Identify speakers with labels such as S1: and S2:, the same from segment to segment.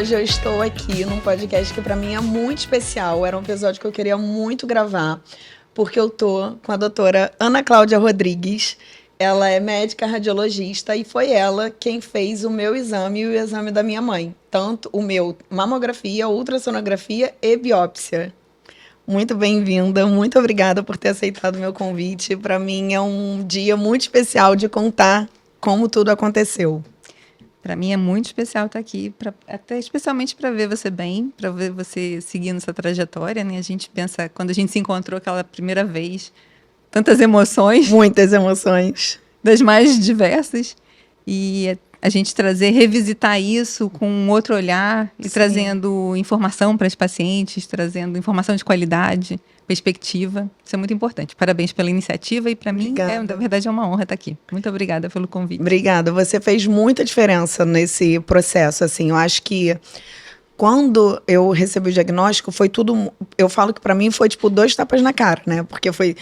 S1: hoje eu estou aqui num podcast que para mim é muito especial. Era um episódio que eu queria muito gravar, porque eu tô com a doutora Ana Cláudia Rodrigues. Ela é médica radiologista e foi ela quem fez o meu exame e o exame da minha mãe. Tanto o meu mamografia, ultrassonografia e biópsia. Muito bem-vinda, muito obrigada por ter aceitado o meu convite. Para mim é um dia muito especial de contar como tudo aconteceu.
S2: Para mim é muito especial estar aqui, até especialmente para ver você bem, para ver você seguindo essa trajetória, né? A gente pensa, quando a gente se encontrou aquela primeira vez, tantas emoções.
S1: Muitas emoções.
S2: Das mais diversas. E a gente revisitar isso com um outro olhar e trazendo informação para os pacientes, trazendo informação de qualidade, perspectiva. Isso é muito importante. Parabéns pela iniciativa e para mim, na verdade, é uma honra estar aqui. Muito obrigada pelo convite.
S1: Obrigada. Você fez muita diferença nesse processo. Assim, eu acho que quando eu recebi o diagnóstico, foi tudo... Eu falo que para mim foi tipo 2 tapas na cara, né? Porque foi...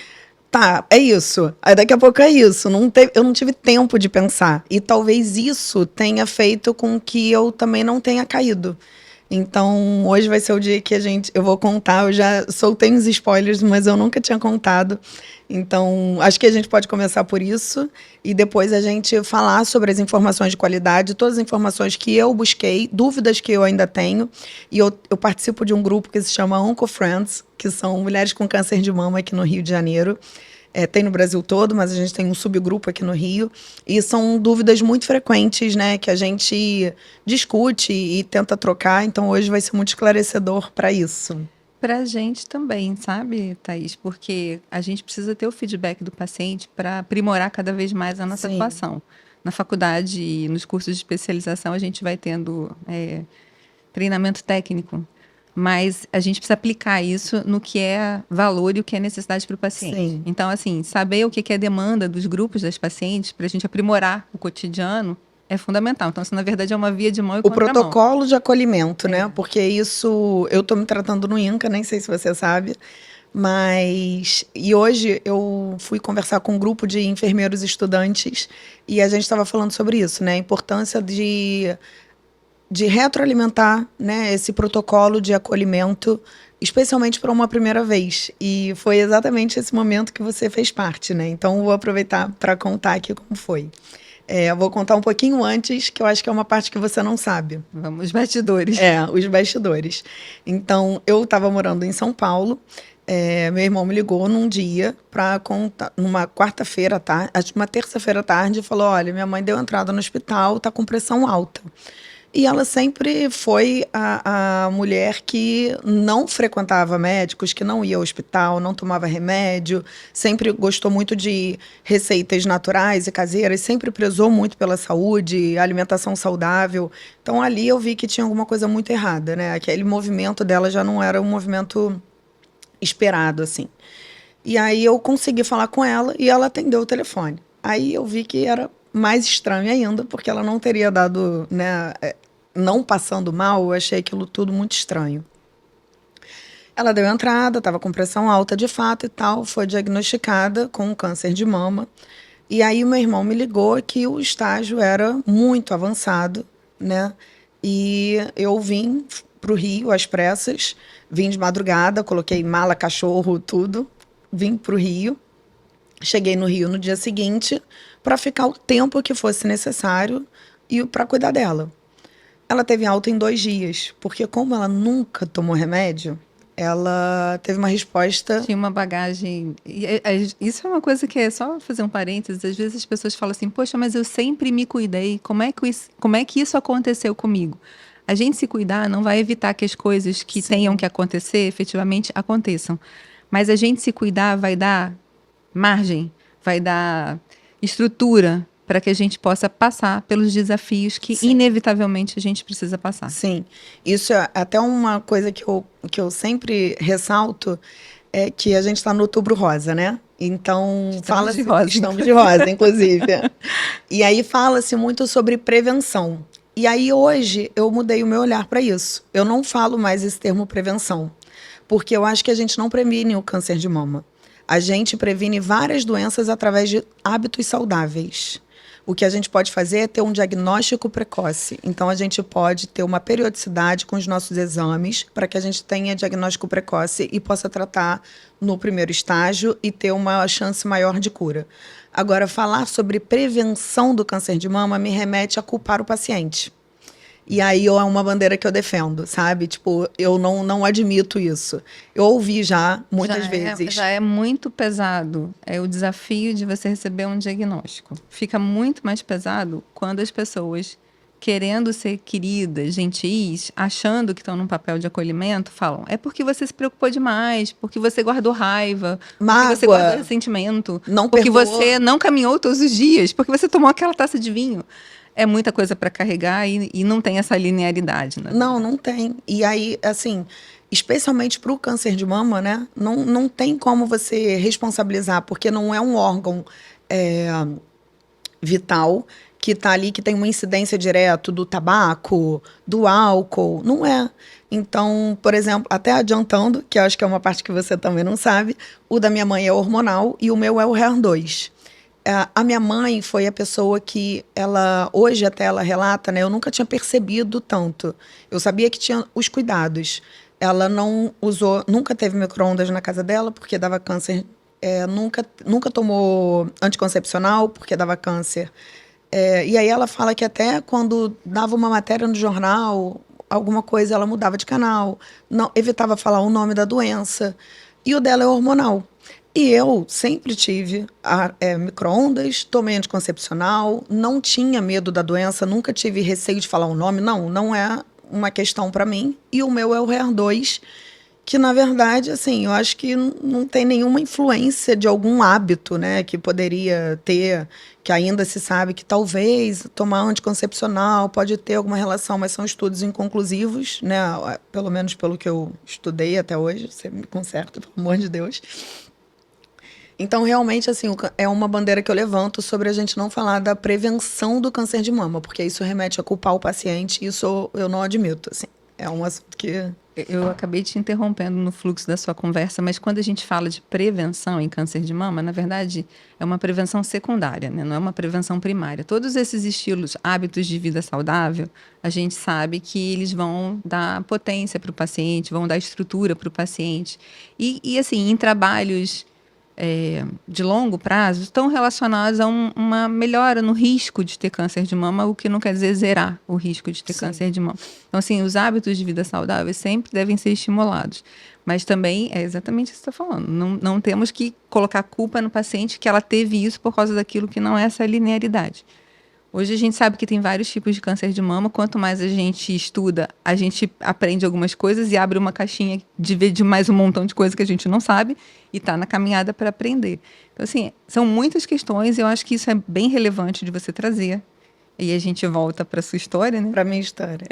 S1: Tá, é isso. Aí daqui a pouco é isso. Eu não tive tempo de pensar. E talvez isso tenha feito com que eu também não tenha caído. Então, hoje vai ser o dia que eu vou contar. Eu já soltei uns spoilers, mas eu nunca tinha contado. Então, acho que a gente pode começar por isso. E depois a gente falar sobre as informações de qualidade, todas as informações que eu busquei, dúvidas que eu ainda tenho. E eu participo de um grupo que se chama OncoFriends, que são mulheres com câncer de mama aqui no Rio de Janeiro. Tem no Brasil todo, mas a gente tem um subgrupo aqui no Rio. E são dúvidas muito frequentes, né, que a gente discute e tenta trocar. Então, hoje vai ser muito esclarecedor para isso.
S2: Para a gente também, sabe, Thaís? Porque a gente precisa ter o feedback do paciente para aprimorar cada vez mais a nossa atuação. Na faculdade e nos cursos de especialização, a gente vai tendo treinamento técnico. Mas a gente precisa aplicar isso no que é valor e o que é necessidade para o paciente.
S1: Sim.
S2: Então, assim, saber o que é demanda dos grupos das pacientes para a gente aprimorar o cotidiano é fundamental. Então, isso, na verdade, é uma via de mão e contramão.
S1: O protocolo de acolhimento, né? Porque isso... Eu estou me tratando no INCA, nem sei se você sabe, mas... E hoje eu fui conversar com um grupo de enfermeiros estudantes e a gente estava falando sobre isso, né? A importância de retroalimentar, né, esse protocolo de acolhimento, especialmente para uma primeira vez. E foi exatamente esse momento que você fez parte, né? Então, vou aproveitar para contar aqui como foi. Eu vou contar um pouquinho antes, que eu acho que é uma parte que você não sabe.
S2: Vamos, os bastidores.
S1: Os bastidores. Então, eu estava morando em São Paulo. Meu irmão me ligou num dia para contar, numa quarta-feira à tarde, acho que uma terça-feira à tarde, e falou: olha, minha mãe deu entrada no hospital, está com pressão alta. E ela sempre foi a mulher que não frequentava médicos, que não ia ao hospital, não tomava remédio, sempre gostou muito de receitas naturais e caseiras, sempre prezou muito pela saúde, alimentação saudável. Então, ali eu vi que tinha alguma coisa muito errada, né? Aquele movimento dela já não era um movimento esperado, assim. E aí eu consegui falar com ela e ela atendeu o telefone. Aí eu vi que era mais estranho ainda, porque ela não teria dado, né, não passando mal. Eu achei aquilo tudo muito estranho. Ela deu entrada, estava com pressão alta de fato e tal, foi diagnosticada com câncer de mama. E aí meu irmão me ligou que o estágio era muito avançado, né? E eu vim para o Rio às pressas, vim de madrugada, coloquei mala, cachorro, tudo, vim para o Rio. Cheguei no Rio no dia seguinte para ficar o tempo que fosse necessário e para cuidar dela. Ela teve alta em 2 dias, porque como ela nunca tomou remédio, ela teve uma resposta...
S2: Tinha uma bagagem... Isso é uma coisa que é só fazer um parênteses. Às vezes as pessoas falam assim, poxa, mas eu sempre me cuidei. Como é que isso aconteceu comigo? A gente se cuidar não vai evitar que as coisas que tenham que acontecer efetivamente aconteçam. Mas a gente se cuidar vai dar margem, vai dar estrutura para que a gente possa passar pelos desafios que, inevitavelmente, a gente precisa passar.
S1: Sim. Isso é até uma coisa que eu sempre ressalto, é que a gente está no Outubro Rosa, né? Então,
S2: estamos
S1: de rosa, inclusive. E aí fala-se muito sobre prevenção. E aí, hoje, eu mudei o meu olhar para isso. Eu não falo mais esse termo prevenção, porque eu acho que a gente não previne o câncer de mama. A gente previne várias doenças através de hábitos saudáveis. O que a gente pode fazer é ter um diagnóstico precoce. Então, a gente pode ter uma periodicidade com os nossos exames para que a gente tenha diagnóstico precoce e possa tratar no primeiro estágio e ter uma chance maior de cura. Agora, falar sobre prevenção do câncer de mama me remete a culpar o paciente. E aí é uma bandeira que eu defendo, sabe? Tipo, eu não admito isso. Eu ouvi já, muitas vezes.
S2: Já é muito pesado. É o desafio de você receber um diagnóstico. Fica muito mais pesado quando as pessoas, querendo ser queridas, gentis, achando que estão num papel de acolhimento, falam: é porque você se preocupou demais, porque você guardou raiva, porque você
S1: Mágoa,
S2: guardou ressentimento,
S1: não
S2: porque
S1: perdoou.
S2: você não caminhou todos os dias, porque você tomou aquela taça de vinho. É muita coisa para carregar e não tem essa linearidade, né?
S1: Não tem. E aí, assim, especialmente para o câncer de mama, né? Não tem como você responsabilizar, porque não é um órgão vital que está ali, que tem uma incidência direta do tabaco, do álcool. Não é. Então, por exemplo, até adiantando, que eu acho que é uma parte que você também não sabe, o da minha mãe é hormonal e o meu é o HER2. A minha mãe foi a pessoa que hoje até ela relata, né? Eu nunca tinha percebido tanto. Eu sabia que tinha os cuidados. Ela não usou, nunca teve micro-ondas na casa dela, porque dava câncer. Nunca tomou anticoncepcional, porque dava câncer. E aí ela fala que até quando dava uma matéria no jornal, alguma coisa, ela mudava de canal, não evitava falar o nome da doença. E o dela é hormonal. E eu sempre tive micro-ondas, tomei anticoncepcional, não tinha medo da doença, nunca tive receio de falar o nome, não é uma questão para mim. E o meu é o HER2, que na verdade, assim, eu acho que não tem nenhuma influência de algum hábito, né, que poderia ter, que ainda se sabe que talvez tomar anticoncepcional pode ter alguma relação, mas são estudos inconclusivos, né, pelo menos pelo que eu estudei até hoje, você me conserta, pelo amor de Deus. Então, realmente, assim, é uma bandeira que eu levanto sobre a gente não falar da prevenção do câncer de mama, porque isso remete a culpar o paciente, e isso eu não admito, assim. É um assunto que...
S2: Eu acabei te interrompendo no fluxo da sua conversa, mas quando a gente fala de prevenção em câncer de mama, na verdade, é uma prevenção secundária, né? Não é uma prevenção primária. Todos esses estilos, hábitos de vida saudável, a gente sabe que eles vão dar potência para o paciente, vão dar estrutura para o paciente. E, assim, em trabalhos de longo prazo estão relacionados a uma melhora no risco de ter câncer de mama, o que não quer dizer zerar o risco de ter
S1: Sim.
S2: câncer de mama. Então, assim, os hábitos de vida saudáveis sempre devem ser estimulados. Mas também é exatamente isso que você está falando. Não temos que colocar culpa no paciente que ela teve isso por causa daquilo que não é essa linearidade. Hoje a gente sabe que tem vários tipos de câncer de mama. Quanto mais a gente estuda, a gente aprende algumas coisas e abre uma caixinha de ver de mais um montão de coisas que a gente não sabe e está na caminhada para aprender. Então, assim, são muitas questões e eu acho que isso é bem relevante de você trazer. E a gente volta para a sua história, né?
S1: Para minha história.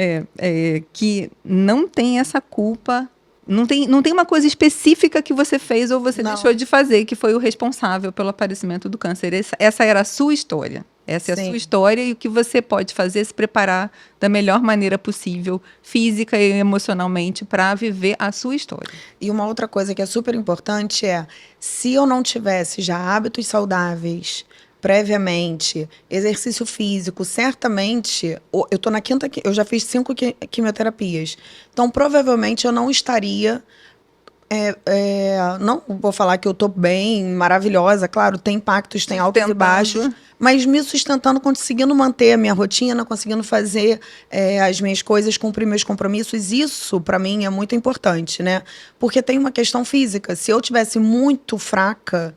S2: Que não tem essa culpa. Não tem uma coisa específica que você fez ou você deixou de fazer, que foi o responsável pelo aparecimento do câncer. Essa era a sua história. Essa é a sua história e o que você pode fazer é se preparar da melhor maneira possível, física e emocionalmente, para viver a sua história.
S1: E uma outra coisa que é super importante é, se eu não tivesse já hábitos saudáveis previamente, exercício físico, certamente, eu estou na quinta, eu já fiz 5 quimioterapias. Então, provavelmente, eu não estaria... não vou falar que eu estou bem, maravilhosa, claro, tem impactos, tem altos e baixos, mas me sustentando, conseguindo manter a minha rotina, conseguindo fazer as minhas coisas, cumprir meus compromissos. Isso, para mim, é muito importante, né? Porque tem uma questão física. Se eu tivesse muito fraca,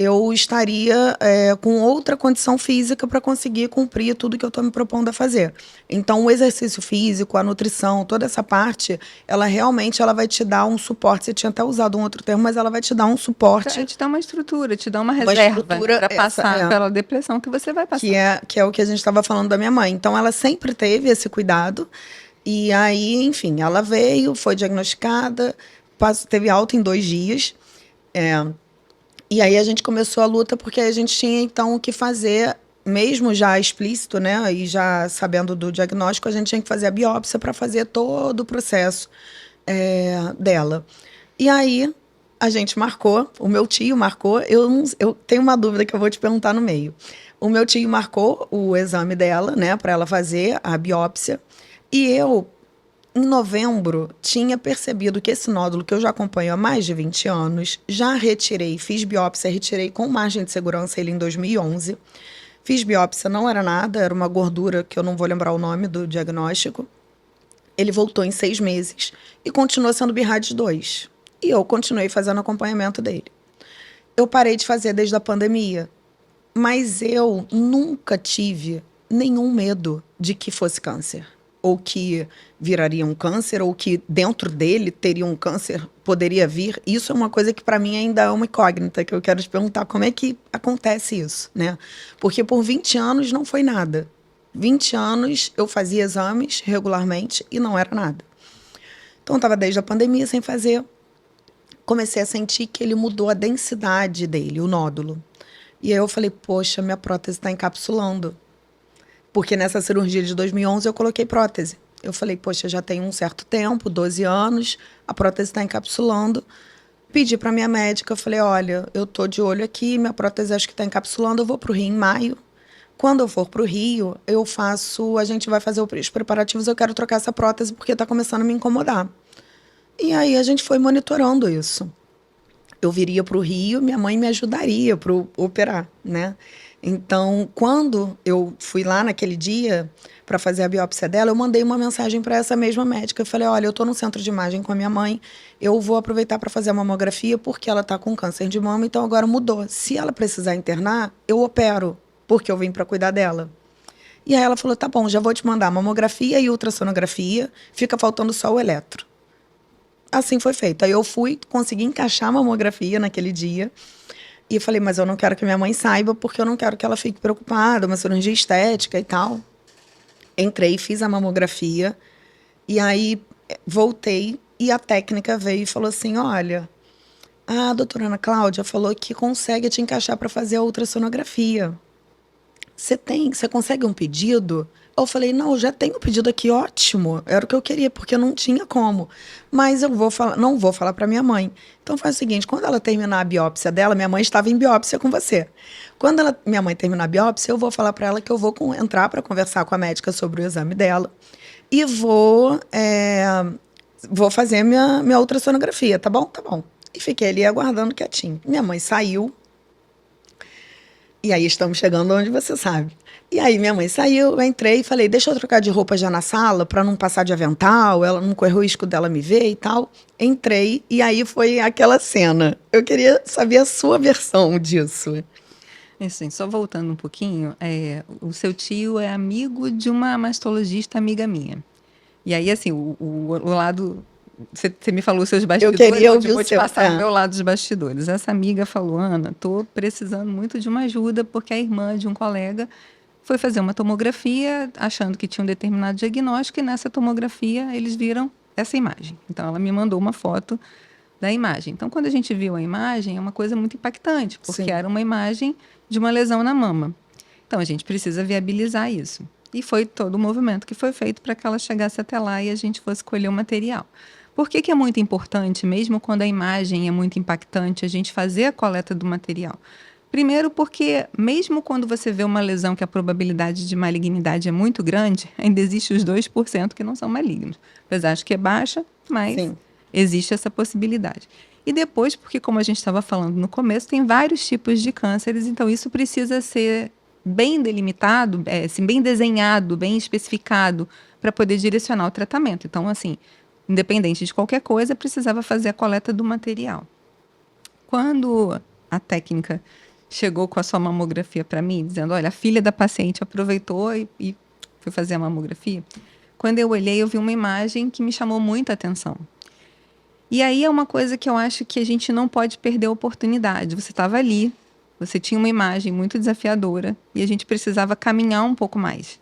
S1: eu estaria com outra condição física para conseguir cumprir tudo que eu estou me propondo a fazer. Então, o exercício físico, a nutrição, toda essa parte, ela realmente vai te dar um suporte. Você tinha até usado um outro termo, mas ela vai te dar um suporte.
S2: Te dá uma estrutura, te dá uma reserva para passar pela depressão que você vai passar.
S1: Que é o que a gente estava falando da minha mãe. Então, ela sempre teve esse cuidado. E aí, enfim, ela veio, foi diagnosticada, teve alta em 2 dias. E aí a gente começou a luta porque a gente tinha, então, o que fazer, mesmo já explícito, né? E já sabendo do diagnóstico, a gente tinha que fazer a biópsia para fazer todo o processo dela. E aí a gente marcou, o meu tio marcou, eu tenho uma dúvida que eu vou te perguntar no meio. O meu tio marcou o exame dela, né, para ela fazer a biópsia. E eu, em novembro, tinha percebido que esse nódulo que eu já acompanho há mais de 20 anos, já retirei, fiz biópsia, retirei com margem de segurança ele em 2011. Fiz biópsia, não era nada, era uma gordura que eu não vou lembrar o nome do diagnóstico. Ele voltou em 6 meses e continuou sendo BIRADS 2. E eu continuei fazendo acompanhamento dele. Eu parei de fazer desde a pandemia, mas eu nunca tive nenhum medo de que fosse câncer. Ou que viraria um câncer, ou que dentro dele teria um câncer, poderia vir. Isso é uma coisa que para mim ainda é uma incógnita, que eu quero te perguntar como é que acontece isso, né? Porque por 20 anos não foi nada. 20 anos eu fazia exames regularmente e não era nada. Então eu estava desde a pandemia sem fazer. Comecei a sentir que ele mudou a densidade dele, o nódulo. E aí eu falei, poxa, minha prótese está encapsulando. Porque nessa cirurgia de 2011 eu coloquei prótese. Eu falei, poxa, já tem um certo tempo, 12 anos, a prótese está encapsulando. Pedi para minha médica, eu falei, olha, eu tô de olho aqui, minha prótese acho que está encapsulando, eu vou para o Rio em maio. Quando eu for para o Rio, a gente vai fazer os preparativos, eu quero trocar essa prótese porque está começando a me incomodar. E aí a gente foi monitorando isso. Eu viria para o Rio, minha mãe me ajudaria para operar, né? Então, quando eu fui lá naquele dia para fazer a biópsia dela, eu mandei uma mensagem para essa mesma médica. Eu falei, olha, eu estou no centro de imagem com a minha mãe, eu vou aproveitar para fazer a mamografia porque ela está com câncer de mama, então agora mudou. Se ela precisar internar, eu opero, porque eu vim para cuidar dela. E aí ela falou, tá bom, já vou te mandar mamografia e ultrassonografia, fica faltando só o eletro. Assim foi feito. Aí eu fui, consegui encaixar a mamografia naquele dia. E eu falei, mas eu não quero que minha mãe saiba, porque eu não quero que ela fique preocupada, uma cirurgia estética e tal. Entrei, fiz a mamografia. E aí voltei e a técnica veio e falou assim, olha, a doutora Ana Cláudia falou que consegue te encaixar para fazer a ultrassonografia. Você consegue um pedido? Eu falei, não, eu já tenho um pedido aqui, ótimo. Era o que eu queria, porque eu não tinha como. Mas eu não vou falar para minha mãe. Então faz o seguinte, quando ela terminar a biópsia dela, minha mãe estava em biópsia com você. Quando minha mãe terminar a biópsia, eu vou falar para ela que eu vou entrar para conversar com a médica sobre o exame dela. E vou fazer minha ultrassonografia, tá bom? Tá bom. E fiquei ali aguardando quietinho. Minha mãe saiu. E aí estamos chegando onde você sabe. E aí minha mãe saiu, eu entrei e falei, deixa eu trocar de roupa já na sala, para não passar de avental, ela não correr o risco dela me ver e tal. Entrei e aí foi aquela cena. Eu queria saber a sua versão disso.
S2: Assim, só voltando um pouquinho, o seu tio é amigo de uma mastologista amiga minha. E aí, assim, o lado... Você me falou os seus bastidores,
S1: Eu queria ouvir
S2: vou
S1: o
S2: te
S1: seu.
S2: passar o meu lado dos bastidores. Essa amiga falou, Ana, tô precisando muito de uma ajuda, porque a irmã de um colega foi fazer uma tomografia, achando que tinha um determinado diagnóstico, e nessa tomografia eles viram essa imagem. Então, ela me mandou uma foto da imagem. Então, quando a gente viu a imagem, é uma coisa muito impactante, porque
S1: Sim.
S2: era uma imagem de uma lesão na mama. Então, a gente precisa viabilizar isso. E foi todo o movimento que foi feito para que ela chegasse até lá e a gente fosse colher o material. Por que é muito importante, mesmo quando a imagem é muito impactante, a gente fazer a coleta do material? Primeiro porque, mesmo quando você vê uma lesão que a probabilidade de malignidade é muito grande, ainda existe os 2% que não são malignos. Apesar de que é baixa, mas
S1: Sim.
S2: existe essa possibilidade. E depois, porque como a gente estava falando no começo, tem vários tipos de cânceres, então isso precisa ser bem delimitado, assim, bem desenhado, bem especificado, para poder direcionar o tratamento. Então, assim, independente de qualquer coisa, precisava fazer a coleta do material. Quando a técnica chegou com a sua mamografia para mim, dizendo, olha, a filha da paciente aproveitou e foi fazer a mamografia, quando eu olhei, eu vi uma imagem que me chamou muita atenção. E aí é uma coisa que eu acho que a gente não pode perder a oportunidade. Você estava ali, você tinha uma imagem muito desafiadora e a gente precisava caminhar um pouco mais.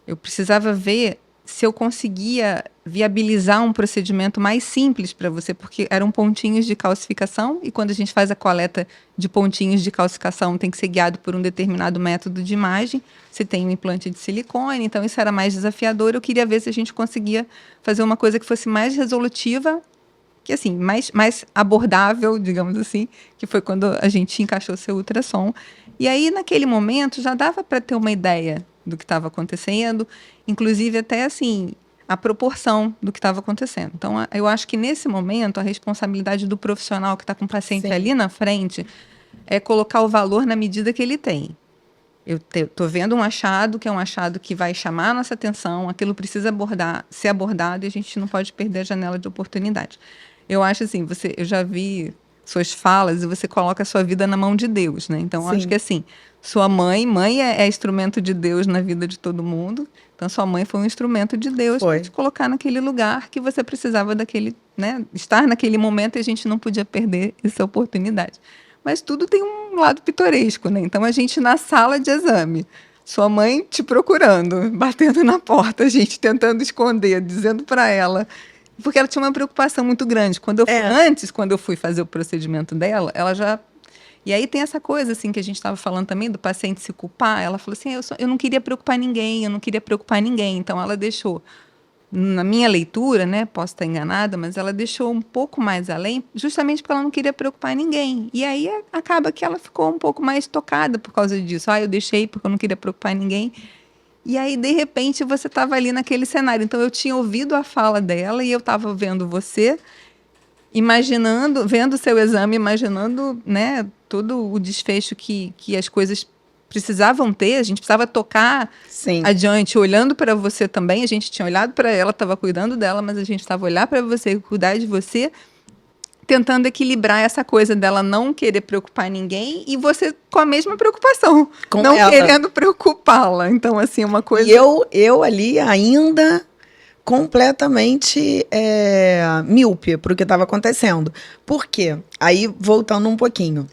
S2: Eu precisava ver se eu conseguia viabilizar um procedimento mais simples para você, porque eram pontinhos de calcificação, e quando a gente faz a coleta de pontinhos de calcificação, tem que ser guiado por um determinado método de imagem. Você tem um implante de silicone, então isso era mais desafiador. Eu queria ver se a gente conseguia fazer uma coisa que fosse mais resolutiva que assim, mais abordável, digamos assim, que foi quando a gente encaixou seu ultrassom. E aí, naquele momento, já dava para ter uma ideia do que estava acontecendo, inclusive até assim, a proporção do que estava acontecendo. Então, eu acho que nesse momento, a responsabilidade do profissional que está com o paciente
S1: Sim.
S2: ali na frente é colocar o valor na medida que ele tem. Eu estou vendo um achado, que é um achado que vai chamar a nossa atenção, aquilo precisa ser abordado e a gente não pode perder a janela de oportunidade. Eu acho assim, eu já vi suas falas e você coloca a sua vida na mão de Deus, né? Então, eu acho
S1: Sim.
S2: que assim, sua mãe é instrumento de Deus na vida de todo mundo, então sua mãe foi um instrumento de Deus para te colocar naquele lugar que você precisava daquele, né? Estar naquele momento e a gente não podia perder essa oportunidade. Mas tudo tem um lado pitoresco, né? Então, a gente na sala de exame, sua mãe te procurando, batendo na porta, a gente tentando esconder, dizendo para ela, porque ela tinha uma preocupação muito grande. Quando eu fui fazer o procedimento dela, ela já... E aí tem essa coisa, assim, que a gente estava falando também, do paciente se culpar. Ela falou assim, eu não queria preocupar ninguém, eu não queria preocupar ninguém. Então, ela deixou... Na minha leitura, né, posso estar enganada, mas ela deixou um pouco mais além, justamente porque ela não queria preocupar ninguém. E aí acaba que ela ficou um pouco mais tocada por causa disso. Eu deixei porque eu não queria preocupar ninguém. E aí, de repente, você estava ali naquele cenário. Então, eu tinha ouvido a fala dela e eu estava vendo você, imaginando, vendo o seu exame, imaginando, né, todo o desfecho que as coisas precisavam ter, a gente precisava tocar adiante, olhando para você também, a gente tinha olhado para ela, estava cuidando dela, mas a gente estava olhando para você, cuidar de você, tentando equilibrar essa coisa dela não querer preocupar ninguém e você com a mesma preocupação, com não ela. Querendo preocupá-la. Então, assim, uma coisa...
S1: E eu ali ainda completamente míope para o que estava acontecendo. Por quê? Aí, voltando um pouquinho.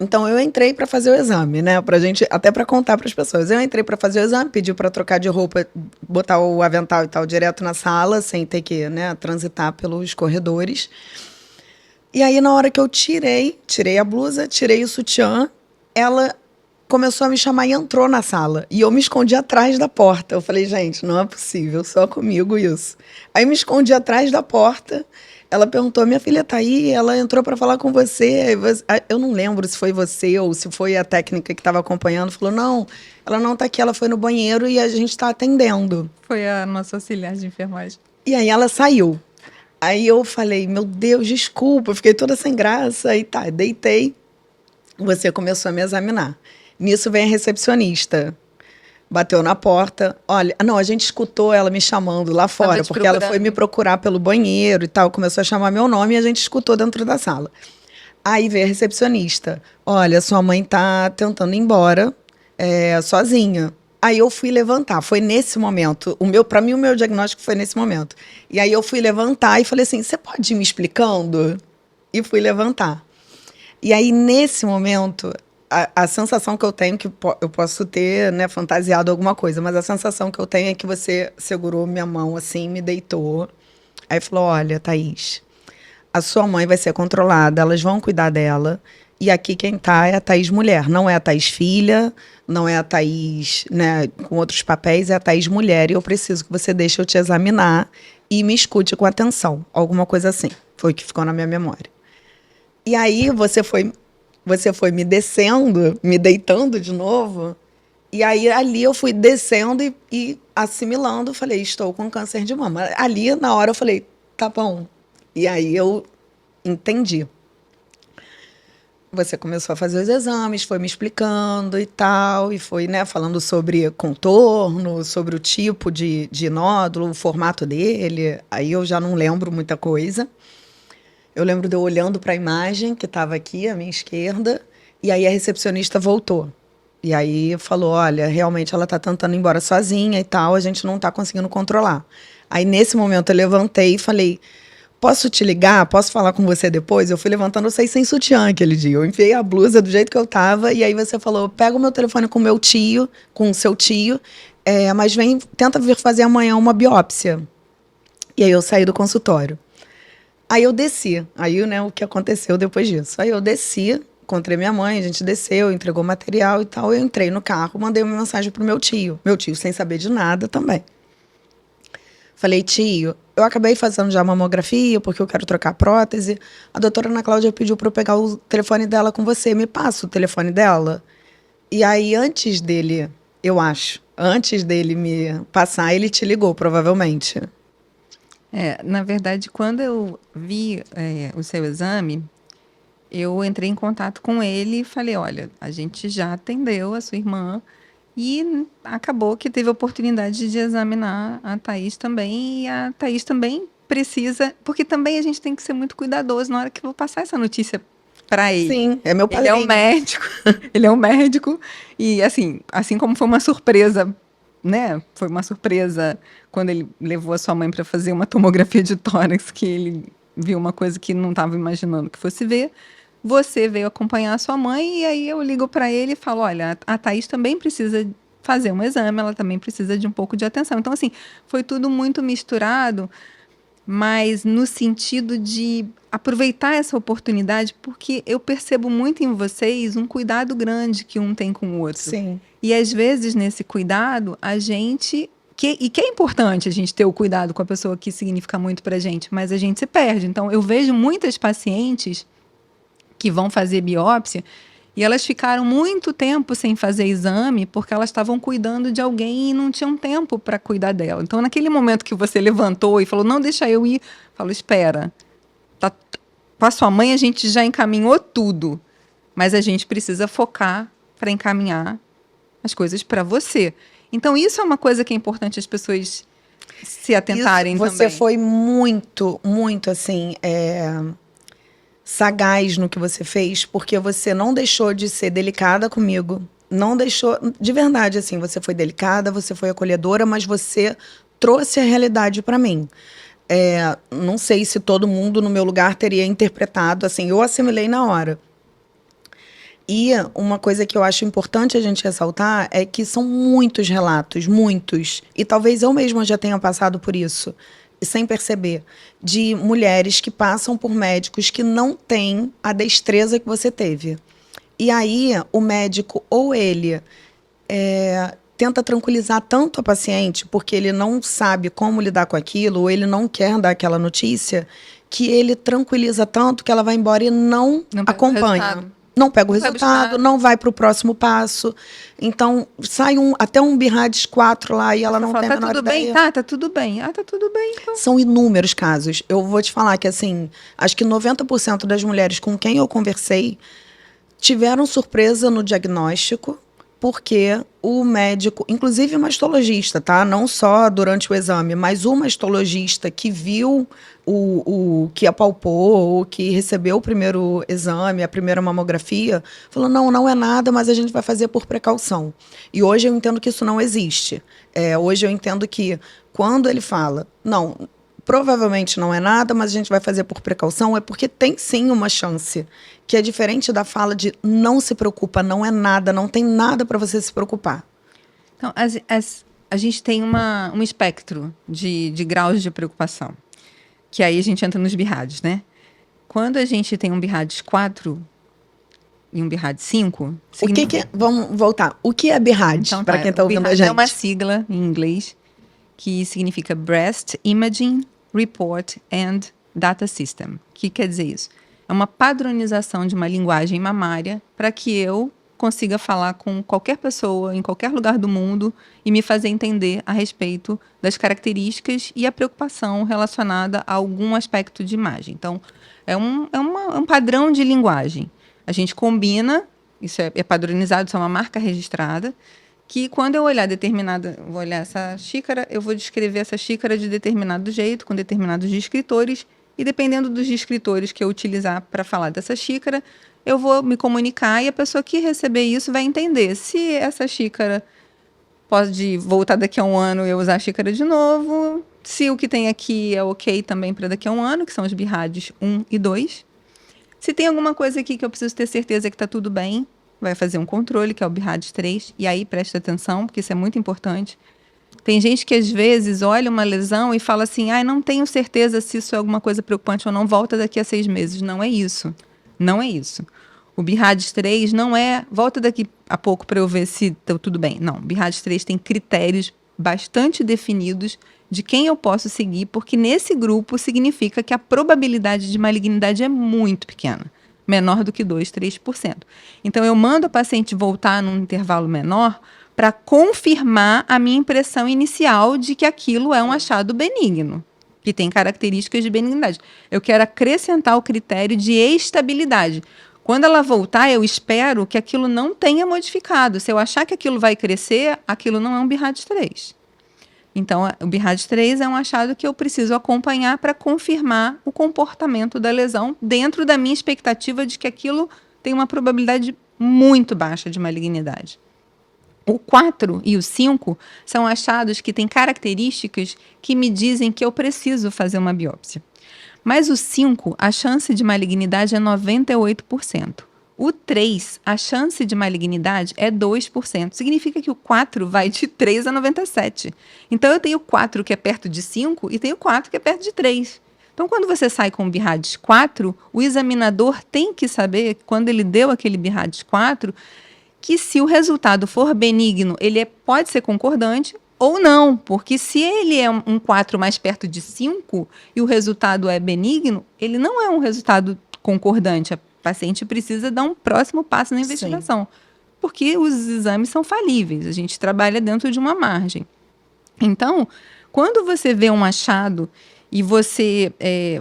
S1: Então, eu entrei para fazer o exame, né? Pra gente, até para contar para as pessoas. Eu entrei para fazer o exame, pedi para trocar de roupa, botar o avental e tal direto na sala, sem ter que, né, transitar pelos corredores. E aí, na hora que eu tirei a blusa, tirei o sutiã, ela começou a me chamar e entrou na sala. E eu me escondi atrás da porta. Eu falei, gente, não é possível, só comigo isso. Aí me escondi atrás da porta. Ela perguntou, minha filha tá aí? Ela entrou para falar com você. Eu não lembro se foi você ou se foi a técnica que estava acompanhando. Falou, não, ela não tá aqui, ela foi no banheiro e a gente está atendendo.
S2: Foi a nossa auxiliar de enfermagem.
S1: E aí ela saiu. Aí eu falei, meu Deus, desculpa, eu fiquei toda sem graça. Aí tá, deitei. Você começou a me examinar. Nisso vem a recepcionista. Bateu na porta. Olha, não, a gente escutou ela me chamando lá fora, porque ela foi me procurar pelo banheiro e tal, começou a chamar meu nome e a gente escutou dentro da sala. Aí veio a recepcionista. Olha, sua mãe tá tentando ir embora sozinha. Aí eu fui levantar, foi nesse momento. Para mim, o meu diagnóstico foi nesse momento. E aí eu fui levantar e falei assim, você pode ir me explicando? E fui levantar. E aí, nesse momento... A sensação que eu tenho, que eu posso ter, né, fantasiado alguma coisa, mas a sensação que eu tenho é que você segurou minha mão assim, me deitou. Aí falou, olha, Thaís, a sua mãe vai ser controlada, elas vão cuidar dela. E aqui quem tá é a Thaís mulher, não é a Thaís filha, não é a Thaís, né, com outros papéis, é a Thaís mulher. E eu preciso que você deixe eu te examinar e me escute com atenção. Alguma coisa assim. Foi o que ficou na minha memória. E aí você foi me descendo, me deitando de novo. E aí, ali eu fui descendo e assimilando. Falei, estou com câncer de mama. Ali, na hora, eu falei, tá bom. E aí, eu entendi. Você começou a fazer os exames, foi me explicando e tal. E foi, né, falando sobre contorno, sobre o tipo de nódulo, o formato dele. Aí, eu já não lembro muita coisa. Eu lembro de eu olhando para a imagem que estava aqui à minha esquerda, e aí a recepcionista voltou. E aí falou, olha, realmente ela está tentando ir embora sozinha e tal, a gente não está conseguindo controlar. Aí nesse momento eu levantei e falei, posso te ligar? Posso falar com você depois? Eu fui levantando, eu saí sem sutiã aquele dia. Eu enfiei a blusa do jeito que eu estava, e aí você falou, pega o meu telefone com o seu tio, mas tenta vir fazer amanhã uma biópsia. E aí eu saí do consultório. Aí eu desci, aí, né, o que aconteceu depois disso. Aí eu desci, encontrei minha mãe, a gente desceu, entregou material e tal, eu entrei no carro, mandei uma mensagem pro meu tio sem saber de nada também. Falei, tio, eu acabei fazendo já mamografia porque eu quero trocar prótese. A doutora Ana Cláudia pediu para eu pegar o telefone dela com você. Me passa o telefone dela? E aí, antes dele me passar, ele te ligou, provavelmente.
S2: Na verdade, quando eu vi o seu exame, eu entrei em contato com ele e falei, olha, a gente já atendeu a sua irmã e acabou que teve a oportunidade de examinar a Thaís também, e a Thaís também precisa, porque também a gente tem que ser muito cuidadoso na hora que eu vou passar essa notícia para ele.
S1: Sim, é meu
S2: Ele é um
S1: padrinho.
S2: médico, ele é um médico, e assim como foi uma surpresa, né? Foi uma surpresa quando ele levou a sua mãe para fazer uma tomografia de tórax, que ele viu uma coisa que não estava imaginando que fosse ver. Você veio acompanhar a sua mãe, e aí eu ligo para ele e falo, olha, a Thaís também precisa fazer um exame, ela também precisa de um pouco de atenção. Então, assim, foi tudo muito misturado, mas no sentido de aproveitar essa oportunidade, porque eu percebo muito em vocês um cuidado grande que um tem com o outro.
S1: Sim.
S2: E às vezes, nesse cuidado, a gente. Que é importante a gente ter o cuidado com a pessoa que significa muito pra gente, mas a gente se perde. Então, eu vejo muitas pacientes que vão fazer biópsia e elas ficaram muito tempo sem fazer exame porque elas estavam cuidando de alguém e não tinham tempo para cuidar dela. Então, naquele momento que você levantou e falou, não, deixa eu ir, falou, espera, com a sua mãe a gente já encaminhou tudo, mas a gente precisa focar para encaminhar as coisas para você. Então, isso é uma coisa que é importante as pessoas se atentarem
S1: Isso,
S2: também.
S1: você foi muito, muito assim, sagaz no que você fez, porque você não deixou de ser delicada comigo. Não deixou, de verdade, assim, você foi delicada, você foi acolhedora, mas você trouxe a realidade para mim. Não sei se todo mundo no meu lugar teria interpretado, assim, eu assimilei na hora. E uma coisa que eu acho importante a gente ressaltar é que são muitos relatos, muitos, e talvez eu mesma já tenha passado por isso, sem perceber, de mulheres que passam por médicos que não têm a destreza que você teve. E aí o médico ou ele tenta tranquilizar tanto a paciente, porque ele não sabe como lidar com aquilo, ou ele não quer dar aquela notícia, que ele tranquiliza tanto que ela vai embora e não acompanha. Não pega o resultado, não vai para o próximo passo. Então, sai até um BIRADS 4 lá e ela não tem a menor ideia.
S2: Tá tudo bem. Tá tudo bem. Então.
S1: São inúmeros casos. Eu vou te falar que, assim, acho que 90% das mulheres com quem eu conversei tiveram surpresa no diagnóstico, porque o médico, inclusive o mastologista, tá? Não só durante o exame, mas o mastologista que viu que apalpou, o que recebeu o primeiro exame, a primeira mamografia, falou, não é nada, mas a gente vai fazer por precaução. E hoje eu entendo que isso não existe. Hoje eu entendo que quando ele fala, não, provavelmente não é nada, mas a gente vai fazer por precaução, é porque tem sim uma chance, que é diferente da fala de não se preocupa, não é nada, não tem nada para você se preocupar.
S2: Então, a gente tem um espectro de graus de preocupação, que aí a gente entra nos BIRADs, né? Quando a gente tem um BIRADS 4 e um BIRADS 5...
S1: Vamos voltar. O que é BIRADS,
S2: então,
S1: para quem está ouvindo a gente?
S2: É uma sigla em inglês que significa Breast Imaging Report and Data System. O que quer dizer isso? É uma padronização de uma linguagem mamária para que eu consiga falar com qualquer pessoa, em qualquer lugar do mundo, e me fazer entender a respeito das características e a preocupação relacionada a algum aspecto de imagem. Então, é um padrão de linguagem. A gente combina, isso é padronizado, isso é uma marca registrada, que quando eu olhar vou olhar essa xícara, eu vou descrever essa xícara de determinado jeito, com determinados descritores, e dependendo dos descritores que eu utilizar para falar dessa xícara, eu vou me comunicar e a pessoa que receber isso vai entender se essa xícara pode voltar daqui a um ano e eu usar a xícara de novo, se o que tem aqui é ok também para daqui a um ano, que são os BIRADs 1 e 2. Se tem alguma coisa aqui que eu preciso ter certeza que está tudo bem, vai fazer um controle, que é o BIRADS 3, e aí presta atenção, porque isso é muito importante. Tem gente que às vezes olha uma lesão e fala assim, não tenho certeza se isso é alguma coisa preocupante ou não, volta daqui a 6 meses. Não é isso. Não é isso. O BIRADS 3 não é, volta daqui a pouco para eu ver se está tudo bem. Não, o BIRADS 3 tem critérios bastante definidos de quem eu posso seguir, porque nesse grupo significa que a probabilidade de malignidade é muito pequena, menor do que 2, 3%. Então, eu mando a paciente voltar num intervalo menor para confirmar a minha impressão inicial de que aquilo é um achado benigno, que tem características de benignidade. Eu quero acrescentar o critério de estabilidade. Quando ela voltar, eu espero que aquilo não tenha modificado. Se eu achar que aquilo vai crescer, aquilo não é um BIRADS 3. Então, o BIRADS 3 é um achado que eu preciso acompanhar para confirmar o comportamento da lesão dentro da minha expectativa de que aquilo tem uma probabilidade muito baixa de malignidade. O 4 e o 5 são achados que têm características que me dizem que eu preciso fazer uma biópsia. Mas o 5, a chance de malignidade é 98%. O 3, a chance de malignidade é 2%. Significa que o 4 vai de 3 a 97%. Então, eu tenho 4 que é perto de 5 e tenho 4 que é perto de 3. Então, quando você sai com o BIRADS 4, o examinador tem que saber, quando ele deu aquele BIRADS 4, que se o resultado for benigno, ele pode ser concordante ou não, porque se ele é um 4 mais perto de 5 e o resultado é benigno, ele não é um resultado concordante. A paciente precisa dar um próximo passo na investigação, porque os exames são falíveis, a gente trabalha dentro de uma margem. Então, quando você vê um achado e você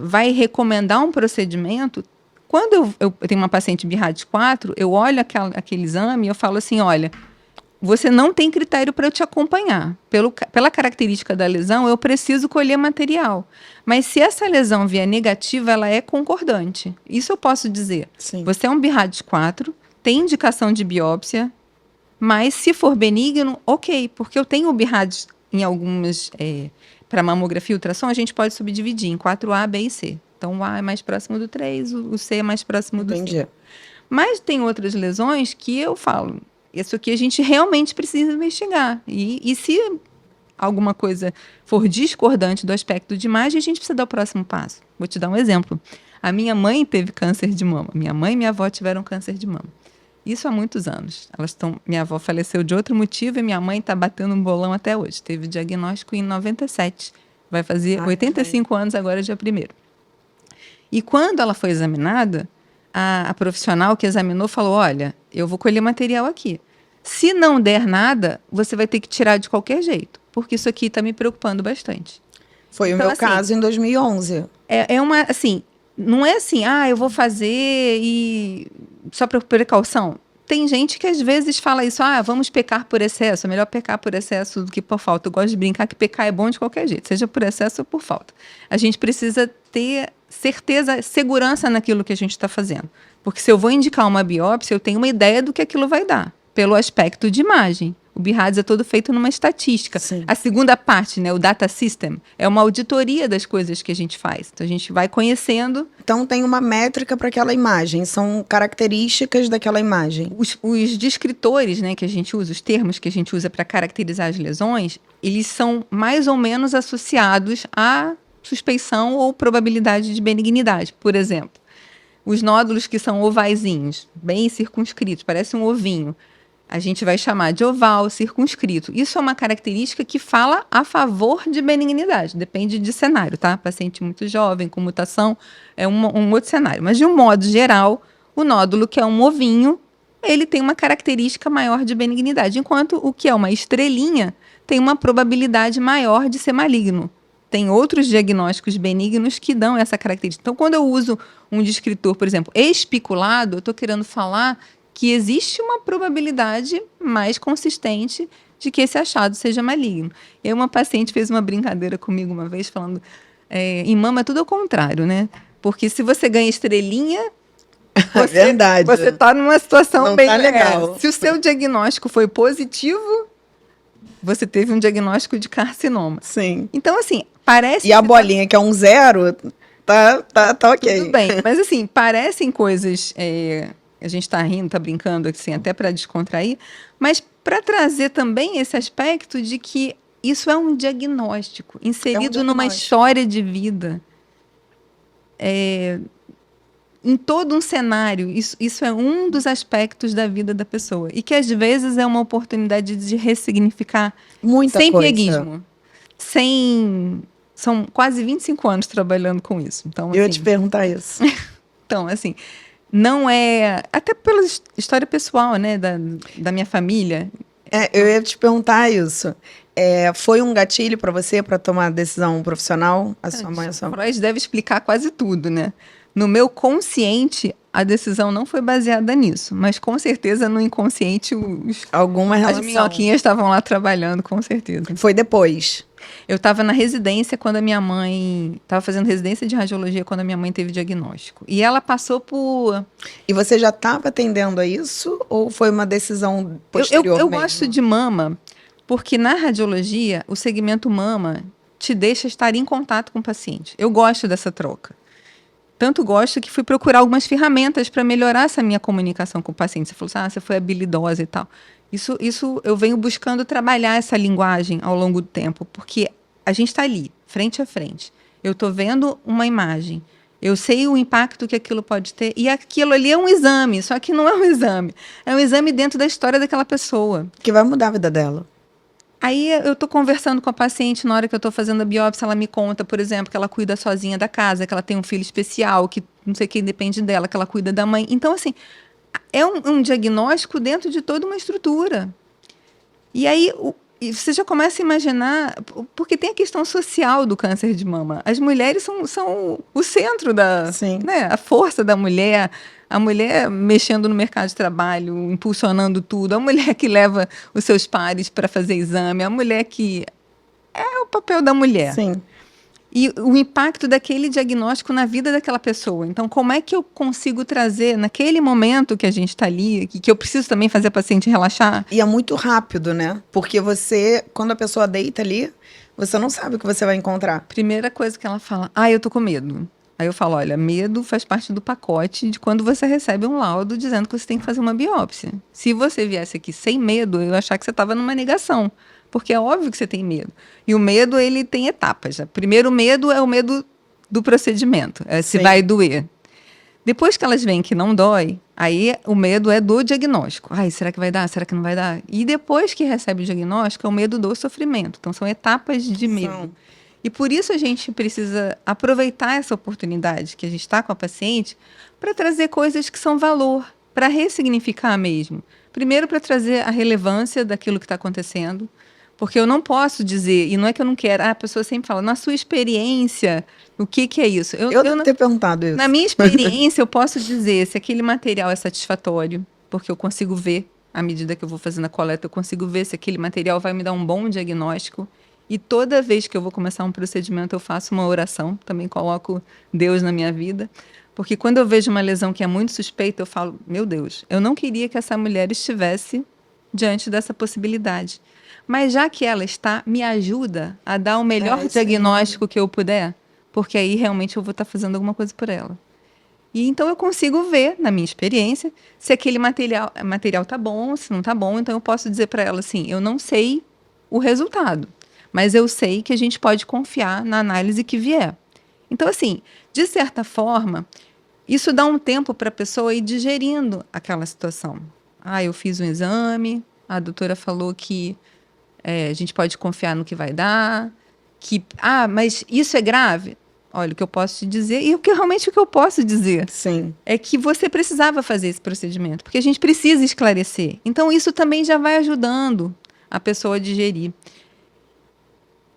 S2: vai recomendar um procedimento, quando eu tenho uma paciente BIRADS 4, eu olho aquele exame e eu falo assim, olha, você não tem critério para eu te acompanhar. Pela característica da lesão, eu preciso colher material. Mas se essa lesão vier negativa, ela é concordante. Isso eu posso dizer.
S1: Sim.
S2: Você é um BIRADS 4, tem indicação de biópsia, mas se for benigno, ok, porque eu tenho o BIRADS em algumas... para mamografia e ultrassom, a gente pode subdividir em 4A, B e C. Então, o A é mais próximo do 3, o C é mais próximo do 5. Mas tem outras lesões que eu falo, isso aqui a gente realmente precisa investigar. E se alguma coisa for discordante do aspecto de imagem, a gente precisa dar o próximo passo. Vou te dar um exemplo. A minha mãe teve câncer de mama. Minha mãe e minha avó tiveram câncer de mama. Isso há muitos anos. Minha avó faleceu de outro motivo e minha mãe está batendo um bolão até hoje. Teve diagnóstico em 97. Vai fazer 85 anos agora, dia 1º. E quando ela foi examinada, a profissional que examinou falou, olha, eu vou colher material aqui. Se não der nada, você vai ter que tirar de qualquer jeito, porque isso aqui está me preocupando bastante.
S1: Foi então, o meu caso em 2011.
S2: Não é assim, eu vou fazer e só por precaução. Tem gente que às vezes fala isso, vamos pecar por excesso, é melhor pecar por excesso do que por falta. Eu gosto de brincar que pecar é bom de qualquer jeito, seja por excesso ou por falta. A gente precisa ter certeza, segurança naquilo que a gente está fazendo. Porque se eu vou indicar uma biópsia, eu tenho uma ideia do que aquilo vai dar, pelo aspecto de imagem. O BIRADS é todo feito numa estatística.
S1: Sim.
S2: A segunda parte, o data system, é uma auditoria das coisas que a gente faz. Então, a gente vai conhecendo.
S1: Então, tem uma métrica para aquela imagem, são características daquela imagem.
S2: Os descritores, que a gente usa, os termos que a gente usa para caracterizar as lesões, eles são mais ou menos associados à suspeição ou probabilidade de benignidade. Por exemplo, os nódulos que são ovaizinhos, bem circunscritos, parece um ovinho, a gente vai chamar de oval circunscrito. Isso é uma característica que fala a favor de benignidade. Depende de cenário, tá? Paciente muito jovem, com mutação, é um outro cenário. Mas, de um modo geral, o nódulo, que é um ovinho, ele tem uma característica maior de benignidade, enquanto o que é uma estrelinha tem uma probabilidade maior de ser maligno. Tem outros diagnósticos benignos que dão essa característica. Então, quando eu uso um descritor, por exemplo, espiculado, eu estou querendo falar que existe uma probabilidade mais consistente de que esse achado seja maligno. E aí uma paciente fez uma brincadeira comigo uma vez, falando, em mama é tudo ao contrário, né? Porque se você ganha estrelinha, você está numa situação
S1: não
S2: bem
S1: tá legal.
S2: Se o seu diagnóstico foi positivo, você teve um diagnóstico de carcinoma.
S1: Sim.
S2: Então, assim, parece...
S1: E a bolinha, que é um 0, tá ok.
S2: Tudo bem, mas assim, parecem coisas... a gente está rindo, está brincando, assim, até para descontrair, mas para trazer também esse aspecto de que isso é um diagnóstico inserido numa história de vida. em todo um cenário. Isso é um dos aspectos da vida da pessoa. E que, às vezes, é uma oportunidade de ressignificar
S1: Muita
S2: sem
S1: coisa.
S2: pieguismo. São quase 25 anos trabalhando com isso. Então,
S1: Eu ia
S2: assim,
S1: te perguntar isso.
S2: então, assim, não é... Até pela história pessoal, né, da minha família.
S1: Eu ia te perguntar isso. Foi um gatilho para você para tomar a decisão profissional? A sua mãe, a sua...
S2: Freud deve explicar quase tudo, né? No meu consciente, a decisão não foi baseada nisso, mas com certeza no inconsciente
S1: Alguma
S2: as
S1: relação.
S2: minhoquinhas estavam lá trabalhando, com certeza.
S1: Foi depois.
S2: Eu estava na residência quando a minha mãe... Estava fazendo residência de radiologia quando a minha mãe teve diagnóstico. E ela passou por...
S1: E você já estava atendendo a isso ou foi uma decisão posterior
S2: Eu
S1: mesmo?
S2: gosto de mama porque na radiologia o segmento mama te deixa estar em contato com o paciente. Eu gosto dessa troca. Tanto gosto que fui procurar algumas ferramentas para melhorar essa minha comunicação com o paciente. Você falou assim, você foi habilidosa e tal. Isso eu venho buscando trabalhar essa linguagem ao longo do tempo, porque a gente está ali, frente a frente. Eu estou vendo uma imagem, eu sei o impacto que aquilo pode ter, e aquilo ali é um exame, só que não é um exame. É um exame dentro da história daquela pessoa.
S1: Que vai mudar a vida dela.
S2: Aí eu estou conversando com a paciente, na hora que eu estou fazendo a biópsia, ela me conta, por exemplo, que ela cuida sozinha da casa, que ela tem um filho especial, que não sei quem depende dela, que ela cuida da mãe. Então, assim, é um diagnóstico dentro de toda uma estrutura. E aí e você já começa a imaginar, porque tem a questão social do câncer de mama. As mulheres são o centro da...
S1: Sim.
S2: Né, a força da mulher, a mulher mexendo no mercado de trabalho, impulsionando tudo, a mulher que leva os seus pares para fazer exame, a mulher que... É o papel da mulher.
S1: Sim.
S2: E o impacto daquele diagnóstico na vida daquela pessoa. Então, como é que eu consigo trazer, naquele momento que a gente está ali, que eu preciso também fazer a paciente relaxar?
S1: E é muito rápido, né? Porque você, quando a pessoa deita ali, você não sabe o que você vai encontrar.
S2: Primeira coisa que ela fala, eu tô com medo. Aí eu falo, olha, medo faz parte do pacote de quando você recebe um laudo dizendo que você tem que fazer uma biópsia. Se você viesse aqui sem medo, eu ia achar que você estava numa negação. Porque é óbvio que você tem medo. E o medo, ele tem etapas. O primeiro medo é o medo do procedimento. Se
S1: Sim.
S2: vai doer. Depois que elas veem que não dói, aí o medo é do diagnóstico. Será que vai dar? Será que não vai dar? E depois que recebe o diagnóstico, é o medo do sofrimento. Então, são etapas de medo. E por isso a gente precisa aproveitar essa oportunidade que a gente está com a paciente para trazer coisas que são valor, para ressignificar mesmo. Primeiro, para trazer a relevância daquilo que está acontecendo. Porque eu não posso dizer, e não é que eu não quero, a pessoa sempre fala, na sua experiência, o que é isso?
S1: Eu devo ter perguntado isso.
S2: Na minha experiência, eu posso dizer se aquele material é satisfatório, porque eu consigo ver, à medida que eu vou fazendo a coleta, eu consigo ver se aquele material vai me dar um bom diagnóstico. E toda vez que eu vou começar um procedimento, eu faço uma oração, também coloco Deus na minha vida. Porque quando eu vejo uma lesão que é muito suspeita, eu falo, meu Deus, eu não queria que essa mulher estivesse diante dessa possibilidade. Mas já que ela está, me ajuda a dar o melhor diagnóstico que eu puder, porque aí realmente eu vou estar fazendo alguma coisa por ela. E então eu consigo ver, na minha experiência, se aquele material está bom, se não está bom. Então eu posso dizer para ela assim, eu não sei o resultado, mas eu sei que a gente pode confiar na análise que vier. Então, assim, de certa forma, isso dá um tempo para a pessoa ir digerindo aquela situação. Eu fiz um exame, a doutora falou que a gente pode confiar no que vai dar, mas isso é grave? Olha, o que eu posso te dizer, e realmente o que eu posso dizer
S1: Sim.
S2: é que você precisava fazer esse procedimento, porque a gente precisa esclarecer. Então, isso também já vai ajudando a pessoa a digerir.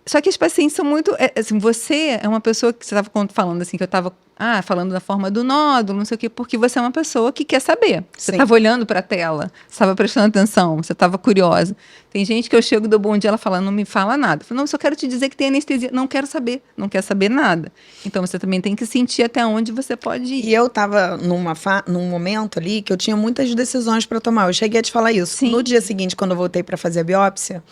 S2: Só que os pacientes são muito... assim, você é uma pessoa que você estava falando assim, que eu estava falando da forma do nódulo, não sei o quê, porque você é uma pessoa que quer saber. Você estava olhando para a tela, você estava prestando atenção, você estava curiosa. Tem gente que eu chego do bom dia, ela fala, não me fala nada. Eu falo, não, só quero te dizer que tem anestesia. Não quero saber, não quer saber nada. Então, você também tem que sentir até onde você pode ir.
S1: E eu estava num momento ali que eu tinha muitas decisões para tomar. Eu cheguei a te falar isso.
S2: Sim.
S1: No dia seguinte, quando eu voltei para fazer a biópsia,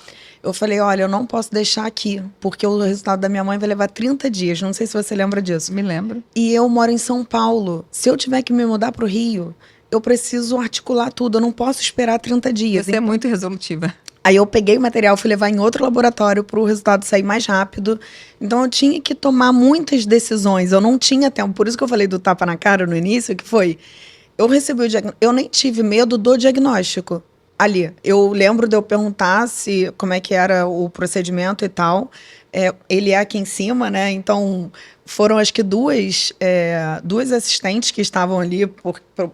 S1: eu falei, olha, eu não posso deixar aqui, porque o resultado da minha mãe vai levar 30 dias. Não sei se você lembra disso.
S2: Me lembro.
S1: E eu moro em São Paulo. Se eu tiver que me mudar para o Rio, eu preciso articular tudo. Eu não posso esperar 30 dias.
S2: Você é muito resolutiva.
S1: Aí eu peguei o material, fui levar em outro laboratório para o resultado sair mais rápido. Então eu tinha que tomar muitas decisões. Eu não tinha tempo. Por isso que eu falei do tapa na cara no início, que foi... Eu recebi o diagnóstico. Eu nem tive medo do diagnóstico ali. Eu lembro de eu perguntar como é que era o procedimento e tal. Ele é aqui em cima, né? Então foram acho que duas assistentes que estavam ali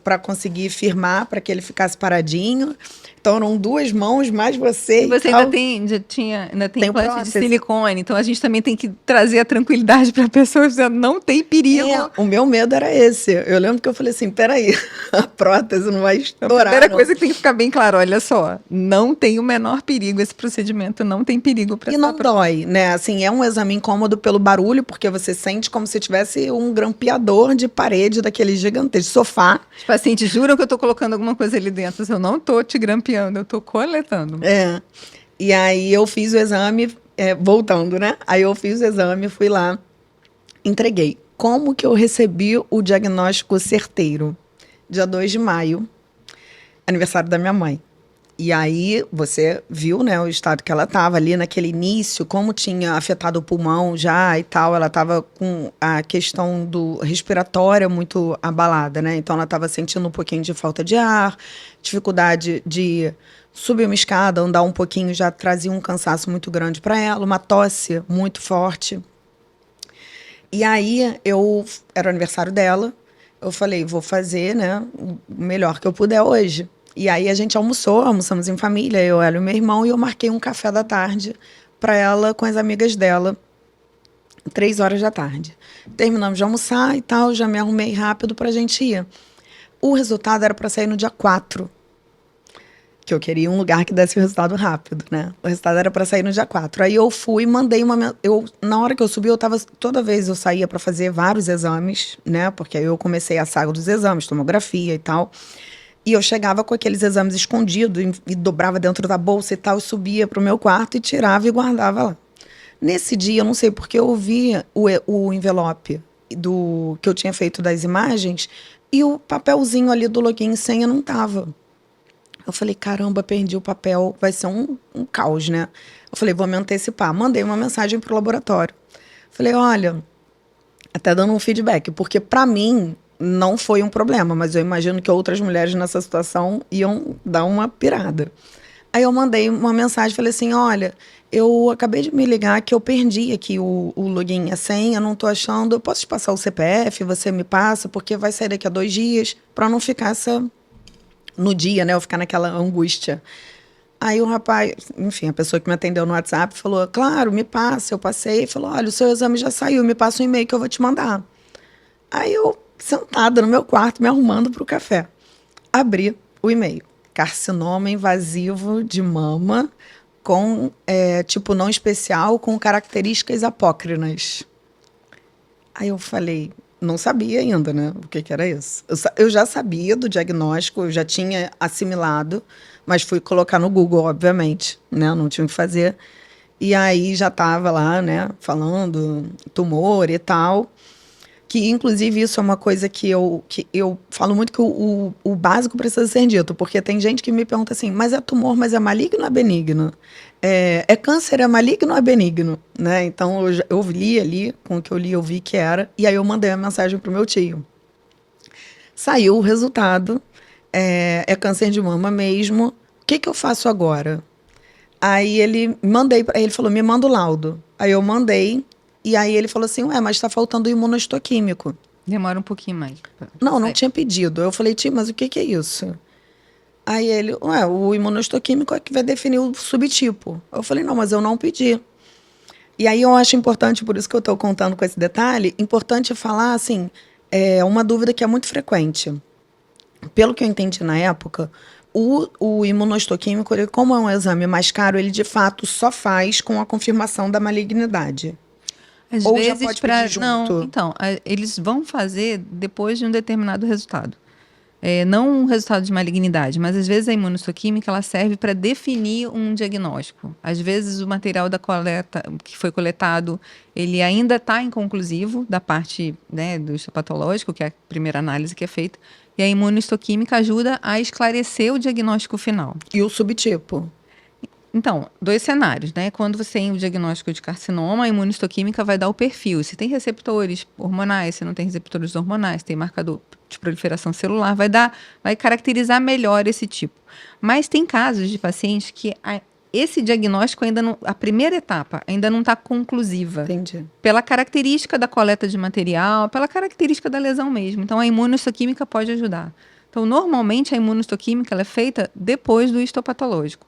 S1: para conseguir firmar para que ele ficasse paradinho. Então eram 2 mãos mais você
S2: E você
S1: tal.
S2: ainda tem
S1: Tenho
S2: implante de
S1: prótese.
S2: silicone, então a gente também tem que trazer a tranquilidade para a pessoa, dizendo, não tem perigo.
S1: O meu medo era esse. Eu lembro que eu falei assim, peraí, a prótese não vai
S2: A
S1: estourar.
S2: primeira
S1: não.
S2: coisa que tem que ficar bem claro, olha só, não tem o menor perigo esse procedimento, não tem perigo para
S1: E não dói, né? Assim, é um exame incômodo pelo barulho, porque você sente como se tivesse um grampeador de parede daquele gigantesco sofá.
S2: Os pacientes juram que eu tô colocando alguma coisa ali dentro, eu não tô te grampeando, eu tô coletando.
S1: E aí eu fiz o exame, voltando, né? Aí eu fiz o exame, fui lá, entreguei. Como que eu recebi o diagnóstico certeiro? Dia 2 de maio, aniversário da minha mãe. E aí você viu, né, o estado que ela estava ali naquele início, como tinha afetado o pulmão já e tal, ela estava com a questão do respiratória muito abalada, né? Então ela estava sentindo um pouquinho de falta de ar, dificuldade de subir uma escada, andar um pouquinho já trazia um cansaço muito grande para ela, uma tosse muito forte. E aí era o aniversário dela, eu falei, vou fazer, né, o melhor que eu puder hoje. E aí a gente almoçamos em família, eu, ela e meu irmão, e eu marquei um café da tarde para ela com as amigas dela, 3 horas da tarde. Terminamos de almoçar e tal, já me arrumei rápido pra gente ir. O resultado era para sair no dia 4, que eu queria um lugar que desse o resultado rápido, né? O resultado era para sair no dia 4. Aí eu fui, mandei na hora que eu subi, toda vez eu saía para fazer vários exames, né? Porque aí eu comecei a saga dos exames, tomografia e tal. E eu chegava com aqueles exames escondidos e dobrava dentro da bolsa e tal, e subia para o meu quarto e tirava e guardava lá. Nesse dia, eu não sei porque eu vi o envelope que eu tinha feito das imagens e o papelzinho ali do login e senha não estava. Eu falei, caramba, perdi o papel, vai ser um caos, né? Eu falei, vou me antecipar. Mandei uma mensagem pro laboratório. Falei, olha, até dando um feedback, porque para mim não foi um problema, mas eu imagino que outras mulheres nessa situação iam dar uma pirada. Aí eu mandei uma mensagem, falei assim, olha, eu acabei de me ligar que eu perdi aqui o login e a senha, não tô achando, eu posso te passar o CPF, você me passa, porque vai sair daqui a 2 dias, para não ficar no dia, né, eu ficar naquela angústia. Aí o rapaz, enfim, a pessoa que me atendeu no WhatsApp falou, claro, me passa, eu passei, falou, olha, o seu exame já saiu, me passa um e-mail que eu vou te mandar. Aí eu, sentada no meu quarto, me arrumando para o café, abri o e-mail. Carcinoma invasivo de mama com tipo não especial, com características apócrinas. Aí eu falei, não sabia ainda, né, o que era isso. Eu já sabia do diagnóstico, eu já tinha assimilado, mas fui colocar no Google, obviamente, né, não tinha o que fazer. E aí já estava lá, né, falando tumor e tal. Que, inclusive, isso é uma coisa que eu falo muito que o básico precisa ser dito, porque tem gente que me pergunta assim, mas é tumor, mas é maligno ou é benigno? É câncer, é maligno ou é benigno? Né? Então, eu li ali, com o que eu li, eu vi que era, e aí eu mandei a mensagem pro meu tio. Saiu o resultado, é câncer de mama mesmo, o que eu faço agora? Aí ele falou, me manda o laudo. Aí eu mandei, e aí ele falou assim, ué, mas está faltando imunohistoquímico.
S2: Demora um pouquinho mais.
S1: Não tinha pedido. Eu falei, tio, mas o que é isso? Aí ele, ué, o imunohistoquímico é que vai definir o subtipo. Eu falei, não, mas eu não pedi. E aí eu acho importante, por isso que eu estou contando com esse detalhe, importante falar, assim, uma dúvida que é muito frequente. Pelo que eu entendi na época, o imunohistoquímico, ele, como é um exame mais caro, ele de fato só faz com a confirmação da malignidade.
S2: Às
S1: Ou
S2: vezes
S1: já pode pedir junto?
S2: Não, então, eles vão fazer depois de um determinado resultado. Não um resultado de malignidade, mas às vezes a imunohistoquímica ela serve para definir um diagnóstico. Às vezes o material da coleta que foi coletado, ele ainda está inconclusivo da parte, né, do histopatológico, que é a primeira análise que é feita, e a imunohistoquímica ajuda a esclarecer o diagnóstico final.
S1: E o subtipo?
S2: Então, 2 cenários, né? Quando você tem o diagnóstico de carcinoma, a imunistoquímica vai dar o perfil. Se tem receptores hormonais, se não tem receptores hormonais, tem marcador de proliferação celular, vai caracterizar melhor esse tipo. Mas tem casos de pacientes que esse diagnóstico ainda não, a primeira etapa ainda não está conclusiva.
S1: Entendi.
S2: Pela característica da coleta de material, pela característica da lesão mesmo. Então, a imunistoquímica pode ajudar. Então, normalmente, a imunistoquímica ela é feita depois do histopatológico.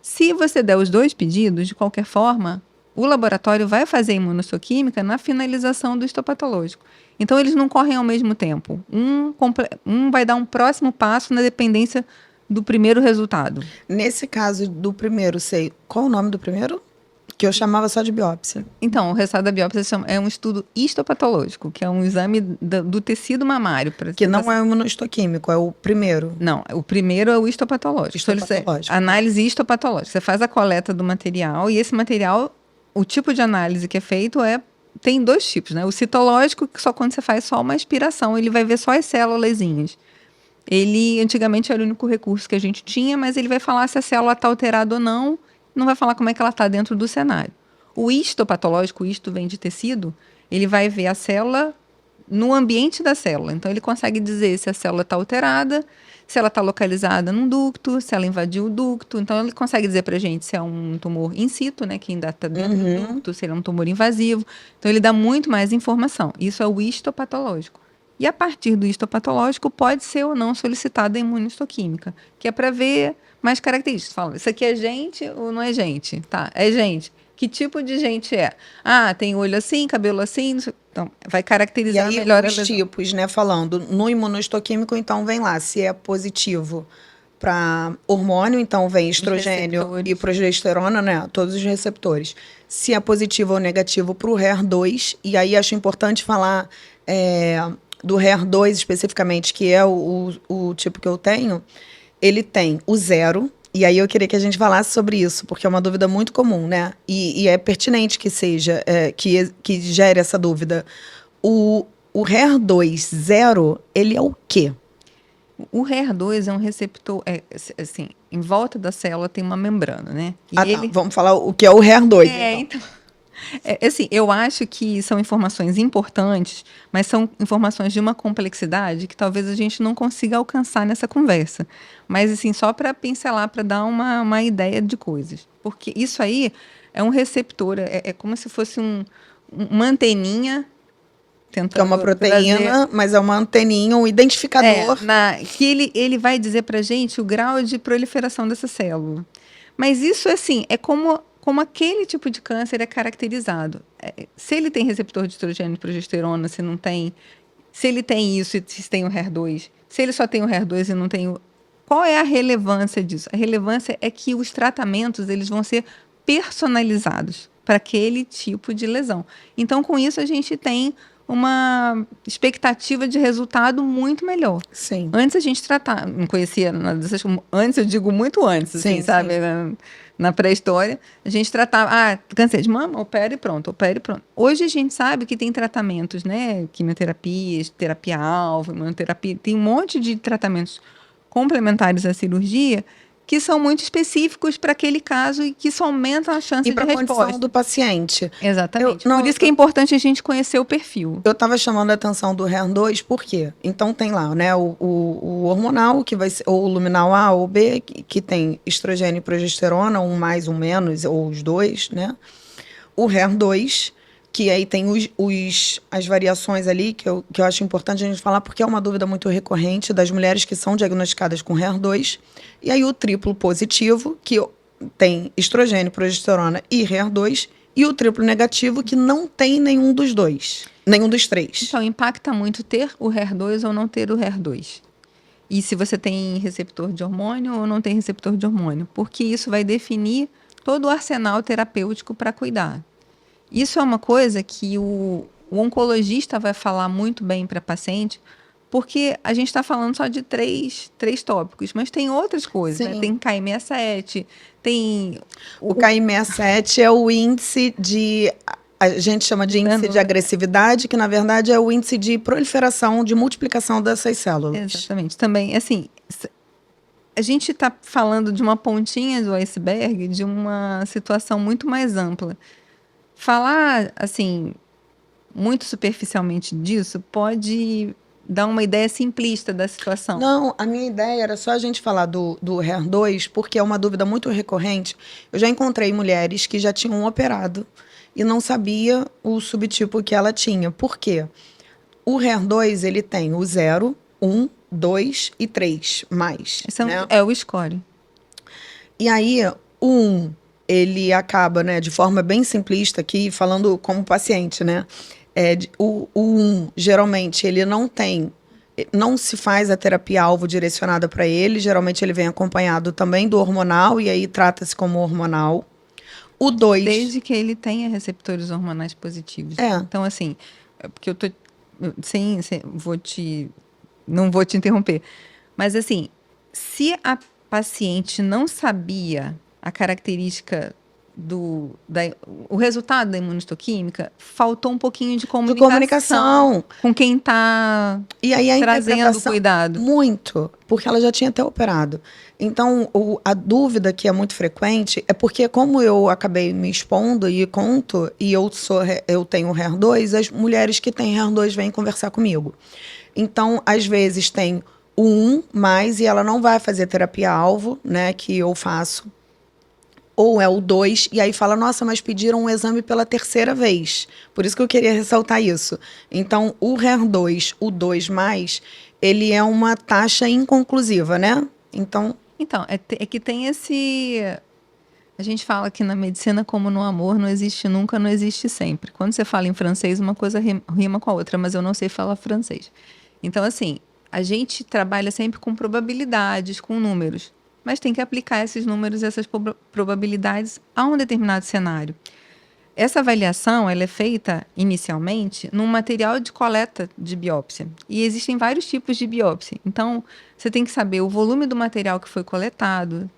S2: Se você der os 2 pedidos, de qualquer forma, o laboratório vai fazer a imunossoquímica na finalização do histopatológico. Então, eles não correm ao mesmo tempo. Um vai dar um próximo passo na dependência do primeiro resultado.
S1: Nesse caso do primeiro, sei. Qual o nome do primeiro? Que eu chamava só de biópsia.
S2: Então, o resultado da biópsia é um estudo histopatológico, que é um exame do tecido mamário.
S1: Que não é o imunohistoquímico, é o primeiro.
S2: Não, o primeiro é o histopatológico.
S1: Histopatológico.
S2: Análise histopatológica. Você faz a coleta do material e esse material, o tipo de análise que é feito tem 2 tipos, né? O citológico, que só quando você faz só uma aspiração, ele vai ver só as célulazinhas. Ele, antigamente, era o único recurso que a gente tinha, mas ele vai falar se a célula está alterada ou não, não vai falar como é que ela está dentro do cenário. O histopatológico, o histo vem de tecido, ele vai ver a célula no ambiente da célula. Então, ele consegue dizer se a célula está alterada, se ela está localizada num ducto, se ela invadiu o ducto. Então, ele consegue dizer para a gente se é um tumor in situ, né, que ainda está dentro do ducto, se ele é um tumor invasivo. Então, ele dá muito mais informação. Isso é o histopatológico. E a partir do histopatológico pode ser ou não solicitada a imunistoquímica, que é para ver mais características. Fala, isso aqui é gente ou não é gente? Tá, é gente. Que tipo de gente é? Ah, tem olho assim, cabelo assim. Então, vai caracterizar
S1: e aí,
S2: melhor
S1: os tipos, né? Falando, no imunohistoquímico, então, vem lá, se é positivo para hormônio, então vem estrogênio e progesterona, né? Todos os receptores. Se é positivo ou negativo para o HER2, e aí acho importante falar do HER2 especificamente, que é o tipo que eu tenho, ele tem o 0, e aí eu queria que a gente falasse sobre isso, porque é uma dúvida muito comum, né? E é pertinente que seja, que gere essa dúvida. O HER2 0, ele é o quê?
S2: O HER2 é um receptor, assim, em volta da célula tem uma membrana, né? E
S1: tá. Vamos falar o que é o HER2.
S2: Então. Assim, eu acho que são informações importantes, mas são informações de uma complexidade que talvez a gente não consiga alcançar nessa conversa. Mas, assim, só para pincelar, para dar uma ideia de coisas. Porque isso aí é um receptor, é como se fosse uma anteninha tentando
S1: que é uma proteína, mas é uma anteninha, um identificador.
S2: Que ele vai dizer para a gente o grau de proliferação dessa célula. Mas isso, assim, é como aquele tipo de câncer é caracterizado. Se ele tem receptor de estrogênio e progesterona, se não tem, se ele tem isso e se tem o HER2, se ele só tem o HER2 e não tem o... Qual é a relevância disso? A relevância é que os tratamentos eles vão ser personalizados para aquele tipo de lesão. Então, com isso, a gente tem uma expectativa de resultado muito melhor.
S1: Sim.
S2: Antes a gente tratava, não conhecia nada dessas, antes eu digo muito antes, assim, sabe? Na pré-história, a gente tratava, câncer de mama, opera e pronto. Hoje a gente sabe que tem tratamentos, né? Quimioterapias, terapia-alvo, imunoterapia, tem um monte de tratamentos complementares à cirurgia que são muito específicos para aquele caso e que isso aumenta a chance de resposta.
S1: E para a condição do paciente.
S2: Exatamente. Por isso que é importante a gente conhecer o perfil.
S1: Eu estava chamando a atenção do HER2, por quê? Então tem lá, né, o hormonal, que vai ser, ou o luminal A ou B, que tem estrogênio e progesterona, um mais, um menos, ou os dois, né? O HER2, que aí tem as variações ali, que eu acho importante a gente falar, porque é uma dúvida muito recorrente das mulheres que são diagnosticadas com HER2. E aí o triplo positivo, que tem estrogênio, progesterona e HER2, e o triplo negativo, que não tem nenhum dos dois, nenhum dos três.
S2: Então, impacta muito ter o HER2 ou não ter o HER2. E se você tem receptor de hormônio ou não tem receptor de hormônio, porque isso vai definir todo o arsenal terapêutico para cuidar. Isso é uma coisa que o oncologista vai falar muito bem para paciente, porque a gente está falando só de três tópicos, mas tem outras coisas, né? Tem KI67, tem...
S1: O KI67 é o índice de... A gente chama de índice de agressividade, que na verdade é o índice de proliferação, de multiplicação dessas células.
S2: Exatamente. Também, assim... a gente está falando de uma pontinha do iceberg, de uma situação muito mais ampla. Falar, assim, muito superficialmente disso pode dar uma ideia simplista da situação.
S1: Não, a minha ideia era só a gente falar do HER2, porque é uma dúvida muito recorrente. Eu já encontrei mulheres que já tinham operado e não sabia o subtipo que ela tinha. Por quê? O HER2, ele tem o 0, 1, 2 e 3 mais,
S2: Esse
S1: né?
S2: é o score.
S1: E aí, o 1, ele acaba, né, de forma bem simplista aqui, falando como paciente, né? O 1, geralmente, ele não se faz a terapia-alvo direcionada para ele, geralmente ele vem acompanhado também do hormonal, e aí trata-se como hormonal. O 2...
S2: Desde que ele tenha receptores hormonais positivos. Então, assim, porque eu tô... não vou te interromper. Mas, assim, se a paciente não sabia a característica o resultado da imunistoquímica, faltou um pouquinho de comunicação com quem está trazendo o cuidado.
S1: Muito, porque ela já tinha até operado. Então, a dúvida que é muito frequente é porque, como eu acabei me expondo e conto, e eu tenho HER2, as mulheres que têm HER2 vêm conversar comigo. Então, às vezes tem o 1 mais e ela não vai fazer terapia-alvo, né, que eu faço. Ou é o 2, e aí fala, nossa, mas pediram um exame pela terceira vez. Por isso que eu queria ressaltar isso. Então, o HER2, o 2+, ele é uma taxa inconclusiva, né? Então,
S2: é que tem esse... A gente fala que na medicina, como no amor, não existe nunca, não existe sempre. Quando você fala em francês, uma coisa rima com a outra, mas eu não sei falar francês. Então, assim, a gente trabalha sempre com probabilidades, com números, mas tem que aplicar esses números e essas probabilidades a um determinado cenário. Essa avaliação ela é feita inicialmente num material de coleta de biópsia. E existem vários tipos de biópsia. Então, você tem que saber o volume do material que foi coletado.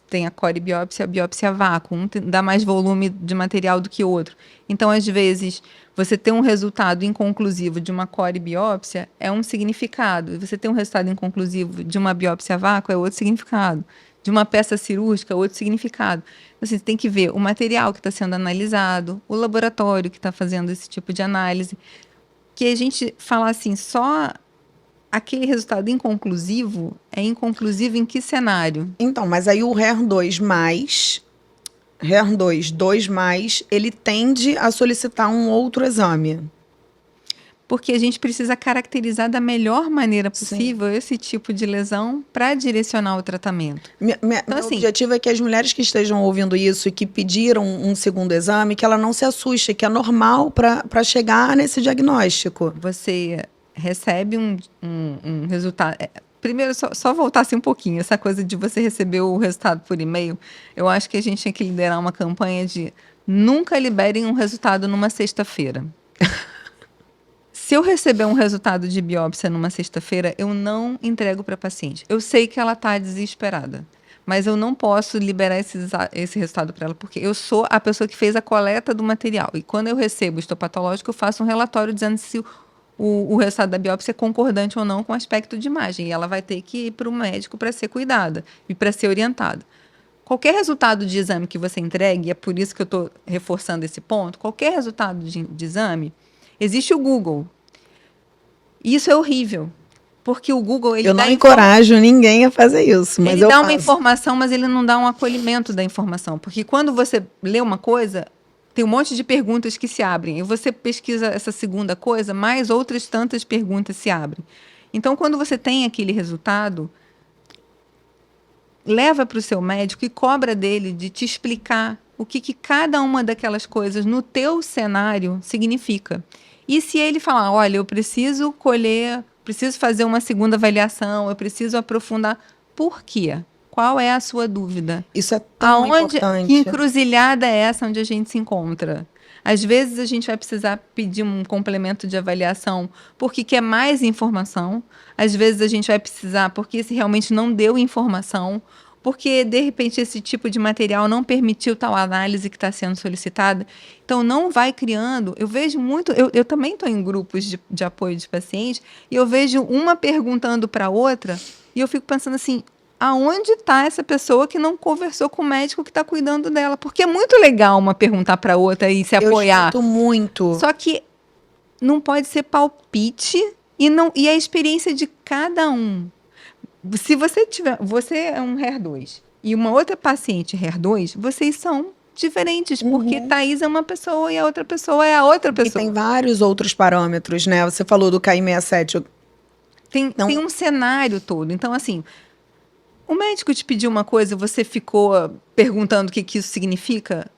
S2: Tem a core biópsia, a biópsia a vácuo. Um dá mais volume de material do que o outro. Então, às vezes, você ter um resultado inconclusivo de uma core biópsia é um significado. E você ter um resultado inconclusivo de uma biópsia a vácuo é outro significado. De uma peça cirúrgica, outro significado. Então, assim, você tem que ver o material que está sendo analisado, o laboratório que está fazendo esse tipo de análise. Que a gente fala assim, só aquele resultado inconclusivo é inconclusivo em que cenário?
S1: Então, mas aí o HER2+, HER2, 2+, ele tende a solicitar um outro exame.
S2: Porque a gente precisa caracterizar da melhor maneira possível esse tipo de lesão para direcionar o tratamento.
S1: Meu objetivo é que as mulheres que estejam ouvindo isso e que pediram um segundo exame, que ela não se assuste, que é normal para chegar nesse diagnóstico.
S2: Você recebe um resultado... Primeiro, só voltasse um pouquinho, essa coisa de você receber o resultado por e-mail, eu acho que a gente tinha que liderar uma campanha de nunca liberem um resultado numa sexta-feira. Se eu receber um resultado de biópsia numa sexta-feira, eu não entrego para a paciente. Eu sei que ela está desesperada, mas eu não posso liberar esse resultado para ela, porque eu sou a pessoa que fez a coleta do material. E quando eu recebo o histopatológico, eu faço um relatório dizendo se o resultado da biópsia é concordante ou não com o aspecto de imagem. E ela vai ter que ir para o médico para ser cuidada e para ser orientada. Qualquer resultado de exame que você entregue, e é por isso que eu estou reforçando esse ponto, qualquer resultado de exame, existe o Google. E isso é horrível, porque o Google...
S1: Eu não encorajo ninguém a fazer isso, mas
S2: ele dá uma informação, mas ele não dá um acolhimento da informação. Porque quando você lê uma coisa, tem um monte de perguntas que se abrem. E você pesquisa essa segunda coisa, mais outras tantas perguntas se abrem. Então, quando você tem aquele resultado, leva para o seu médico e cobra dele de te explicar o que cada uma daquelas coisas no teu cenário significa. E se ele falar, olha, eu preciso colher, preciso fazer uma segunda avaliação, eu preciso aprofundar, por quê? Qual é a sua dúvida?
S1: Isso é tão importante.
S2: Que encruzilhada é essa onde a gente se encontra? Às vezes a gente vai precisar pedir um complemento de avaliação porque quer mais informação. Às vezes a gente vai precisar porque se realmente não deu informação, porque, de repente, esse tipo de material não permitiu tal análise que está sendo solicitada. Então, não vai criando... Eu vejo muito... Eu também estou em grupos de apoio de pacientes e eu vejo uma perguntando para a outra e eu fico pensando assim, aonde está essa pessoa que não conversou com o médico que está cuidando dela. Porque é muito legal uma perguntar para outra e se apoiar.
S1: Eu escuto muito.
S2: Só que não pode ser palpite e a experiência de cada um. Se você é um HER2 e uma outra paciente HER2, vocês são diferentes, porque Thaís é uma pessoa e a outra pessoa é a outra pessoa.
S1: E tem vários outros parâmetros, né? Você falou do KI67.
S2: Tem um cenário todo. Então, assim, o médico te pediu uma coisa e você ficou perguntando o que isso significa?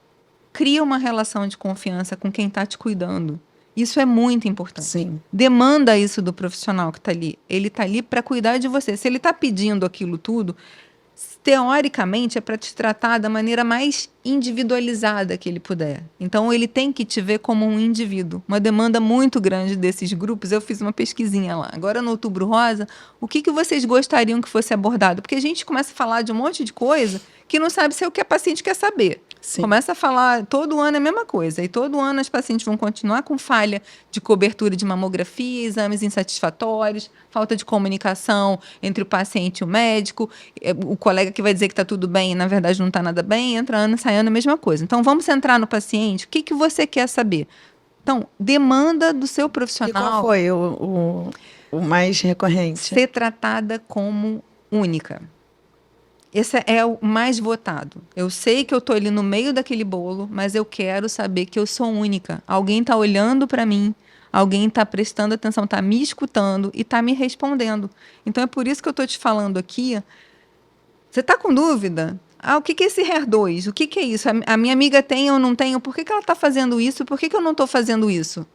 S2: Cria uma relação de confiança com quem está te cuidando. Isso é muito importante.
S1: Sim.
S2: Demanda isso do profissional que está ali. Ele está ali para cuidar de você. Se ele está pedindo aquilo tudo, teoricamente é para te tratar da maneira mais individualizada que ele puder. Então ele tem que te ver como um indivíduo. Uma demanda muito grande desses grupos. Eu fiz uma pesquisinha lá. Agora no Outubro Rosa, o que vocês gostariam que fosse abordado? Porque a gente começa a falar de um monte de coisa que não sabe se é o que a paciente quer saber.
S1: Sim.
S2: Começa a falar, todo ano é a mesma coisa. E todo ano as pacientes vão continuar com falha de cobertura de mamografia, exames insatisfatórios, falta de comunicação entre o paciente e o médico, o colega que vai dizer que está tudo bem e na verdade não está nada bem, entra ano, sai ano, a mesma coisa. Então vamos centrar no paciente, o que você quer saber? Então, demanda do seu profissional.
S1: E qual foi o mais recorrente?
S2: Ser tratada como única. Esse é o mais votado. Eu sei que eu estou ali no meio daquele bolo, mas eu quero saber que eu sou única. Alguém está olhando para mim, alguém está prestando atenção, está me escutando e está me respondendo. Então, é por isso que eu estou te falando aqui. Você está com dúvida? O que é esse HER2? O que é isso? A minha amiga tem ou não tem? Por que ela está fazendo isso? Por que eu não estou fazendo isso?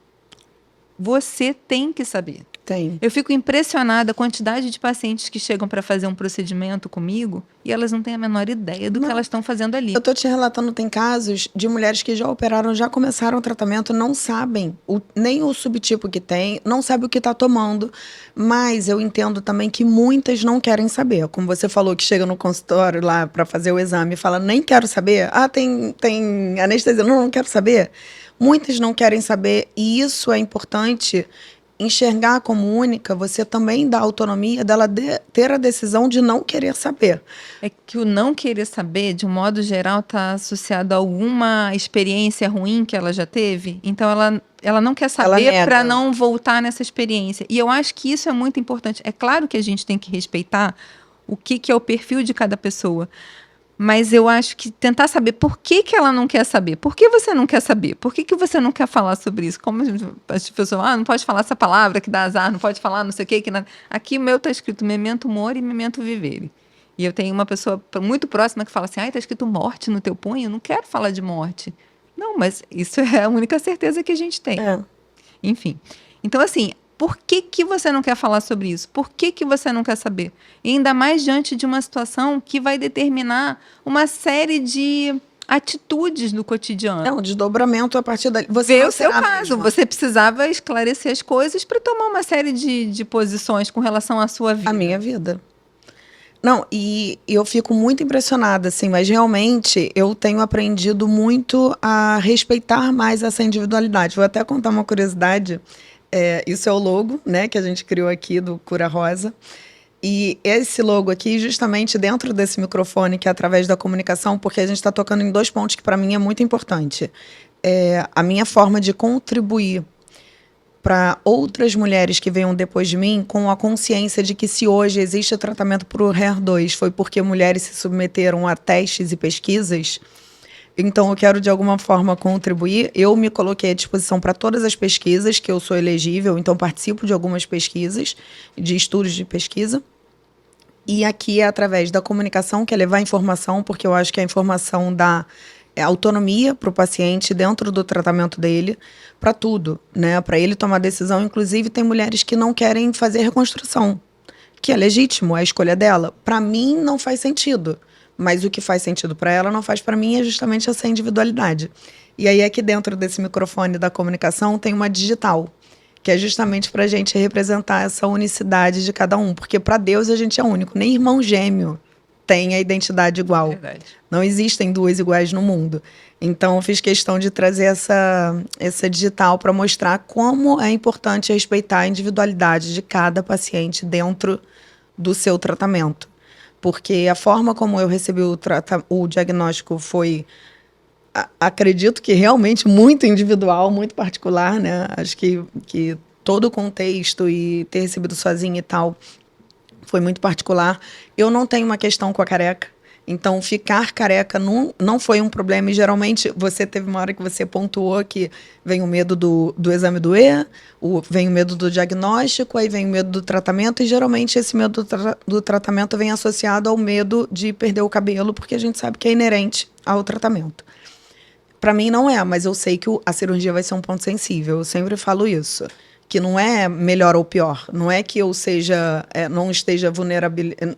S2: Você tem que saber.
S1: Tem.
S2: Eu fico impressionada a quantidade de pacientes que chegam para fazer um procedimento comigo e elas não têm a menor ideia do que elas estão fazendo ali.
S1: Eu estou te relatando, tem casos de mulheres que já operaram, já começaram o tratamento, não sabem nem o subtipo que tem, não sabem o que está tomando, mas eu entendo também que muitas não querem saber. Como você falou, que chega no consultório lá para fazer o exame e fala, nem quero saber. Tem anestesia, não quero saber. Muitas não querem saber e isso é importante. Enxergar como única, você também dá autonomia dela ter a decisão de não querer saber.
S2: É que o não querer saber, de um modo geral, está associado a alguma experiência ruim que ela já teve. Então, ela não quer saber para não voltar nessa experiência. E eu acho que isso é muito importante. É claro que a gente tem que respeitar o que é o perfil de cada pessoa. Mas eu acho que tentar saber por que ela não quer saber. Por que você não quer saber? Por que você não quer falar sobre isso? Como as pessoas não pode falar essa palavra que dá azar, não pode falar não sei o quê. Aqui o meu está escrito memento mori e memento vivere. E eu tenho uma pessoa muito próxima que fala assim, está escrito morte no teu punho, eu não quero falar de morte. Não, mas isso é a única certeza que a gente tem. Enfim. Então, assim, por que você não quer falar sobre isso? Por que você não quer saber? E ainda mais diante de uma situação que vai determinar uma série de atitudes do cotidiano.
S1: É um desdobramento a partir dali.
S2: Você vê o seu caso. Você precisava esclarecer as coisas para tomar uma série de posições com relação à sua vida.
S1: A minha vida. Não, e eu fico muito impressionada, assim, mas realmente eu tenho aprendido muito a respeitar mais essa individualidade. Vou até contar uma curiosidade. Isso é o logo, né, que a gente criou aqui do Cura Rosa. E esse logo aqui, justamente dentro desse microfone, que é através da comunicação, porque a gente está tocando em 2 pontos que para mim é muito importante. A minha forma de contribuir para outras mulheres que venham depois de mim, com a consciência de que se hoje existe tratamento para o HER2, foi porque mulheres se submeteram a testes e pesquisas. Então, eu quero, de alguma forma, contribuir. Eu me coloquei à disposição para todas as pesquisas, que eu sou elegível, então participo de algumas pesquisas, de estudos de pesquisa. E aqui é através da comunicação, que é levar informação, porque eu acho que a informação dá autonomia para o paciente dentro do tratamento dele, para tudo, né? Para ele tomar decisão. Inclusive, tem mulheres que não querem fazer reconstrução, que é legítimo, é a escolha dela. Para mim, não faz sentido. Mas o que faz sentido para ela não faz para mim, é justamente essa individualidade. E aí aqui dentro desse microfone da comunicação tem uma digital, que é justamente para a gente representar essa unicidade de cada um. Porque para Deus a gente é único, nem irmão gêmeo tem a identidade igual.
S2: Verdade.
S1: Não existem 2 iguais no mundo. Então eu fiz questão de trazer essa digital para mostrar como é importante respeitar a individualidade de cada paciente dentro do seu tratamento. porque a forma como eu recebi o diagnóstico foi, acredito que realmente muito individual, muito particular, né? Acho que todo o contexto e ter recebido sozinha e tal foi muito particular. Eu não tenho uma questão com a careca. Então, ficar careca não foi um problema. E, geralmente, você teve uma hora que você pontuou que vem o medo do exame doer, vem o medo do diagnóstico, aí vem o medo do tratamento. E, geralmente, esse medo do tratamento vem associado ao medo de perder o cabelo, porque a gente sabe que é inerente ao tratamento. Para mim, não é, mas eu sei que a cirurgia vai ser um ponto sensível. Eu sempre falo isso. Que não é melhor ou pior. Não é que eu não esteja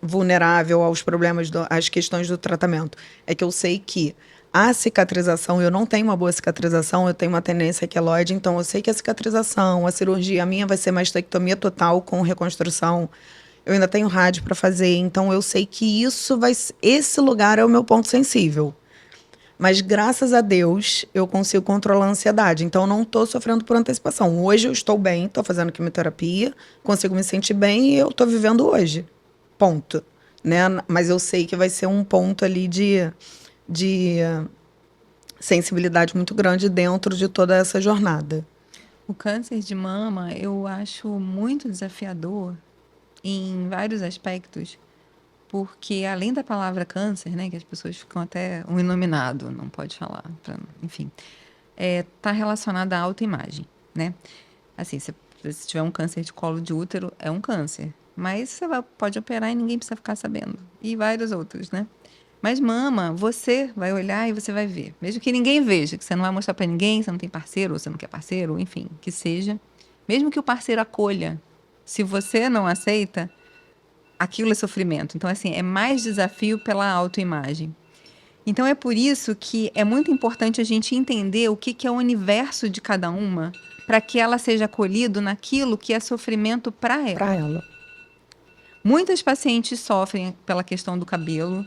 S1: vulnerável aos problemas, às questões do tratamento. É que eu sei que a cicatrização, eu não tenho uma boa cicatrização, eu tenho uma tendência queloide, então eu sei que a cicatrização, a cirurgia, a minha vai ser mastectomia total com reconstrução. Eu ainda tenho rádio para fazer, então eu sei que esse lugar é o meu ponto sensível. Mas, graças a Deus, eu consigo controlar a ansiedade. Então, eu não estou sofrendo por antecipação. Hoje eu estou bem, estou fazendo quimioterapia, consigo me sentir bem e eu estou vivendo hoje. Ponto. Né? Mas eu sei que vai ser um ponto ali de sensibilidade muito grande dentro de toda essa jornada.
S2: O câncer de mama eu acho muito desafiador em vários aspectos, porque além da palavra câncer, né, que as pessoas ficam até um iluminado, não pode falar, enfim, tá relacionada à autoimagem, né? Assim, se tiver um câncer de colo de útero, é um câncer, mas você pode operar e ninguém precisa ficar sabendo, e vários outros, né? Mas mama, você vai olhar e você vai ver, mesmo que ninguém veja, que você não vai mostrar para ninguém, você não tem parceiro, ou você não quer parceiro, enfim, que seja, mesmo que o parceiro acolha, se você não aceita, aquilo é sofrimento. Então, assim, é mais desafio pela autoimagem. Então, é por isso que é muito importante a gente entender o que é o universo de cada uma, para que ela seja acolhida naquilo que é sofrimento para ela.
S1: Para ela.
S2: Muitas pacientes sofrem pela questão do cabelo,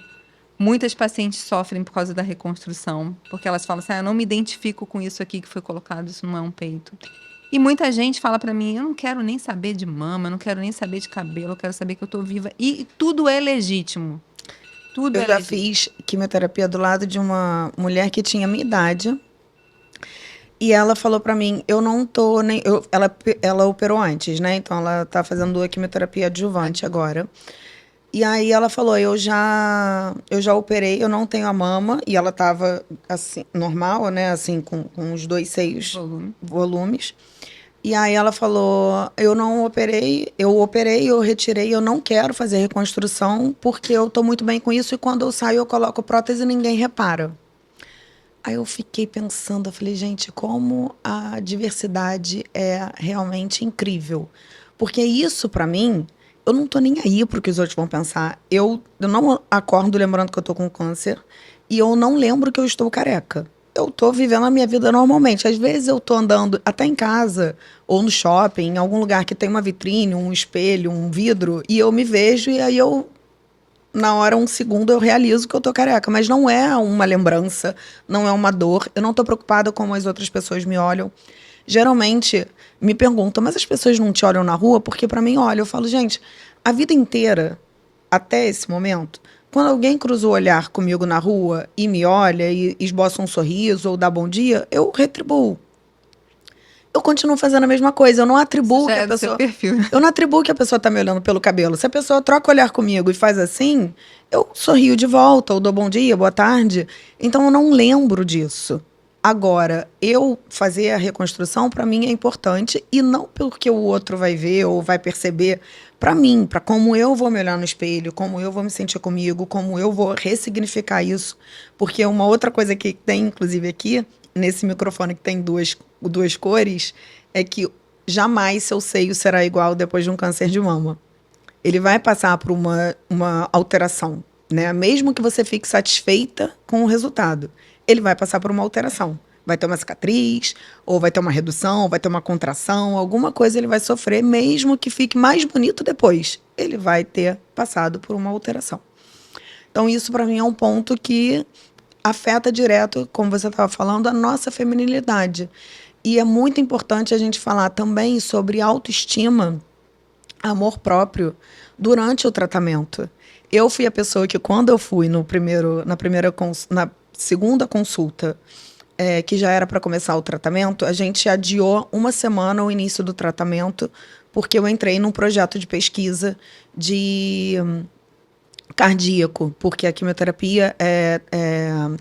S2: muitas pacientes sofrem por causa da reconstrução, porque elas falam assim, eu não me identifico com isso aqui que foi colocado, isso não é um peito. E muita gente fala pra mim, eu não quero nem saber de mama, eu não quero nem saber de cabelo, eu quero saber que eu tô viva. E tudo é legítimo. Tudo
S1: eu
S2: é
S1: já
S2: legítimo.
S1: fiz quimioterapia do lado de uma mulher que tinha a minha idade. E ela falou pra mim, eu não tô nem... ela operou antes, né? Então ela tá fazendo a quimioterapia adjuvante agora. E aí ela falou, eu já operei, eu não tenho a mama. E ela tava, assim, normal, né? Assim, com os 2 seios volumes. E aí ela falou, eu não operei, eu retirei, eu não quero fazer reconstrução, porque eu tô muito bem com isso, e quando eu saio eu coloco prótese e ninguém repara. Aí eu fiquei pensando, eu falei, gente, como a diversidade é realmente incrível. Porque isso, pra mim, eu não tô nem aí pro que os outros vão pensar. Eu não acordo lembrando que eu tô com câncer e eu não lembro que eu estou careca. Eu tô vivendo a minha vida normalmente. Às vezes eu tô andando até em casa ou no shopping, em algum lugar que tem uma vitrine, um espelho, um vidro, e eu me vejo e aí eu na hora, um segundo, eu realizo que eu tô careca. Mas não é uma lembrança, não é uma dor. Eu não tô preocupada como as outras pessoas me olham. Geralmente, me perguntam, mas as pessoas não te olham na rua? Porque pra mim, olha, eu falo, gente, a vida inteira, até esse momento, quando alguém cruza o olhar comigo na rua e me olha e esboça um sorriso ou dá bom dia, eu retribuo. Eu continuo fazendo a mesma coisa. Eu não atribuo que a pessoa.
S2: Seu perfil.
S1: Eu não atribuo que a pessoa tá me olhando pelo cabelo. Se a pessoa troca o olhar comigo e faz assim, eu sorrio de volta, ou dou bom dia, boa tarde. Então eu não lembro disso. Agora, eu fazer a reconstrução, para mim, é importante, e não porque o outro vai ver ou vai perceber. Para mim, para como eu vou me olhar no espelho, como eu vou me sentir comigo, como eu vou ressignificar isso. Porque uma outra coisa que tem, inclusive, aqui, nesse microfone que tem duas cores, é que jamais seu seio será igual depois de um câncer de mama. Ele vai passar por uma alteração, né? Mesmo que você fique satisfeita com o resultado, ele vai passar por uma alteração. Vai ter uma cicatriz, ou vai ter uma redução, ou vai ter uma contração, alguma coisa ele vai sofrer, mesmo que fique mais bonito depois. Ele vai ter passado por uma alteração. Então, isso para mim é um ponto que afeta direto, como você estava falando, a nossa feminilidade. E é muito importante a gente falar também sobre autoestima amor próprio durante o tratamento. Eu fui a pessoa que, quando eu fui na segunda consulta, que já era para começar o tratamento, a gente adiou uma semana o início do tratamento, porque eu entrei num projeto de pesquisa de cardíaco, porque a quimioterapia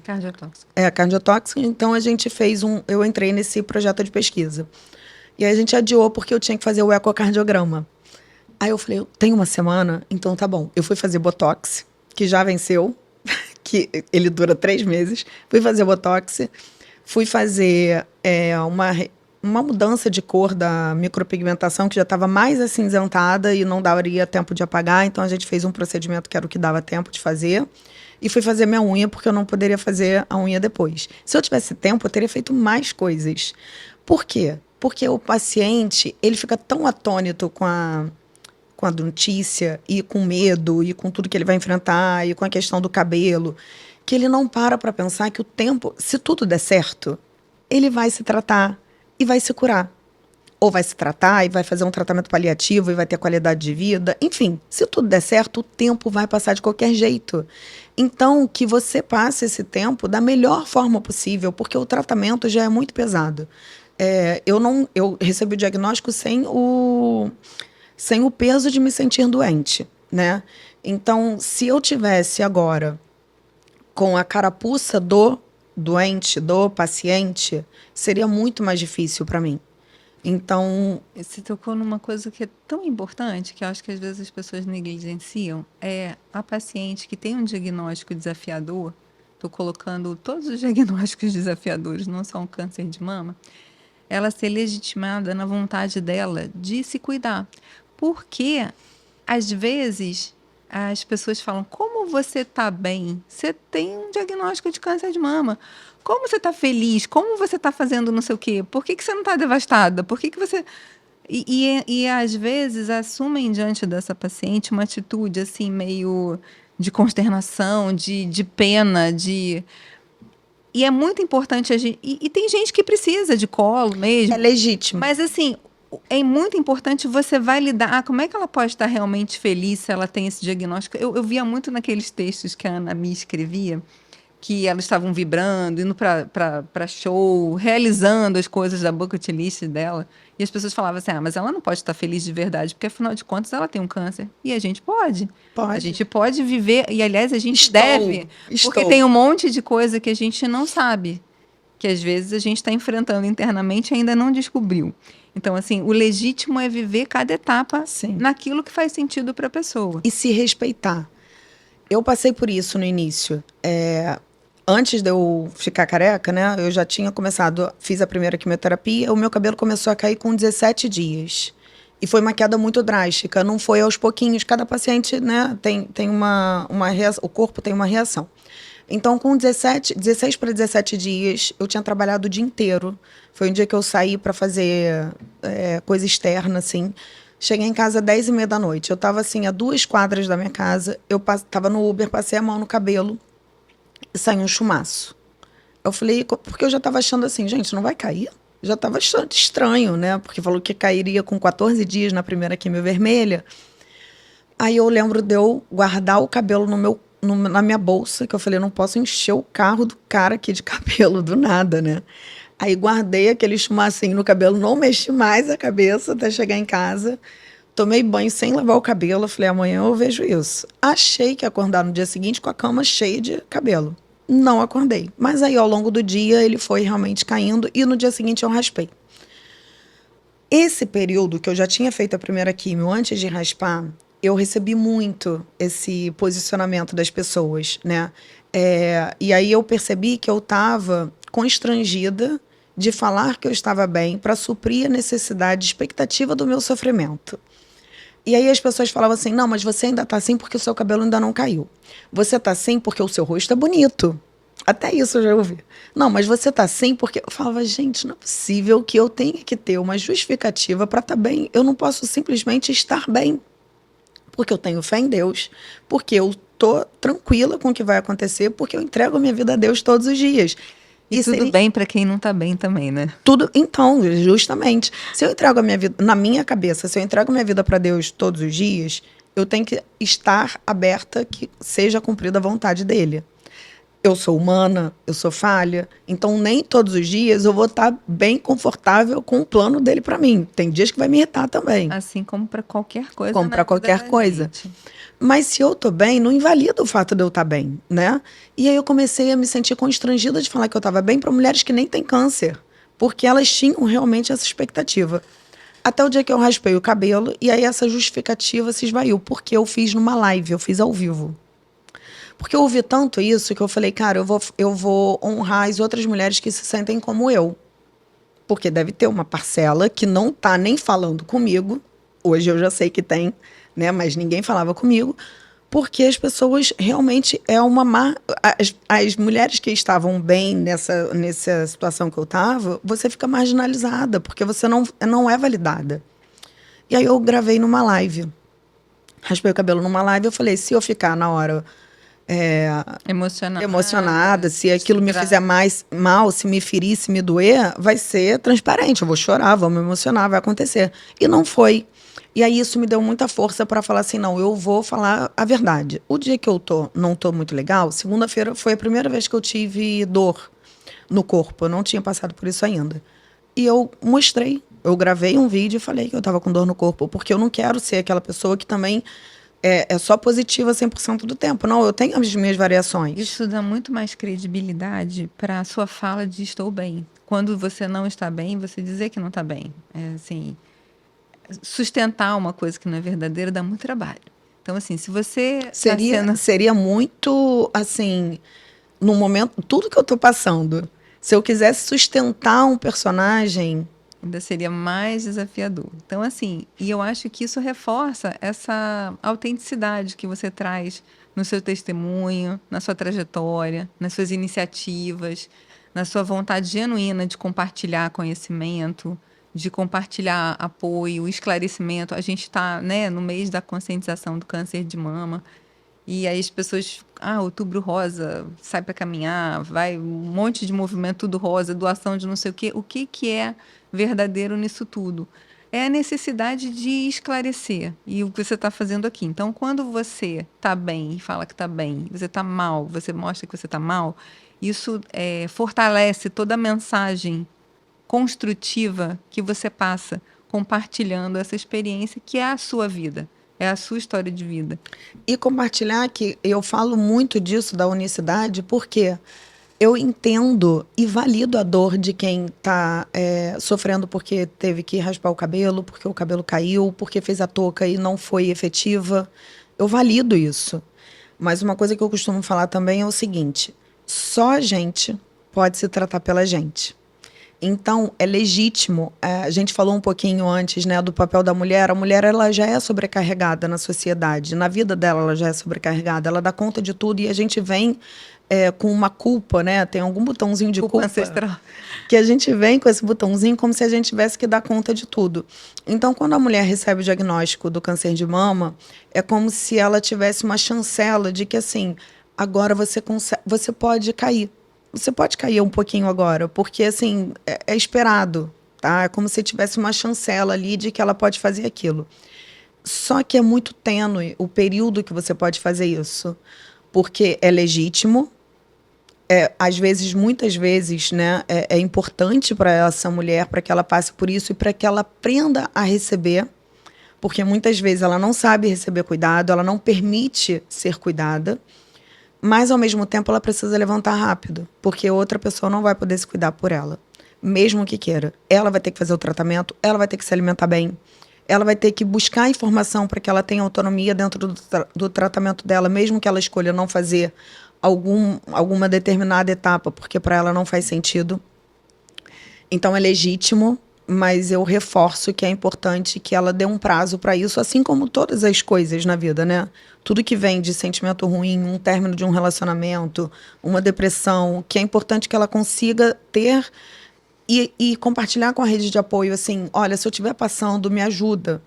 S2: Cardiotóxico.
S1: é cardiotóxica, então eu entrei nesse projeto de pesquisa. E aí a gente adiou porque eu tinha que fazer o ecocardiograma. Aí eu falei, eu tenho uma semana, então tá bom. Eu fui fazer Botox, que já venceu, que ele dura 3 meses. Fui fazer Botox, fui fazer uma mudança de cor da micropigmentação, que já estava mais acinzentada e não daria tempo de apagar. Então a gente fez um procedimento que era o que dava tempo de fazer. E fui fazer minha unha, porque eu não poderia fazer a unha depois. Se eu tivesse tempo, eu teria feito mais coisas. Por quê? Porque o paciente, ele fica tão atônito com a notícia e com medo e com tudo que ele vai enfrentar e com a questão do cabelo, que ele não para pensar que o tempo, se tudo der certo, ele vai se tratar e vai se curar. Ou vai se tratar e vai fazer um tratamento paliativo e vai ter qualidade de vida. Enfim, se tudo der certo, o tempo vai passar de qualquer jeito. Então, que você passe esse tempo da melhor forma possível, porque o tratamento já é muito pesado. Eu recebi o diagnóstico sem o peso de me sentir doente, né? Então, se eu tivesse agora com a carapuça do doente, do paciente, seria muito mais difícil para mim. Então,
S2: Você tocou numa coisa que é tão importante, que eu acho que às vezes as pessoas negligenciam, é a paciente que tem um diagnóstico desafiador, estou colocando todos os diagnósticos desafiadores, não só um câncer de mama, ela ser legitimada na vontade dela de se cuidar. Porque, às vezes, as pessoas falam, como você está bem? Você tem um diagnóstico de câncer de mama. Como você está feliz? Como você está fazendo não sei o quê? Por que você não está devastada? Por que você... E, às vezes, assumem diante dessa paciente uma atitude, assim, meio de consternação, de pena, de... E é muito importante a gente... E tem gente que precisa de colo mesmo.
S1: é legítimo.
S2: Mas, assim, é muito importante você validar. Como é que ela pode estar realmente feliz se ela tem esse diagnóstico? Eu via muito naqueles textos que a Ana Mi escrevia, que elas estavam vibrando, indo para show, realizando as coisas da bucket list dela. E as pessoas falavam assim, mas ela não pode estar feliz de verdade, porque afinal de contas ela tem um câncer. E a gente pode.
S1: Pode.
S2: A gente pode viver, e aliás a gente
S1: Estou.
S2: deve, porque tem um monte de coisa que a gente não sabe, que às vezes a gente está enfrentando internamente e ainda não descobriu. Então, assim, o legítimo é viver cada etapa
S1: Sim.
S2: naquilo que faz sentido para a pessoa.
S1: E se respeitar. Eu passei por isso no início. Antes de eu ficar careca, né? Eu já tinha começado, fiz a primeira quimioterapia, o meu cabelo começou a cair com 17 dias. E foi uma queda muito drástica, não foi aos pouquinhos. Cada paciente, né, tem uma reação, o corpo tem uma reação. Então, com 16 para 17 dias, eu tinha trabalhado o dia inteiro. Foi um dia que eu saí para fazer coisa externa, assim. Cheguei em casa às 10h30 da noite. Eu estava, assim, a 2 quadras da minha casa. Eu estava no Uber, passei a mão no cabelo e saiu um chumaço. Eu falei, porque eu já estava achando assim, gente, não vai cair? Já estava achando estranho, né? Porque falou que cairia com 14 dias na primeira quimio vermelha. Aí eu lembro de eu guardar o cabelo na minha bolsa, que eu falei, não posso encher o carro do cara aqui de cabelo do nada, né? Aí guardei aquele chumacinho no cabelo, não mexi mais a cabeça até chegar em casa. Tomei banho sem lavar o cabelo, falei, amanhã eu vejo isso. Achei que ia acordar no dia seguinte com a cama cheia de cabelo. Não acordei. Mas aí, ao longo do dia, ele foi realmente caindo e no dia seguinte eu raspei. Esse período que eu já tinha feito a primeira quimio, antes de raspar, eu recebi muito esse posicionamento das pessoas, né? E aí eu percebi que eu estava constrangida de falar que eu estava bem para suprir a necessidade, expectativa do meu sofrimento. E aí as pessoas falavam assim, não, mas você ainda tá assim porque o seu cabelo ainda não caiu. Você tá assim porque o seu rosto é bonito. Até isso eu já ouvi. Não, mas você tá assim porque... Eu falava, gente, não é possível que eu tenha que ter uma justificativa para estar bem. Eu não posso simplesmente estar bem. Porque eu tenho fé em Deus, porque eu tô tranquila com o que vai acontecer, porque eu entrego a minha vida a Deus todos os dias.
S2: E tudo bem para quem não tá bem também, né?
S1: Tudo, então, justamente. Se eu entrego a minha vida, na minha cabeça, se eu entrego a minha vida para Deus todos os dias, eu tenho que estar aberta que seja cumprida a vontade dele. Eu sou humana, eu sou falha, então nem todos os dias eu vou estar bem confortável com o plano dele para mim. Tem dias que vai me irritar também.
S2: Assim como para qualquer coisa.
S1: Como para qualquer coisa.
S2: Gente.
S1: Mas se eu tô bem, não invalida o fato de eu estar bem, né? E aí eu comecei a me sentir constrangida de falar que eu estava bem para mulheres que nem têm câncer, porque elas tinham realmente essa expectativa. Até o dia que eu raspei o cabelo, e aí essa justificativa se esvaiu, porque eu fiz numa live, eu fiz ao vivo. Porque eu ouvi tanto isso que eu falei, cara, eu vou honrar as outras mulheres que se sentem como eu. Porque deve ter uma parcela que não tá nem falando comigo. Hoje eu já sei que tem, né? Mas ninguém falava comigo. Porque as pessoas realmente é uma má. As mulheres que estavam bem nessa situação que eu estava, você fica marginalizada, porque você não é validada. E aí eu gravei numa live. Raspei o cabelo numa live, eu falei, se eu ficar na hora emocionada, se aquilo me fizer mais mal, se me ferir, se me doer, vai ser transparente, eu vou chorar, vou me emocionar, vai acontecer. E não foi. E aí isso me deu muita força para falar assim, não, eu vou falar a verdade. O dia que eu não tô muito legal, segunda-feira foi a primeira vez que eu tive dor no corpo, eu não tinha passado por isso ainda. E eu mostrei, eu gravei um vídeo e falei que eu tava com dor no corpo, porque eu não quero ser aquela pessoa que também é só positiva 100% do tempo. Não, eu tenho as minhas variações.
S2: Isso dá muito mais credibilidade para a sua fala de estou bem. Quando você não está bem, você dizer que não está bem. Assim, sustentar uma coisa que não é verdadeira dá muito trabalho. Então, assim, se você
S1: seria muito, assim, no momento, tudo que eu estou passando, se eu quisesse sustentar um personagem,
S2: ainda seria mais desafiador. Então, assim, e eu acho que isso reforça essa autenticidade que você traz no seu testemunho, na sua trajetória, nas suas iniciativas, na sua vontade genuína de compartilhar conhecimento, de compartilhar apoio, esclarecimento. A gente está, né, no mês da conscientização do câncer de mama. E aí as pessoas, outubro rosa, sai para caminhar, vai um monte de movimento tudo rosa, doação de não sei o quê. O que é verdadeiro nisso tudo? É a necessidade de esclarecer. E o que você está fazendo aqui. Então, quando você está bem e fala que está bem, você está mal, você mostra que você está mal, isso fortalece toda a mensagem construtiva que você passa compartilhando essa experiência que é a sua vida. É a sua história de vida.
S1: E compartilhar que eu falo muito disso da unicidade, porque eu entendo e valido a dor de quem está sofrendo porque teve que raspar o cabelo, porque o cabelo caiu, porque fez a touca e não foi efetiva. Eu valido isso. Mas uma coisa que eu costumo falar também é o seguinte: só a gente pode se tratar pela gente. Então, é legítimo. A gente falou um pouquinho antes, né, do papel da mulher. A mulher, ela já é sobrecarregada na sociedade. Na vida dela, ela já é sobrecarregada. Ela dá conta de tudo e a gente vem com uma culpa, né? Tem algum botãozinho de culpa
S2: ancestral.
S1: Que a gente vem com esse botãozinho como se a gente tivesse que dar conta de tudo. Então, quando a mulher recebe o diagnóstico do câncer de mama, é como se ela tivesse uma chancela de que, assim, agora você pode cair. Você pode cair um pouquinho agora, porque, assim, é esperado, tá? É como se tivesse uma chancela ali de que ela pode fazer aquilo. Só que é muito tênue o período que você pode fazer isso, porque é legítimo, às vezes, muitas vezes, né, é importante para essa mulher, para que ela passe por isso e para que ela aprenda a receber, porque muitas vezes ela não sabe receber cuidado, ela não permite ser cuidada, mas, ao mesmo tempo, ela precisa levantar rápido, porque outra pessoa não vai poder se cuidar por ela, mesmo que queira. Ela vai ter que fazer o tratamento, ela vai ter que se alimentar bem, ela vai ter que buscar informação para que ela tenha autonomia dentro do tratamento dela, mesmo que ela escolha não fazer alguma determinada etapa, porque para ela não faz sentido. Então, é legítimo, mas eu reforço que é importante que ela dê um prazo para isso, assim como todas as coisas na vida, né? Tudo que vem de sentimento ruim, um término de um relacionamento, uma depressão, que é importante que ela consiga ter e compartilhar com a rede de apoio, assim, olha, se eu estiver passando, me ajuda.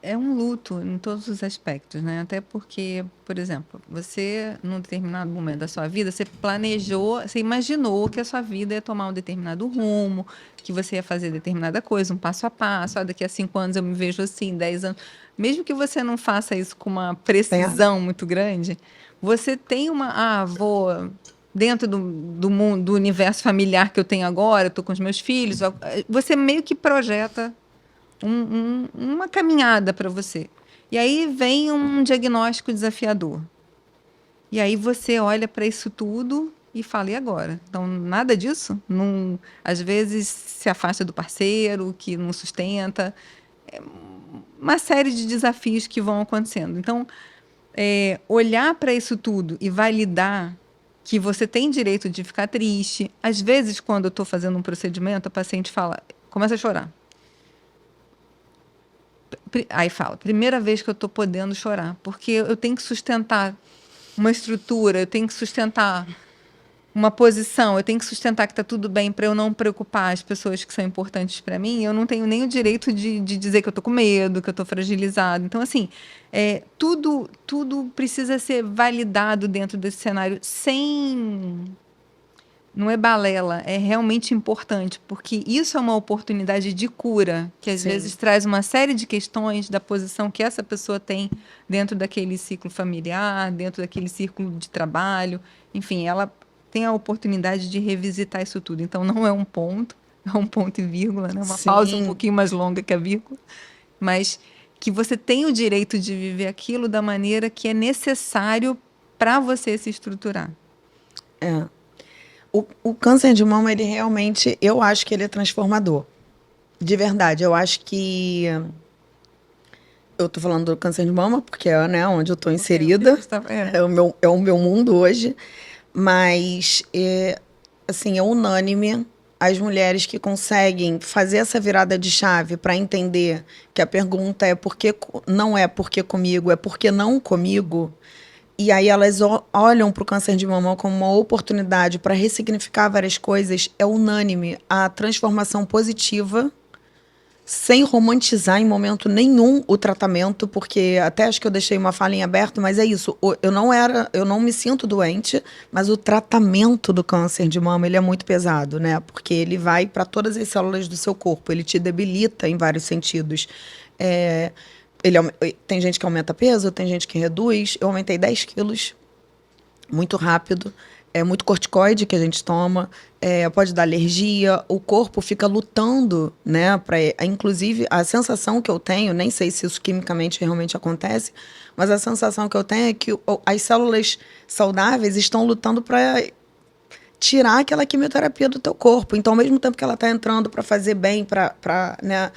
S2: É um luto em todos os aspectos, né? Até porque, por exemplo, você, num determinado momento da sua vida, você planejou, você imaginou que a sua vida ia tomar um determinado rumo, que você ia fazer determinada coisa, um passo a passo. Ah, daqui a 5 anos eu me vejo assim, 10 anos. Mesmo que você não faça isso com uma
S1: É,
S2: precisão muito grande, você tem uma. Ah, vou. Dentro do mundo, do universo familiar que eu tenho agora, eu estou com os meus filhos, você meio que projeta uma caminhada para você. E aí vem um diagnóstico desafiador. E aí você olha para isso tudo e fala, e agora? Então, nada disso? Não, às vezes se afasta do parceiro, que não sustenta. Uma série de desafios que vão acontecendo. Então, olhar para isso tudo e validar que você tem direito de ficar triste. Às vezes, quando eu estou fazendo um procedimento, a paciente fala, começa a chorar. Aí fala, primeira vez que eu estou podendo chorar, porque eu tenho que sustentar uma estrutura, eu tenho que sustentar uma posição, eu tenho que sustentar que está tudo bem para eu não preocupar as pessoas que são importantes para mim. Eu não tenho nem o direito de dizer que eu estou com medo, que eu estou fragilizado. Então, assim, tudo precisa ser validado dentro desse cenário sem. Não é balela, é realmente importante, porque isso é uma oportunidade de cura, que às
S1: sim.
S2: vezes traz uma série de questões da posição que essa pessoa tem dentro daquele ciclo familiar, dentro daquele círculo de trabalho. Enfim, ela tem a oportunidade de revisitar isso tudo. Então, não é um ponto, é um ponto e vírgula, né? Uma pausa um
S1: Sim,
S2: pouquinho mais longa que a vírgula, mas que você tem o direito de viver aquilo da maneira que é necessário para você se estruturar.
S1: é. O câncer de mama, ele realmente, eu acho que ele é transformador. De verdade, eu acho que. Eu tô falando do câncer de mama, porque é, né, onde eu tô
S2: Porque é o que
S1: inserida.
S2: está.
S1: É o meu mundo hoje. Mas, assim, é unânime as mulheres que conseguem fazer essa virada de chave para entender que a pergunta é por que, não é por que comigo, é por que não comigo. E aí elas olham para o câncer de mama como uma oportunidade para ressignificar várias coisas. É unânime a transformação positiva, sem romantizar em momento nenhum o tratamento, porque até acho que eu deixei uma fala em aberto, mas é isso. Eu não me sinto doente, mas o tratamento do câncer de mama, ele é muito pesado, né? Porque ele vai para todas as células do seu corpo, ele te debilita em vários sentidos. É, tem gente que aumenta peso, tem gente que reduz. Eu aumentei 10 quilos muito rápido. É muito corticoide que a gente toma, pode dar alergia, o corpo fica lutando, né? Inclusive, a sensação que eu tenho, nem sei se isso quimicamente realmente acontece, mas a sensação que eu tenho é que as células saudáveis estão lutando para tirar aquela quimioterapia do teu corpo. Então, ao mesmo tempo que ela está entrando para fazer bem, para né,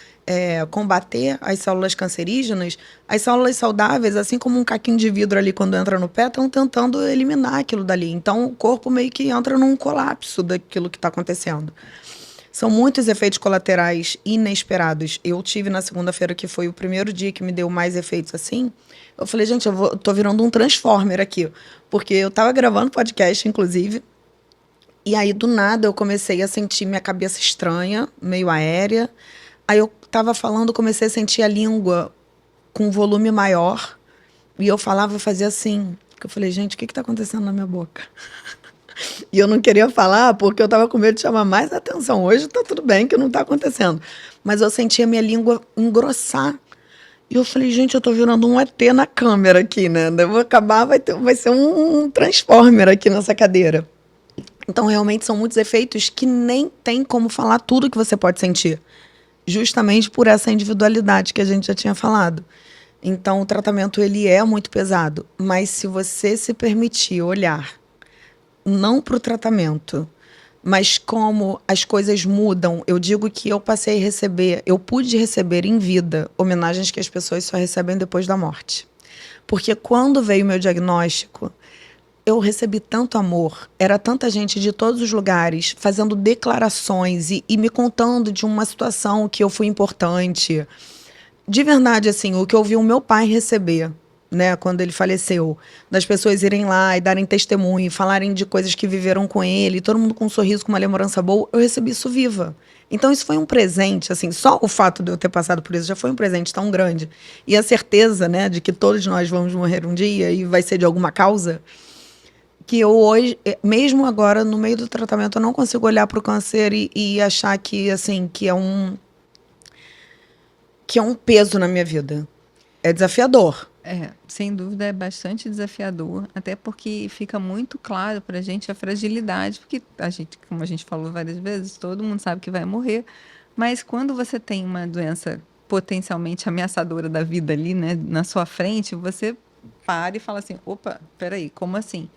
S1: combater as células cancerígenas, as células saudáveis, assim como um caquinho de vidro ali quando entra no pé, estão tentando eliminar aquilo dali. Então, o corpo meio que entra num colapso daquilo que está acontecendo. São muitos efeitos colaterais inesperados. Eu tive na segunda-feira, que foi o primeiro dia que me deu mais efeitos assim. Eu falei, gente, tô virando um transformer aqui. Porque eu estava gravando podcast, inclusive, e aí, do nada, eu comecei a sentir minha cabeça estranha, meio aérea. Aí eu tava falando, comecei a sentir a língua com um volume maior. E eu falava, fazia assim. Eu falei, gente, o que tá acontecendo na minha boca? E eu não queria falar porque eu tava com medo de chamar mais atenção. Hoje tá tudo bem que não tá acontecendo. Mas eu sentia minha língua engrossar. E eu falei, gente, eu tô virando um ET na câmera aqui, né? Eu vou acabar, vai ser um transformer aqui nessa cadeira. Então, realmente, são muitos efeitos que nem tem como falar tudo que você pode sentir. Justamente por essa individualidade que a gente já tinha falado. Então, o tratamento, ele é muito pesado. Mas se você se permitir olhar, não para o tratamento, mas como as coisas mudam, eu digo que eu passei a receber, eu pude receber em vida homenagens que as pessoas só recebem depois da morte. Porque quando veio o meu diagnóstico, eu recebi tanto amor, era tanta gente de todos os lugares fazendo declarações e me contando de uma situação que eu fui importante. De verdade, assim, o que eu vi o meu pai receber, né, quando ele faleceu, das pessoas irem lá e darem testemunho, falarem de coisas que viveram com ele, todo mundo com um sorriso, com uma lembrança boa, eu recebi isso viva. Então isso foi um presente, assim, só o fato de eu ter passado por isso já foi um presente tão grande. E a certeza, né, de que todos nós vamos morrer um dia e vai ser de alguma causa, que eu hoje, mesmo agora no meio do tratamento, eu não consigo olhar para o câncer e achar que, assim, que é um peso na minha vida. É desafiador.
S2: Sem dúvida é bastante desafiador, até porque fica muito claro para a gente a fragilidade, porque a gente, como a gente falou várias vezes, todo mundo sabe que vai morrer, mas quando você tem uma doença potencialmente ameaçadora da vida ali, né, na sua frente, você para e fala assim, opa, peraí, como assim?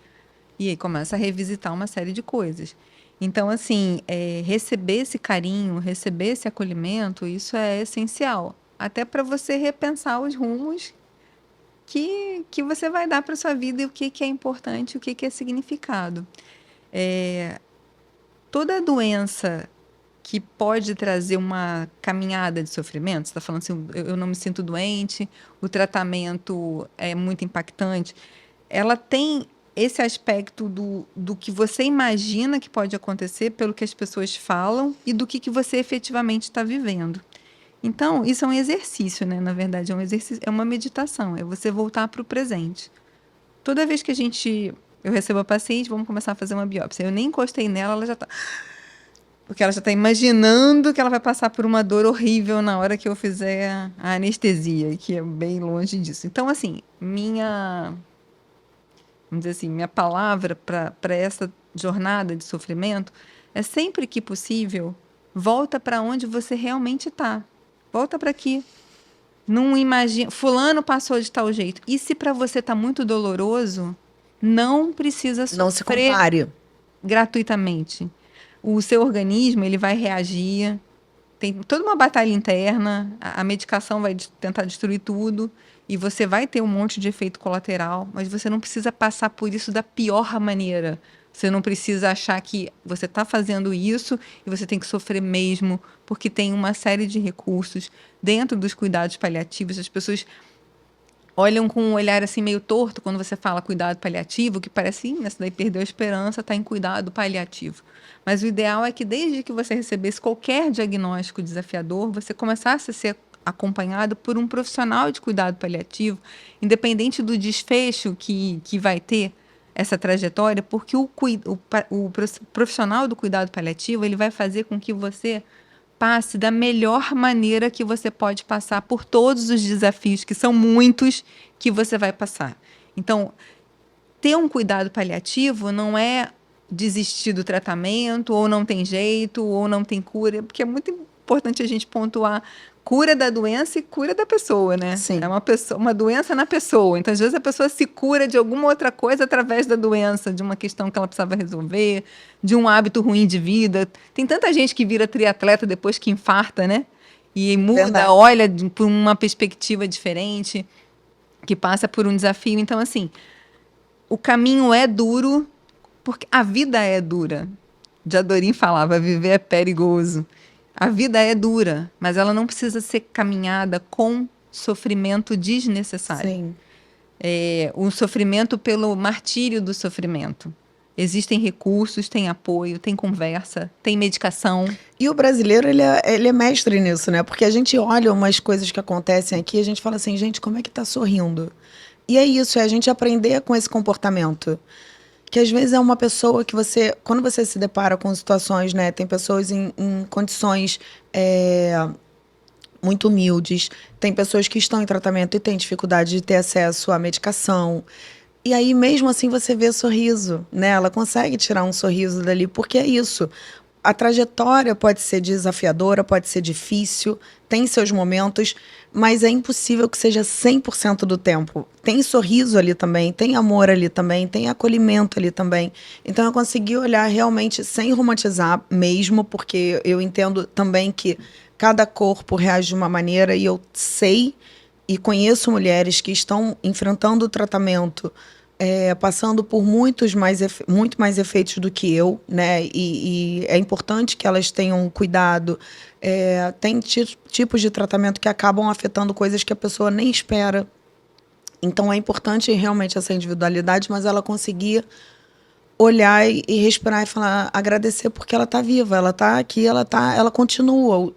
S2: E aí começa a revisitar uma série de coisas. Então, assim, receber esse carinho, receber esse acolhimento, isso é essencial. Até para você repensar os rumos que você vai dar para sua vida e o que é importante, o que é significado. Toda doença que pode trazer uma caminhada de sofrimento, você está falando assim, eu não me sinto doente, o tratamento é muito impactante, ela tem esse aspecto do que você imagina que pode acontecer pelo que as pessoas falam e do que você efetivamente está vivendo. Então, isso é um exercício, né? Na verdade, é um exercício, é uma meditação, é você voltar para o presente. Toda vez que eu recebo a paciente, vamos começar a fazer uma biópsia. Eu nem encostei nela, ela já está... Porque ela já está imaginando que ela vai passar por uma dor horrível na hora que eu fizer a anestesia, que é bem longe disso. Então, assim, vamos dizer assim, minha palavra para essa jornada de sofrimento é sempre que possível, volta para onde você realmente está. Volta para aqui. Não imagina, fulano passou de tal jeito. E se para você está muito doloroso, não precisa
S1: Não se
S2: sofrer
S1: compare.
S2: gratuitamente. O seu organismo, ele vai reagir. Tem toda uma batalha interna, a medicação vai tentar destruir tudo e você vai ter um monte de efeito colateral, mas você não precisa passar por isso da pior maneira. Você não precisa achar que você está fazendo isso e você tem que sofrer mesmo, porque tem uma série de recursos dentro dos cuidados paliativos. As pessoas olham com um olhar assim meio torto quando você fala cuidado paliativo, que parece, essa daí perdeu a esperança, está em cuidado paliativo. Mas o ideal é que desde que você recebesse qualquer diagnóstico desafiador, você começasse a ser acompanhado por um profissional de cuidado paliativo, independente do desfecho que vai ter essa trajetória, porque o profissional do cuidado paliativo ele vai fazer com que você passe da melhor maneira que você pode passar por todos os desafios, que são muitos, que você vai passar. Então, ter um cuidado paliativo não é desistir do tratamento, ou não tem jeito, ou não tem cura, porque é muito importante a gente pontuar cura da doença e cura da pessoa, né?
S1: Sim.
S2: É uma doença na pessoa. Então, às vezes, a pessoa se cura de alguma outra coisa através da doença, de uma questão que ela precisava resolver, de um hábito ruim de vida. Tem tanta gente que vira triatleta depois que infarta, né? E muda,
S1: Verdade.
S2: olha por uma perspectiva diferente, que passa por um desafio. Então, assim, o caminho é duro, porque a vida é dura. Jadorim falava, viver é perigoso. A vida é dura, mas ela não precisa ser caminhada com sofrimento desnecessário.
S1: Sim.
S2: O sofrimento pelo martírio do sofrimento. Existem recursos, tem apoio, tem conversa, tem medicação.
S1: E o brasileiro, ele é mestre nisso, né? Porque a gente olha umas coisas que acontecem aqui e a gente fala assim, gente, como é que tá sorrindo? E é isso, é a gente aprender com esse comportamento. Que às vezes é uma pessoa que você... Quando você se depara com situações, né? Tem pessoas em condições muito humildes. Tem pessoas que estão em tratamento e têm dificuldade de ter acesso à medicação. E aí, mesmo assim, você vê sorriso, né? Ela consegue tirar um sorriso dali, porque é isso. A trajetória pode ser desafiadora, pode ser difícil, tem seus momentos, mas é impossível que seja 100% do tempo. Tem sorriso ali também, tem amor ali também, tem acolhimento ali também. Então eu consegui olhar realmente sem romantizar mesmo, porque eu entendo também que cada corpo reage de uma maneira e eu sei e conheço mulheres que estão enfrentando o tratamento passando por muito mais efeitos do que eu, né? E é importante que elas tenham cuidado. Tem tipos de tratamento que acabam afetando coisas que a pessoa nem espera. Então é importante realmente essa individualidade, mas ela conseguir olhar e respirar e falar, agradecer porque ela tá viva, ela tá aqui, ela continua.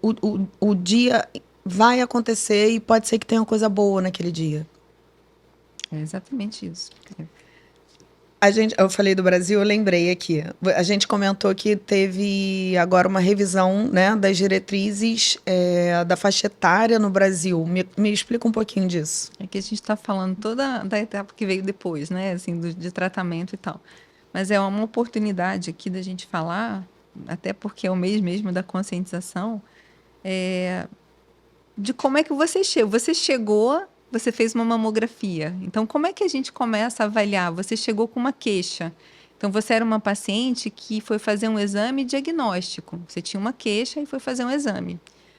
S1: O dia vai acontecer e pode ser que tenha uma coisa boa naquele dia.
S2: É exatamente isso.
S1: Eu falei do Brasil, eu lembrei aqui. A gente comentou que teve agora uma revisão, né, das diretrizes da faixa etária no Brasil. Me explica um pouquinho disso.
S2: É que a gente está falando toda da etapa que veio depois, né? Assim, de tratamento e tal. Mas é uma oportunidade aqui da gente falar, até porque é o mês mesmo da conscientização, de como é que você chegou. Você chegou, você fez uma mamografia. Então, como é que a gente começa a avaliar? Você chegou com uma queixa. Então, você era uma paciente que foi fazer um exame diagnóstico. Você tinha uma queixa e foi fazer um exame.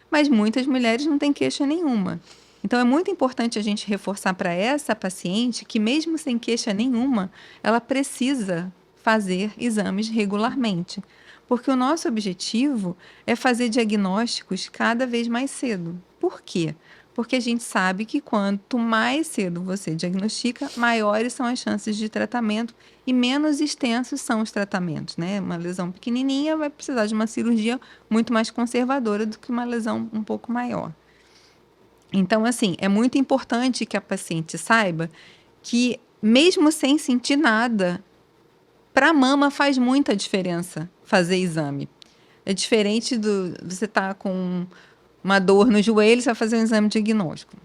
S2: Mas muitas mulheres não têm queixa nenhuma. Então, é muito importante a gente reforçar para essa paciente que, mesmo sem queixa nenhuma, ela precisa fazer exames regularmente. Porque o nosso objetivo é fazer diagnósticos cada vez mais cedo. Por quê? Porque a gente sabe que quanto mais cedo você diagnostica, maiores são as chances de tratamento e menos extensos são os tratamentos, né? Uma lesão pequenininha vai precisar de uma cirurgia muito mais conservadora do que uma lesão um pouco maior. Então, assim, é muito importante que a paciente saiba que, mesmo sem sentir nada, para a mama faz muita diferença fazer exame. É diferente do você estar com uma dor no joelho, você vai fazer um exame diagnóstico.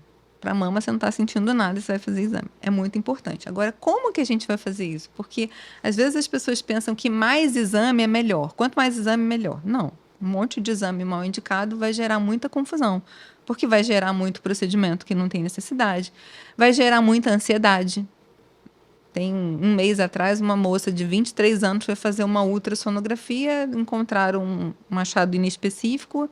S2: Para a mama, você não está sentindo nada, você vai fazer exame. É muito importante. Agora, como que a gente vai fazer isso? Porque, às vezes, as pessoas pensam que mais exame é melhor. Quanto mais exame, melhor. Não. Um monte de exame mal indicado vai gerar muita confusão. Porque vai gerar muito procedimento que não tem necessidade. Vai gerar muita ansiedade. Tem um mês atrás, uma moça de 23 anos foi fazer uma ultrassonografia, encontraram um achado inespecífico,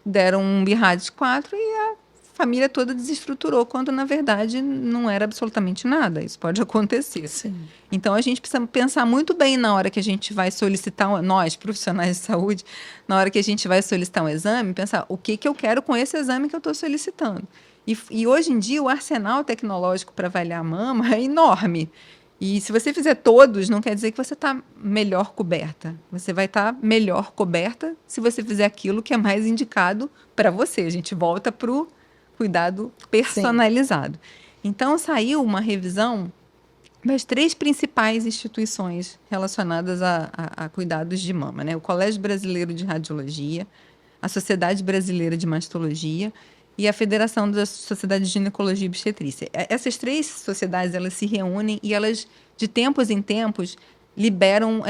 S2: deram um BIRADS 4 e a família toda desestruturou, quando, na verdade, não era absolutamente nada. Isso pode acontecer.
S1: Sim.
S2: Então, a gente precisa pensar muito bem na hora que a gente vai solicitar, nós, profissionais de saúde, na hora que a gente vai solicitar um exame, pensar o que eu quero com esse exame que eu estou solicitando. E hoje em dia, o arsenal tecnológico para avaliar a mama é enorme. E se você fizer todos, não quer dizer que você está melhor coberta. Você vai estar melhor coberta se você fizer aquilo que é mais indicado para você. A gente volta para o cuidado personalizado. Sim. Então, saiu uma revisão das 3 principais instituições relacionadas a cuidados de mama, né? O Colégio Brasileiro de Radiologia, a Sociedade Brasileira de Mastologia e a Federação da Sociedade de Ginecologia e Obstetrícia. Essas 3 sociedades, elas se reúnem e elas, de tempos em tempos, liberam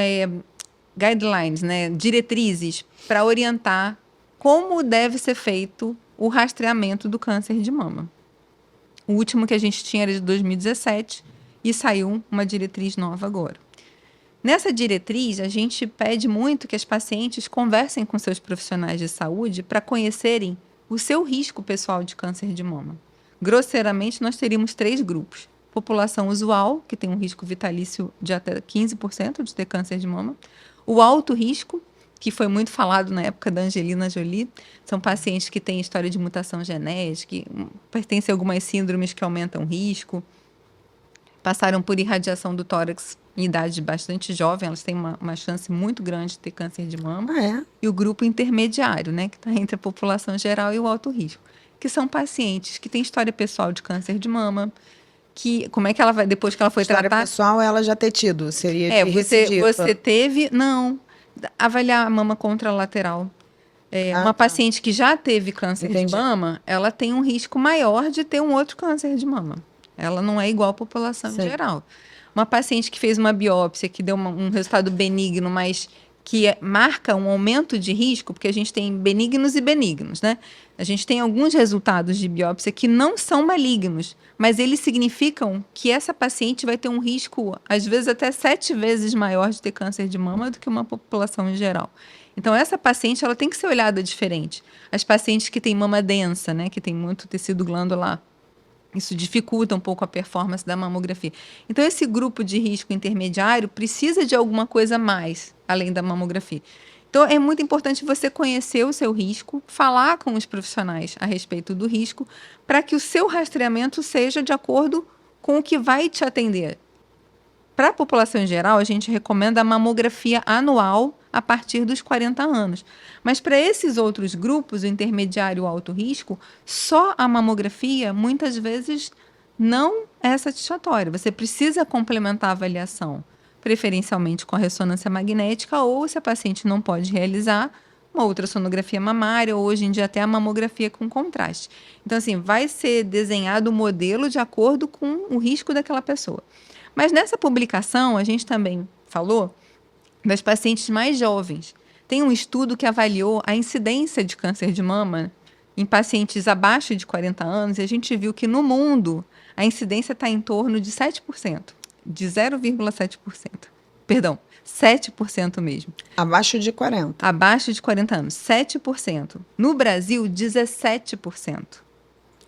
S2: guidelines, né, diretrizes para orientar como deve ser feito o rastreamento do câncer de mama. O último que a gente tinha era de 2017 e saiu uma diretriz nova agora. Nessa diretriz, a gente pede muito que as pacientes conversem com seus profissionais de saúde para conhecerem o seu risco pessoal de câncer de mama. Grosseiramente, nós teríamos 3 grupos. População usual, que tem um risco vitalício de até 15% de ter câncer de mama. O alto risco, que foi muito falado na época da Angelina Jolie, são pacientes que têm história de mutação genética, que pertencem a algumas síndromes que aumentam o risco, passaram por irradiação do tórax em idade bastante jovem, elas têm uma chance muito grande de ter câncer de mama. E o grupo intermediário, né, que está entre a população geral e o alto risco, que são pacientes que têm história pessoal de câncer de mama, que como é que ela vai, depois que ela foi tratada...
S1: História pessoal, ela já ter tido, seria de recidiva.
S2: Você teve... Não, avaliar a mama contralateral. Uma paciente que já teve câncer de mama, ela tem um risco maior de ter um outro câncer de mama. Ela não é igual à população em geral. Uma paciente que fez uma biópsia, que deu um resultado benigno, mas que marca um aumento de risco, porque a gente tem benignos e benignos, né? A gente tem alguns resultados de biópsia que não são malignos, mas eles significam que essa paciente vai ter um risco, às vezes, até 7 vezes maior de ter câncer de mama do que uma população em geral. Então, essa paciente ela tem que ser olhada diferente. As pacientes que têm mama densa, né, que tem muito tecido glandular, isso dificulta um pouco a performance da mamografia. Então, esse grupo de risco intermediário precisa de alguma coisa mais, além da mamografia. Então, é muito importante você conhecer o seu risco, falar com os profissionais a respeito do risco, para que o seu rastreamento seja de acordo com o que vai te atender. Para a população em geral, a gente recomenda a mamografia anual a partir dos 40 anos. Mas para esses outros grupos, o intermediário alto risco, só a mamografia muitas vezes não é satisfatória. Você precisa complementar a avaliação, preferencialmente com a ressonância magnética, ou se a paciente não pode realizar, uma ultrassonografia mamária, ou hoje em dia até a mamografia com contraste. Então, assim, vai ser desenhado o modelo de acordo com o risco daquela pessoa. Mas nessa publicação, a gente também falou das pacientes mais jovens. Tem um estudo que avaliou a incidência de câncer de mama em pacientes abaixo de 40 anos, e a gente viu que no mundo a incidência está em torno de 7%, de 0,7%. Perdão, 7% mesmo.
S1: Abaixo de 40.
S2: Abaixo de 40 anos, 7%. No Brasil, 17%.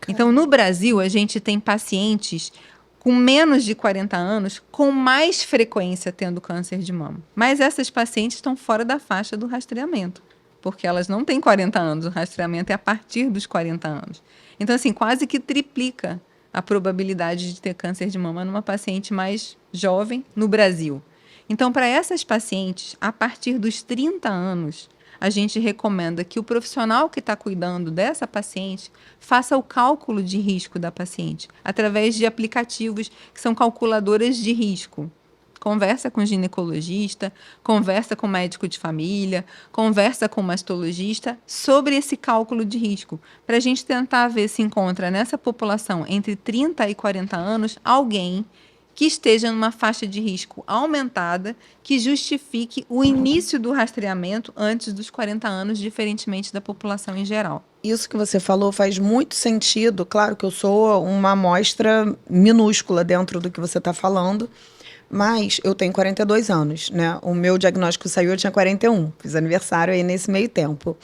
S2: Então, no Brasil, a gente tem pacientes com menos de 40 anos com mais frequência tendo câncer de mama. Mas essas pacientes estão fora da faixa do rastreamento, porque elas não têm 40 anos, o rastreamento é a partir dos 40 anos. Então, assim, quase que triplica a probabilidade de ter câncer de mama numa paciente mais jovem no Brasil. Então, para essas pacientes, a partir dos 30 anos, a gente recomenda que o profissional que está cuidando dessa paciente faça o cálculo de risco da paciente, através de aplicativos que são calculadoras de risco. Conversa com o ginecologista, conversa com o médico de família, conversa com o mastologista sobre esse cálculo de risco, para a gente tentar ver se encontra nessa população entre 30 e 40 anos alguém que esteja numa faixa de risco aumentada, que justifique o início do rastreamento antes dos 40 anos, diferentemente da população em geral.
S1: Isso que você falou faz muito sentido. Claro que eu sou uma amostra minúscula dentro do que você está falando, mas eu tenho 42 anos, né? O meu diagnóstico saiu, eu tinha 41. Fiz aniversário aí nesse meio tempo.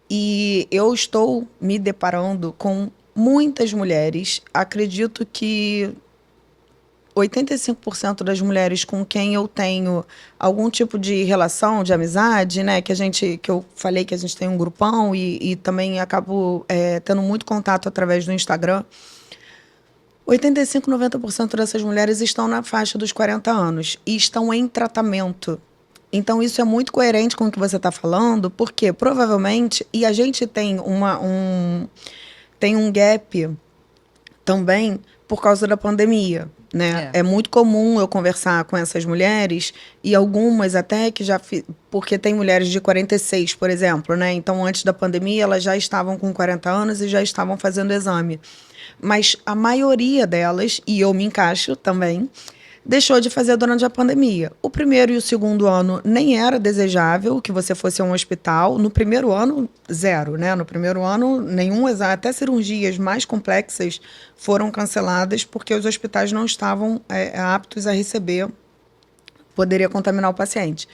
S1: E eu estou me deparando com muitas mulheres. Acredito que 85% das mulheres com quem eu tenho algum tipo de relação, de amizade, né? Que eu falei que a gente tem um grupão e também acabo tendo muito contato através do Instagram. 85, 90% dessas mulheres estão na faixa dos 40 anos e estão em tratamento. Então, isso é muito coerente com o que você está falando, porque provavelmente, e a gente tem tem um gap também por causa da pandemia, né? É muito comum eu conversar com essas mulheres, e algumas até que já... Porque tem mulheres de 46, por exemplo, né? Então, antes da pandemia, elas já estavam com 40 anos e já estavam fazendo exame. Mas a maioria delas, e eu me encaixo também, deixou de fazer durante a pandemia. O primeiro e o segundo ano nem era desejável que você fosse a um hospital. No primeiro ano, zero, né? No primeiro ano, nenhum exame, até cirurgias mais complexas foram canceladas porque os hospitais não estavam aptos a receber, poderia contaminar o paciente.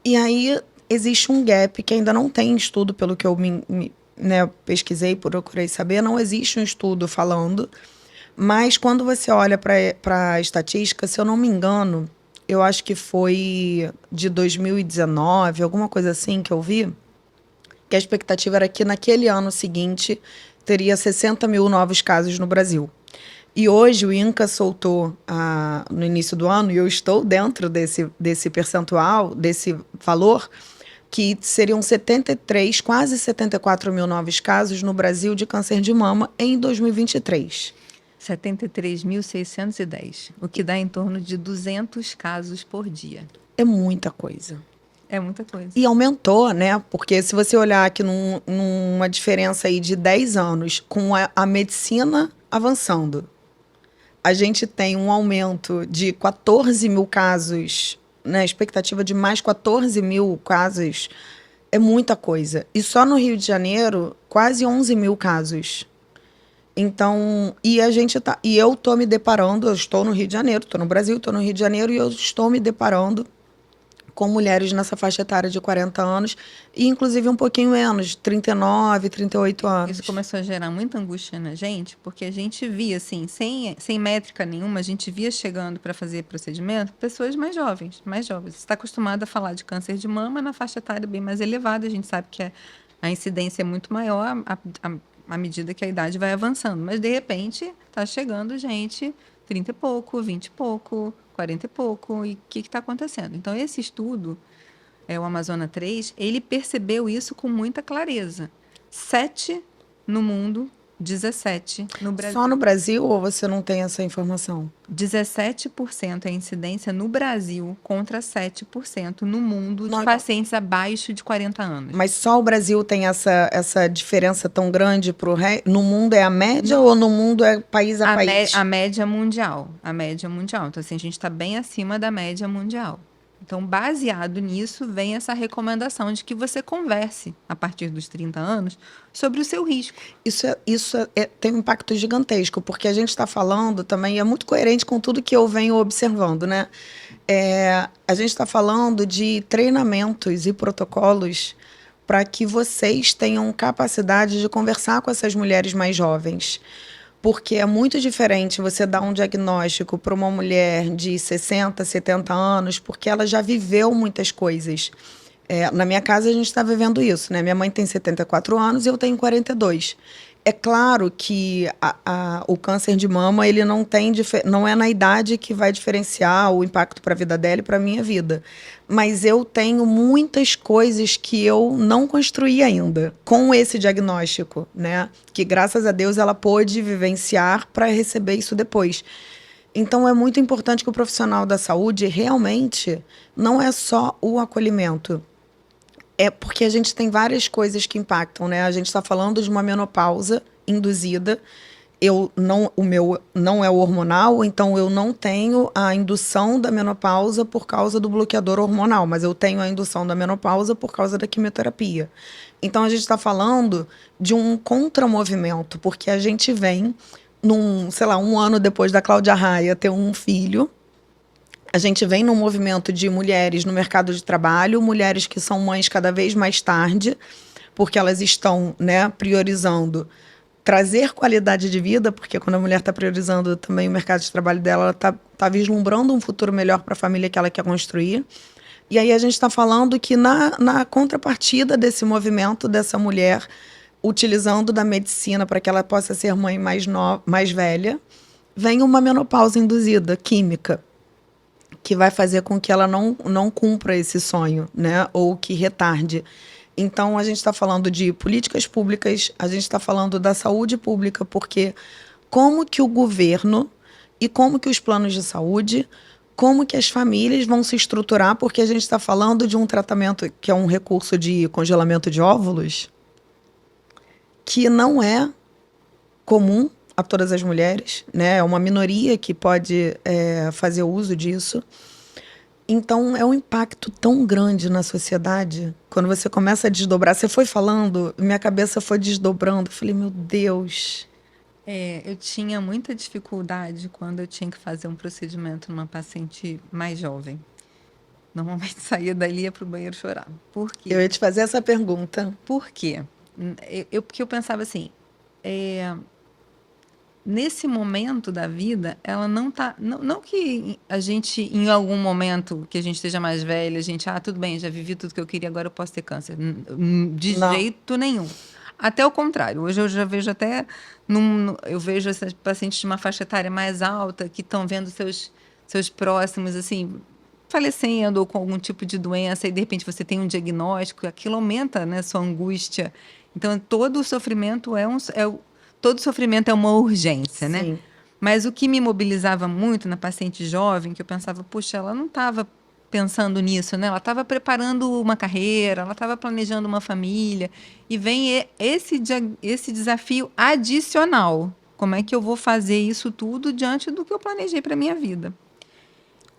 S1: E aí existe um gap que ainda não tem estudo, pelo que eu pesquisei, procurei saber, não existe um estudo falando. Mas quando você olha para a estatística, se eu não me engano, eu acho que foi de 2019, alguma coisa assim que eu vi, que a expectativa era que naquele ano seguinte teria 60 mil novos casos no Brasil. E hoje o INCA soltou no início do ano, e eu estou dentro desse percentual, desse valor, que seriam 73, quase 74 mil novos casos no Brasil de câncer de mama em 2023.
S2: 73.610, o que dá em torno de 200 casos por dia.
S1: É muita coisa.
S2: É muita coisa.
S1: E aumentou, né? Porque se você olhar aqui numa diferença aí de 10 anos, com a medicina avançando, a gente tem um aumento de 14 mil casos, né? Expectativa de mais 14 mil casos, é muita coisa. E só no Rio de Janeiro, quase 11 mil casos. Então, eu estou me deparando, eu estou no Rio de Janeiro, estou no Brasil, estou no Rio de Janeiro, e eu estou me deparando com mulheres nessa faixa etária de 40 anos, e inclusive um pouquinho menos, 39, 38 anos.
S2: Isso começou a gerar muita angústia na gente, porque a gente via, assim, sem métrica nenhuma, a gente via chegando para fazer procedimento pessoas mais jovens. Você está acostumado a falar de câncer de mama na faixa etária bem mais elevada, a gente sabe que a incidência é muito maior à medida que a idade vai avançando. Mas, de repente, está chegando gente 30 e pouco, 20 e pouco, 40 e pouco, e o que está acontecendo? Então, esse estudo, o Amazônia 3, ele percebeu isso com muita clareza. 7 no mundo, 17 no Brasil.
S1: Só no Brasil ou você não tem essa informação?
S2: 17% é a incidência no Brasil contra 7% no mundo de
S1: Não,
S2: pacientes abaixo de 40 anos.
S1: mas só o Brasil tem essa diferença tão grande no mundo é a média ou no mundo é país a país?
S2: A média mundial. A média mundial. Então, assim, a gente está bem acima da média mundial. Então, baseado nisso, vem essa recomendação de que você converse, a partir dos 30 anos, sobre o seu risco.
S1: Tem um impacto gigantesco, porque a gente está falando também, é muito coerente com tudo que eu venho observando, né? A gente está falando de treinamentos e protocolos para que vocês tenham capacidade de conversar com essas mulheres mais jovens. Porque é muito diferente você dar um diagnóstico para uma mulher de 60, 70 anos, porque ela já viveu muitas coisas. Na minha casa, a gente está vivendo isso, né? Minha mãe tem 74 anos e eu tenho 42. É claro que o câncer de mama, ele não é na idade que vai diferenciar o impacto para a vida dela e para a minha vida. Mas eu tenho muitas coisas que eu não construí ainda com esse diagnóstico, né? Que graças a Deus ela pôde vivenciar para receber isso depois. Então é muito importante que o profissional da saúde realmente não é só o acolhimento. É porque a gente tem várias coisas que impactam, né? A gente está falando de uma menopausa induzida. O meu não é o hormonal, então eu não tenho a indução da menopausa por causa do bloqueador hormonal, mas eu tenho a indução da menopausa por causa da quimioterapia. Então a gente está falando de um contramovimento, porque a gente vem um ano depois da Cláudia Raia ter um filho. A gente vem num movimento de mulheres no mercado de trabalho, mulheres que são mães cada vez mais tarde, porque elas estão, né, priorizando trazer qualidade de vida, porque quando a mulher está priorizando também o mercado de trabalho dela, ela está vislumbrando um futuro melhor para a família que ela quer construir. E aí a gente está falando que na contrapartida desse movimento, dessa mulher utilizando da medicina para que ela possa ser mãe mais velha, vem uma menopausa induzida, química, que vai fazer com que ela não cumpra esse sonho, né? Ou que retarde. Então, a gente está falando de políticas públicas, a gente está falando da saúde pública, porque como que o governo e como que os planos de saúde, como que as famílias vão se estruturar, porque a gente está falando de um tratamento que é um recurso de congelamento de óvulos, que não é comum a todas as mulheres, né? É uma minoria que pode fazer uso disso. Então, é um impacto tão grande na sociedade. Quando você começa a desdobrar, você foi falando, minha cabeça foi desdobrando. Eu falei, meu Deus.
S2: Eu tinha muita dificuldade quando eu tinha que fazer um procedimento numa paciente mais jovem. Normalmente saía dali e ia para o banheiro chorar. Por quê?
S1: Eu ia te fazer essa pergunta.
S2: Por quê? Porque eu pensava assim, nesse momento da vida, ela não tá... Não que a gente, em algum momento que a gente esteja mais velha, a gente, tudo bem, já vivi tudo que eu queria, agora eu posso ter câncer. De jeito nenhum. Até o contrário. Hoje eu já vejo até... eu vejo essas pacientes de uma faixa etária mais alta, que estão vendo seus próximos, assim, falecendo ou com algum tipo de doença, e de repente você tem um diagnóstico, e aquilo aumenta, né, sua angústia. Então, todo o sofrimento todo sofrimento é uma urgência, né?
S1: Sim.
S2: Mas o que me mobilizava muito na paciente jovem, que eu pensava, puxa, ela não estava pensando nisso, né? Ela estava preparando uma carreira, ela estava planejando uma família, e vem esse desafio adicional. Como é que eu vou fazer isso tudo diante do que eu planejei para a minha vida?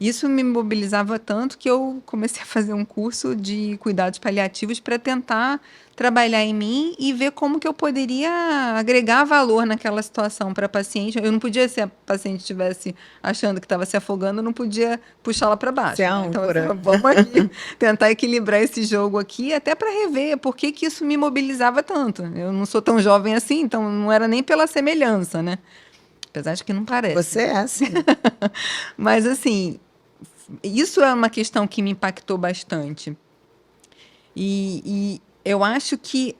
S2: Isso me mobilizava tanto que eu comecei a fazer um curso de cuidados paliativos para tentar trabalhar em mim e ver como que eu poderia agregar valor naquela situação para a paciente. Eu não podia, se a paciente estivesse achando que estava se afogando, eu não podia puxá-la para baixo.
S1: Né? Então,
S2: vamos aqui tentar equilibrar esse jogo aqui, até para rever por que isso me mobilizava tanto. Eu não sou tão jovem assim, então não era nem pela semelhança, né? Apesar de que não parece.
S1: Você é, sim.
S2: Mas, assim, isso é uma questão que me impactou bastante. E eu acho que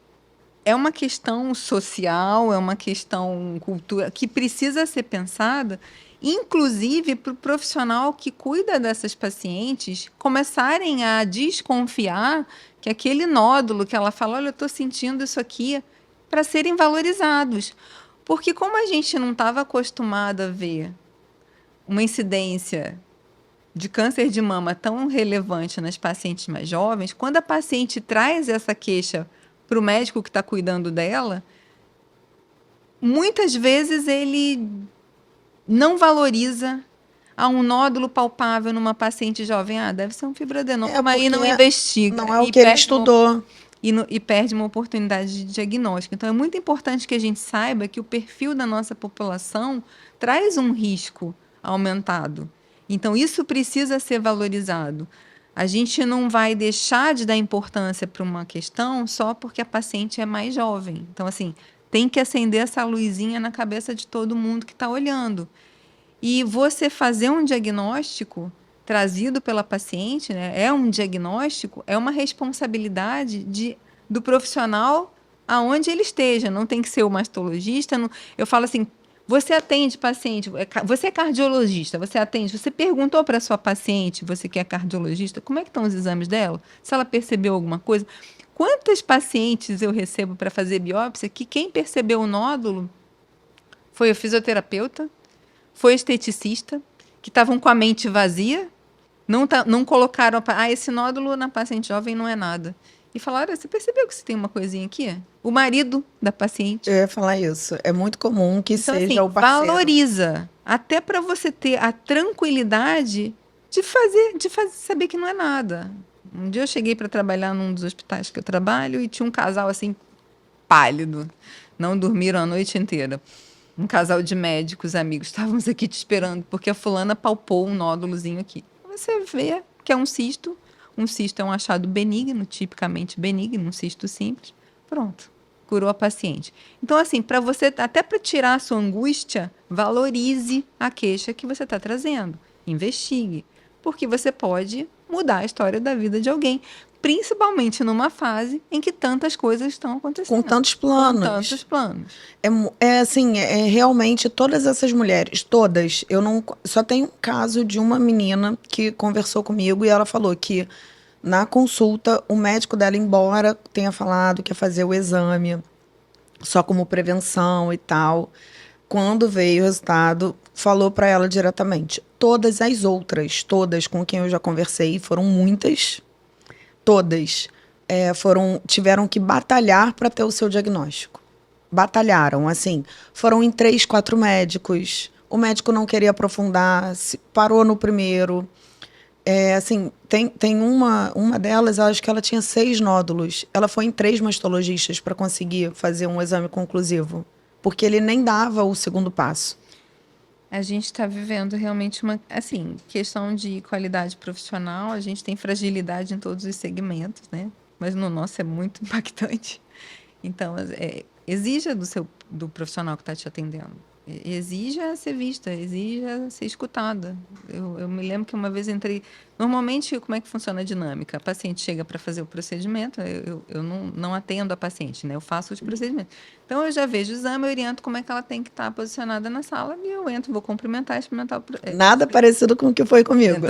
S2: é uma questão social, é uma questão cultural que precisa ser pensada inclusive para o profissional que cuida dessas pacientes começarem a desconfiar que aquele nódulo que ela fala, olha, eu estou sentindo isso aqui, para serem valorizados. Porque como a gente não estava acostumado a ver uma incidência de câncer de mama tão relevante nas pacientes mais jovens, quando a paciente traz essa queixa para o médico que está cuidando dela, muitas vezes ele não valoriza um nódulo palpável numa paciente jovem. Deve ser um fibroadenoma, e não investiga.
S1: Não é o que ele estudou.
S2: E perde uma oportunidade de diagnóstico. Então, é muito importante que a gente saiba que o perfil da nossa população traz um risco aumentado. Então, isso precisa ser valorizado. A gente não vai deixar de dar importância para uma questão só porque a paciente é mais jovem. Então, assim, tem que acender essa luzinha na cabeça de todo mundo que está olhando. E você fazer um diagnóstico trazido pela paciente, né, é um diagnóstico, é uma responsabilidade do profissional aonde ele esteja. Não tem que ser o mastologista. Não, eu falo assim, você atende paciente, você é cardiologista, você atende, você perguntou para a sua paciente, você que é cardiologista, como é que estão os exames dela? Se ela percebeu alguma coisa? Quantas pacientes eu recebo para fazer biópsia que quem percebeu o nódulo foi o fisioterapeuta, foi o esteticista, que estavam com a mente vazia, não colocaram, esse nódulo na paciente jovem não é nada. E falaram, você percebeu que você tem uma coisinha aqui? O marido da paciente.
S1: Eu ia falar isso. É muito comum que
S2: então,
S1: seja
S2: assim,
S1: o parceiro.
S2: Valoriza. Até para você ter a tranquilidade de saber que não é nada. Um dia eu cheguei para trabalhar num dos hospitais que eu trabalho e tinha um casal assim, pálido. Não dormiram a noite inteira. Um casal de médicos, amigos. Estávamos aqui te esperando porque a fulana palpou um nódulozinho aqui. Você vê que é um cisto. Um cisto é um achado benigno, tipicamente benigno, um cisto simples. Pronto, curou a paciente. Então, assim, para você, até para tirar a sua angústia, valorize a queixa que você está trazendo. Investigue, porque você pode mudar a história da vida de alguém, principalmente numa fase em que tantas coisas estão acontecendo.
S1: Com tantos planos.
S2: Com tantos planos.
S1: Realmente, todas essas mulheres, todas, eu não... Só tem um caso de uma menina que conversou comigo e ela falou que na consulta, o médico dela, embora tenha falado que ia fazer o exame só como prevenção e tal, quando veio o resultado, falou para ela diretamente. Todas as outras, todas com quem eu já conversei, foram muitas, todas tiveram que batalhar para ter o seu diagnóstico. Batalharam, assim, foram em 3, 4 médicos, o médico não queria aprofundar, parou no primeiro. Assim, tem uma delas, acho que ela tinha 6 nódulos. Ela foi em 3 mastologistas para conseguir fazer um exame conclusivo, porque ele nem dava o segundo passo.
S2: A gente está vivendo realmente uma, assim, questão de qualidade profissional. A gente tem fragilidade em todos os segmentos, né? Mas no nosso é muito impactante. Então, exija do profissional que está te atendendo. Exija ser vista, exija ser escutada. Eu me lembro que uma vez entrei... Normalmente, como é que funciona a dinâmica? A paciente chega para fazer o procedimento, eu não atendo a paciente, né? Eu faço os procedimentos. Então, eu já vejo o exame, eu oriento como é que ela tem que estar posicionada na sala e eu entro, vou cumprimentar, experimentar o...
S1: Nada parecido com o que foi comigo.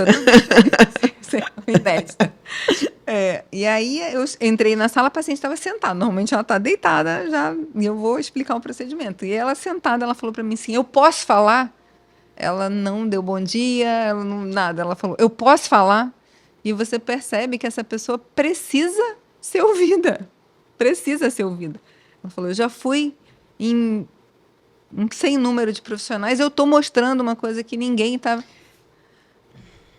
S2: Isso é inédito. E aí eu entrei na sala, a paciente estava sentada. Normalmente ela está deitada já, e eu vou explicar o procedimento. E ela sentada, ela falou para mim assim, eu posso falar? Ela não deu bom dia, ela não, nada. Ela falou, eu posso falar? E você percebe que essa pessoa precisa ser ouvida. Precisa ser ouvida. Ela falou, eu já fui em um sem número de profissionais, eu estou mostrando uma coisa que ninguém está...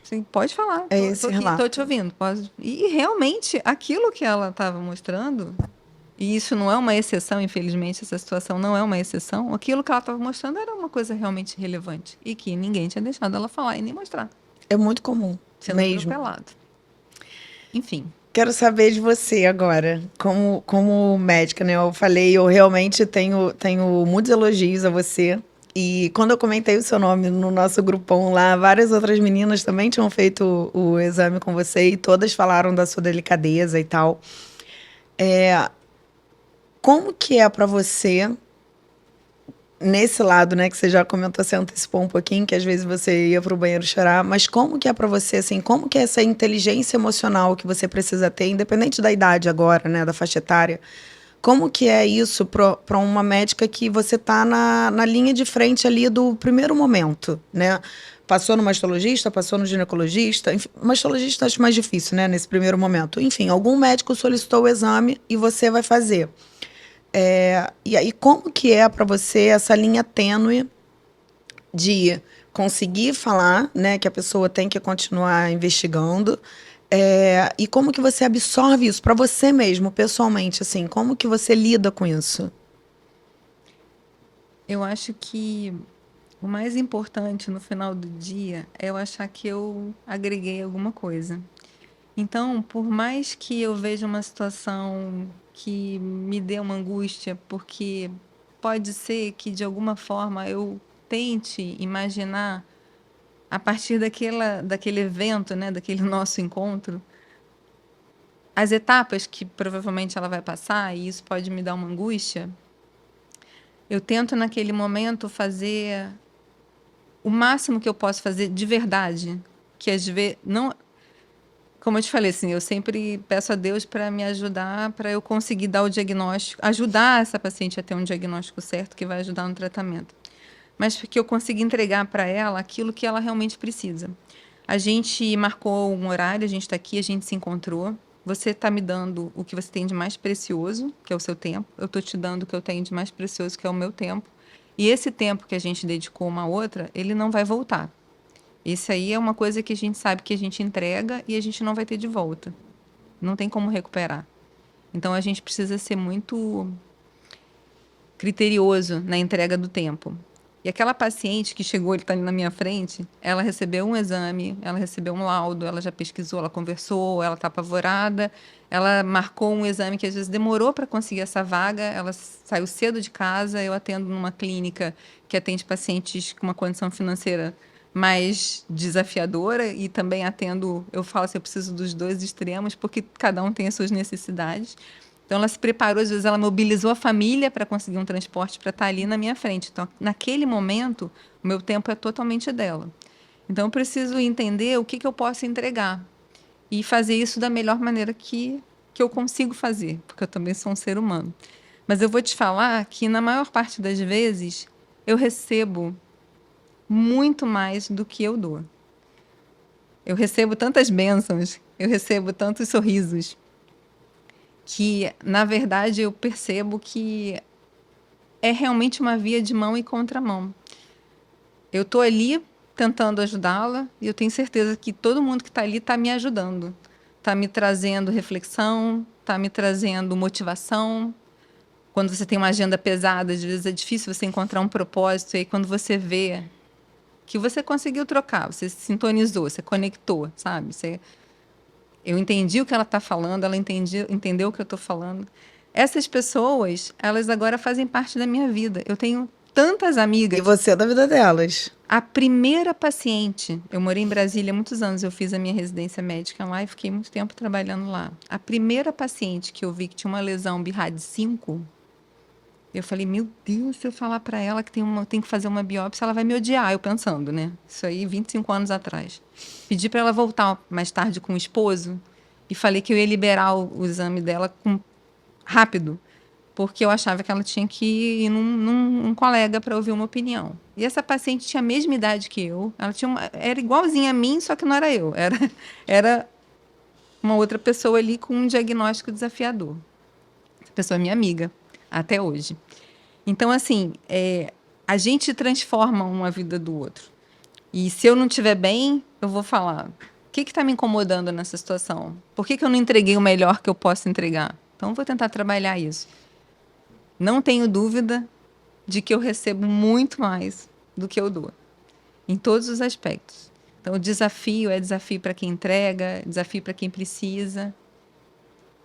S2: Assim, pode falar. Estou te ouvindo. E realmente, aquilo que ela estava mostrando, e isso não é uma exceção, infelizmente, essa situação não é uma exceção, aquilo que ela estava mostrando era uma coisa realmente relevante e que ninguém tinha deixado ela falar e nem mostrar.
S1: É muito comum,
S2: sendo
S1: mesmo.
S2: atropelado. Enfim.
S1: Quero saber de você agora, como médica, né? Eu falei, eu realmente tenho muitos elogios a você. E quando eu comentei o seu nome no nosso grupão lá, várias outras meninas também tinham feito o exame com você e todas falaram da sua delicadeza e tal. Como que é para você nesse lado, né, que você já comentou, você antecipou um pouquinho, que às vezes você ia pro banheiro chorar, mas como que é para você, assim, como que é essa inteligência emocional que você precisa ter, independente da idade agora, né, da faixa etária, como que é isso para uma médica que você tá na linha de frente ali do primeiro momento, né? Passou no mastologista, passou no ginecologista, enfim, mastologista acho mais difícil, né, nesse primeiro momento. Enfim, algum médico solicitou o exame e você vai fazer. E aí, como que é para você essa linha tênue de conseguir falar, né, que a pessoa tem que continuar investigando, e como que você absorve isso para você mesmo, pessoalmente, assim, como que você lida com isso?
S2: Eu acho que o mais importante no final do dia é eu achar que eu agreguei alguma coisa. Então, por mais que eu veja uma situação que me dê uma angústia, porque pode ser que de alguma forma eu tente imaginar a partir daquele evento, né, daquele nosso encontro, as etapas que provavelmente ela vai passar, e isso pode me dar uma angústia, eu tento naquele momento fazer o máximo que eu posso fazer de verdade, que às vezes não, como eu te falei, assim, eu sempre peço a Deus para me ajudar, para eu conseguir dar o diagnóstico, ajudar essa paciente a ter um diagnóstico certo que vai ajudar no tratamento. Mas que eu consiga entregar para ela aquilo que ela realmente precisa. A gente marcou um horário, a gente está aqui, a gente se encontrou. Você está me dando o que você tem de mais precioso, que é o seu tempo. Eu estou te dando o que eu tenho de mais precioso, que é o meu tempo. E esse tempo que a gente dedicou uma a outra, ele não vai voltar. Isso aí é uma coisa que a gente sabe que a gente entrega e a gente não vai ter de volta. Não tem como recuperar. Então a gente precisa ser muito criterioso na entrega do tempo. E aquela paciente que chegou, ele está ali na minha frente, ela recebeu um exame, ela recebeu um laudo, ela já pesquisou, ela conversou, ela está apavorada, ela marcou um exame que às vezes demorou para conseguir essa vaga, ela saiu cedo de casa, eu atendo numa clínica que atende pacientes com uma condição financeira mais desafiadora e também atendo, eu falo assim, eu preciso dos dois extremos, porque cada um tem as suas necessidades. Então, ela se preparou, às vezes, ela mobilizou a família para conseguir um transporte para estar ali na minha frente. Então, naquele momento, o meu tempo é totalmente dela. Então, eu preciso entender o que eu posso entregar e fazer isso da melhor maneira que eu consigo fazer, porque eu também sou um ser humano. Mas eu vou te falar que, na maior parte das vezes, eu recebo muito mais do que eu dou. Eu recebo tantas bênçãos, eu recebo tantos sorrisos, que, na verdade, eu percebo que é realmente uma via de mão e contramão. Eu estou ali tentando ajudá-la e eu tenho certeza que todo mundo que está ali está me ajudando. Está me trazendo reflexão, está me trazendo motivação. Quando você tem uma agenda pesada, às vezes é difícil você encontrar um propósito. E aí, quando você vê que você conseguiu trocar, você se sintonizou, você conectou, sabe? Eu entendi o que ela está falando, ela entendeu o que eu estou falando. Essas pessoas, elas agora fazem parte da minha vida. Eu tenho tantas amigas.
S1: E você é da vida delas.
S2: A primeira paciente, eu morei em Brasília há muitos anos, eu fiz a minha residência médica lá e fiquei muito tempo trabalhando lá. A primeira paciente que eu vi que tinha uma lesão BIRAD 5, eu falei, meu Deus, se eu falar para ela que tem que fazer uma biópsia, ela vai me odiar, eu pensando, né? Isso aí, 25 anos atrás. Pedi para ela voltar mais tarde com o esposo e falei que eu ia liberar o exame dela rápido, porque eu achava que ela tinha que ir num colega para ouvir uma opinião. E essa paciente tinha a mesma idade que eu, ela era igualzinha a mim, só que não era eu, era uma outra pessoa ali com um diagnóstico desafiador. Essa pessoa é minha amiga, até hoje. Então, assim, a gente transforma uma vida do outro. E se eu não estiver bem, eu vou falar, o que está me incomodando nessa situação? Por que eu não entreguei o melhor que eu posso entregar? Então, eu vou tentar trabalhar isso. Não tenho dúvida de que eu recebo muito mais do que eu dou, em todos os aspectos. Então, o desafio é desafio para quem entrega, desafio para quem precisa.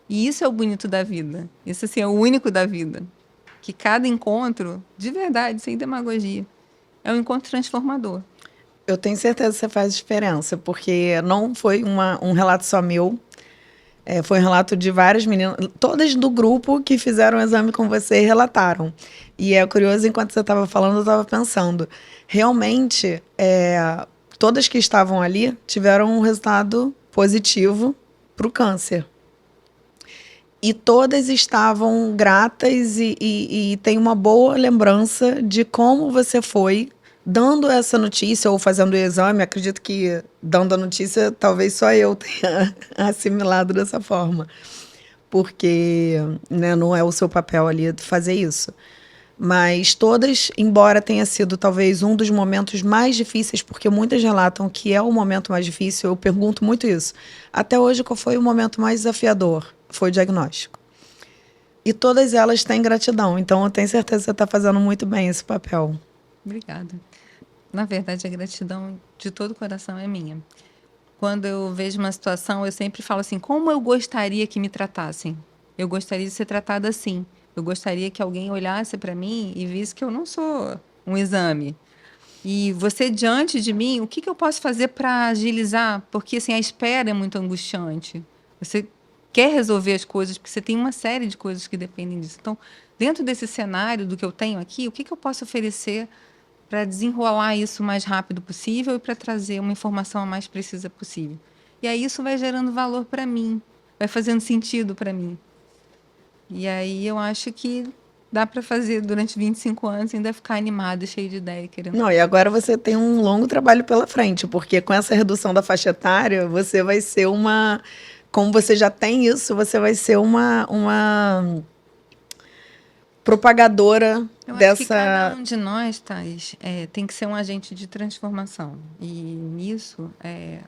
S2: E isso é o bonito da vida. Isso, assim, é o único da vida. Que cada encontro, de verdade, sem demagogia, é um encontro transformador.
S1: Eu tenho certeza que você faz diferença, porque não foi um relato só meu. Foi um relato de várias meninas, todas do grupo que fizeram o exame com você e relataram. E é curioso, enquanto você estava falando, eu estava pensando. Realmente, todas que estavam ali tiveram um resultado positivo para o câncer. E todas estavam gratas e têm uma boa lembrança de como você foi dando essa notícia ou fazendo o exame. Acredito que dando a notícia, talvez só eu tenha assimilado dessa forma. Porque, né, não é o seu papel ali fazer isso. Mas todas, embora tenha sido talvez um dos momentos mais difíceis, porque muitas relatam que é o momento mais difícil, eu pergunto muito isso. Até hoje, qual foi o momento mais desafiador? Foi o diagnóstico. E todas elas têm gratidão, então eu tenho certeza que você está fazendo muito bem esse papel.
S2: Obrigada. Na verdade, a gratidão de todo o coração é minha. Quando eu vejo uma situação, eu sempre falo assim, como eu gostaria que me tratassem? Eu gostaria de ser tratada assim. Eu gostaria que alguém olhasse para mim e visse que eu não sou um exame. E você diante de mim, o que eu posso fazer para agilizar? Porque assim, a espera é muito angustiante. Você quer resolver as coisas, porque você tem uma série de coisas que dependem disso. Então, dentro desse cenário do que eu tenho aqui, o que eu posso oferecer para desenrolar isso o mais rápido possível e para trazer uma informação a mais precisa possível? E aí isso vai gerando valor para mim, vai fazendo sentido para mim. E aí eu acho que dá para fazer durante 25 anos e ainda ficar animado, cheio de ideia, querendo.
S1: Não, e agora você tem um longo trabalho pela frente, porque com essa redução da faixa etária, você vai ser uma. Como você já tem isso, você vai ser uma propagadora
S2: Eu
S1: dessa.
S2: acho que cada um de nós, Thais, tem que ser um agente de transformação. E nisso,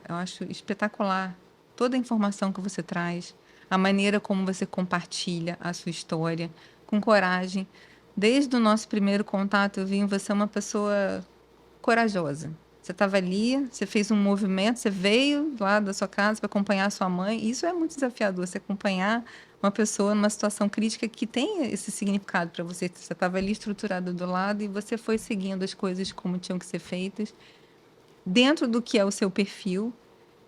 S2: eu acho espetacular toda a informação que você traz, a maneira como você compartilha a sua história, com coragem. Desde o nosso primeiro contato, eu vi em você uma pessoa corajosa. Você estava ali, você fez um movimento, você veio lá da sua casa para acompanhar a sua mãe. Isso é muito desafiador, você acompanhar uma pessoa numa situação crítica que tem esse significado para você. Você estava ali estruturado do lado e você foi seguindo as coisas como tinham que ser feitas, dentro do que é o seu perfil,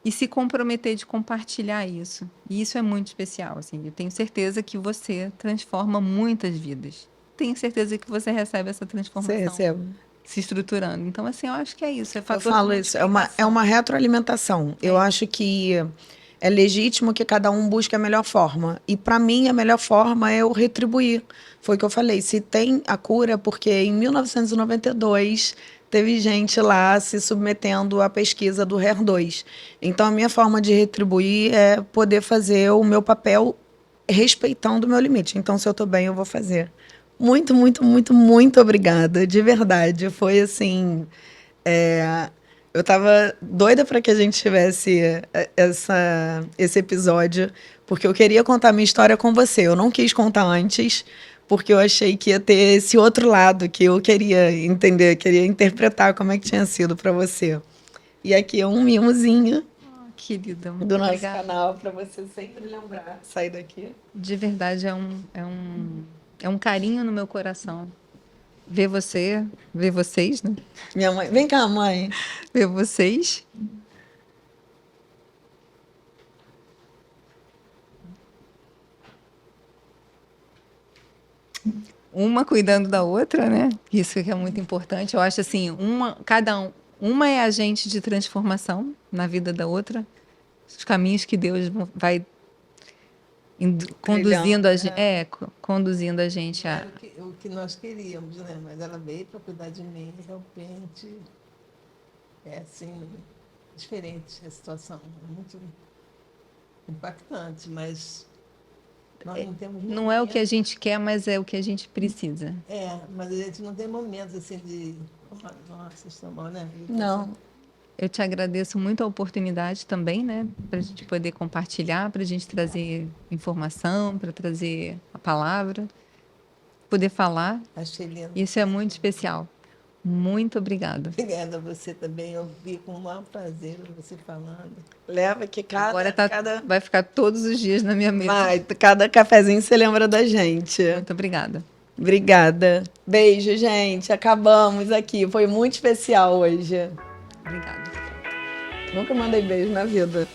S2: e se comprometer de compartilhar isso. E isso é muito especial. Assim, eu tenho certeza que você transforma muitas vidas. Tenho certeza que você recebe essa transformação.
S1: Você recebe.
S2: Se estruturando. Então, assim, eu acho que é isso. É
S1: Eu
S2: fator
S1: falo isso, é uma retroalimentação. Eu acho que é legítimo que cada um busque a melhor forma. E para mim, a melhor forma é eu retribuir. Foi o que eu falei. Se tem a cura, porque em 1992 teve gente lá se submetendo à pesquisa do HER2. Então, a minha forma de retribuir é poder fazer o meu papel respeitando o meu limite. Então, se eu estou bem, eu vou fazer. Muito, muito, muito, muito obrigada. De verdade. Foi assim. Eu tava doida para que a gente tivesse esse episódio, porque eu queria contar minha história com você. Eu não quis contar antes, porque eu achei que ia ter esse outro lado que eu queria entender, queria interpretar como é que tinha sido para você. E aqui é um mimozinho
S2: Querida, muito
S1: do nosso
S2: obrigada.
S1: canal para você sempre lembrar, sair daqui.
S2: De verdade, é um carinho no meu coração. Ver você, ver vocês, né?
S1: Minha mãe, vem cá, mãe.
S2: Ver vocês. Uma cuidando da outra, né? Isso que é muito importante. Eu acho assim, uma é agente de transformação na vida da outra. Os caminhos que Deus vai conduzindo a gente, conduzindo a gente a...
S3: Era o que nós queríamos, né? Mas ela veio para cuidar de mim, realmente é assim, diferente a situação, é muito impactante, mas nós não temos
S2: Não é o que a gente quer, mas é o que a gente precisa.
S3: mas a gente não tem momentos assim de nossa, está bom, né?
S1: Não.
S2: Eu te agradeço muito a oportunidade também, né? Para a gente poder compartilhar, para a gente trazer informação, para trazer a palavra, poder falar.
S3: Achei lindo.
S2: Isso é muito especial. Muito obrigada.
S3: Obrigada a você também. Eu vi com o maior prazer você falando.
S1: Leva que
S2: Agora vai ficar todos os dias na minha mesa.
S1: Vai, cada cafezinho você lembra da gente.
S2: Muito obrigada.
S1: Obrigada. Beijo, gente. Acabamos aqui. Foi muito especial hoje.
S2: Obrigada.
S1: Nunca mandei beijo na vida.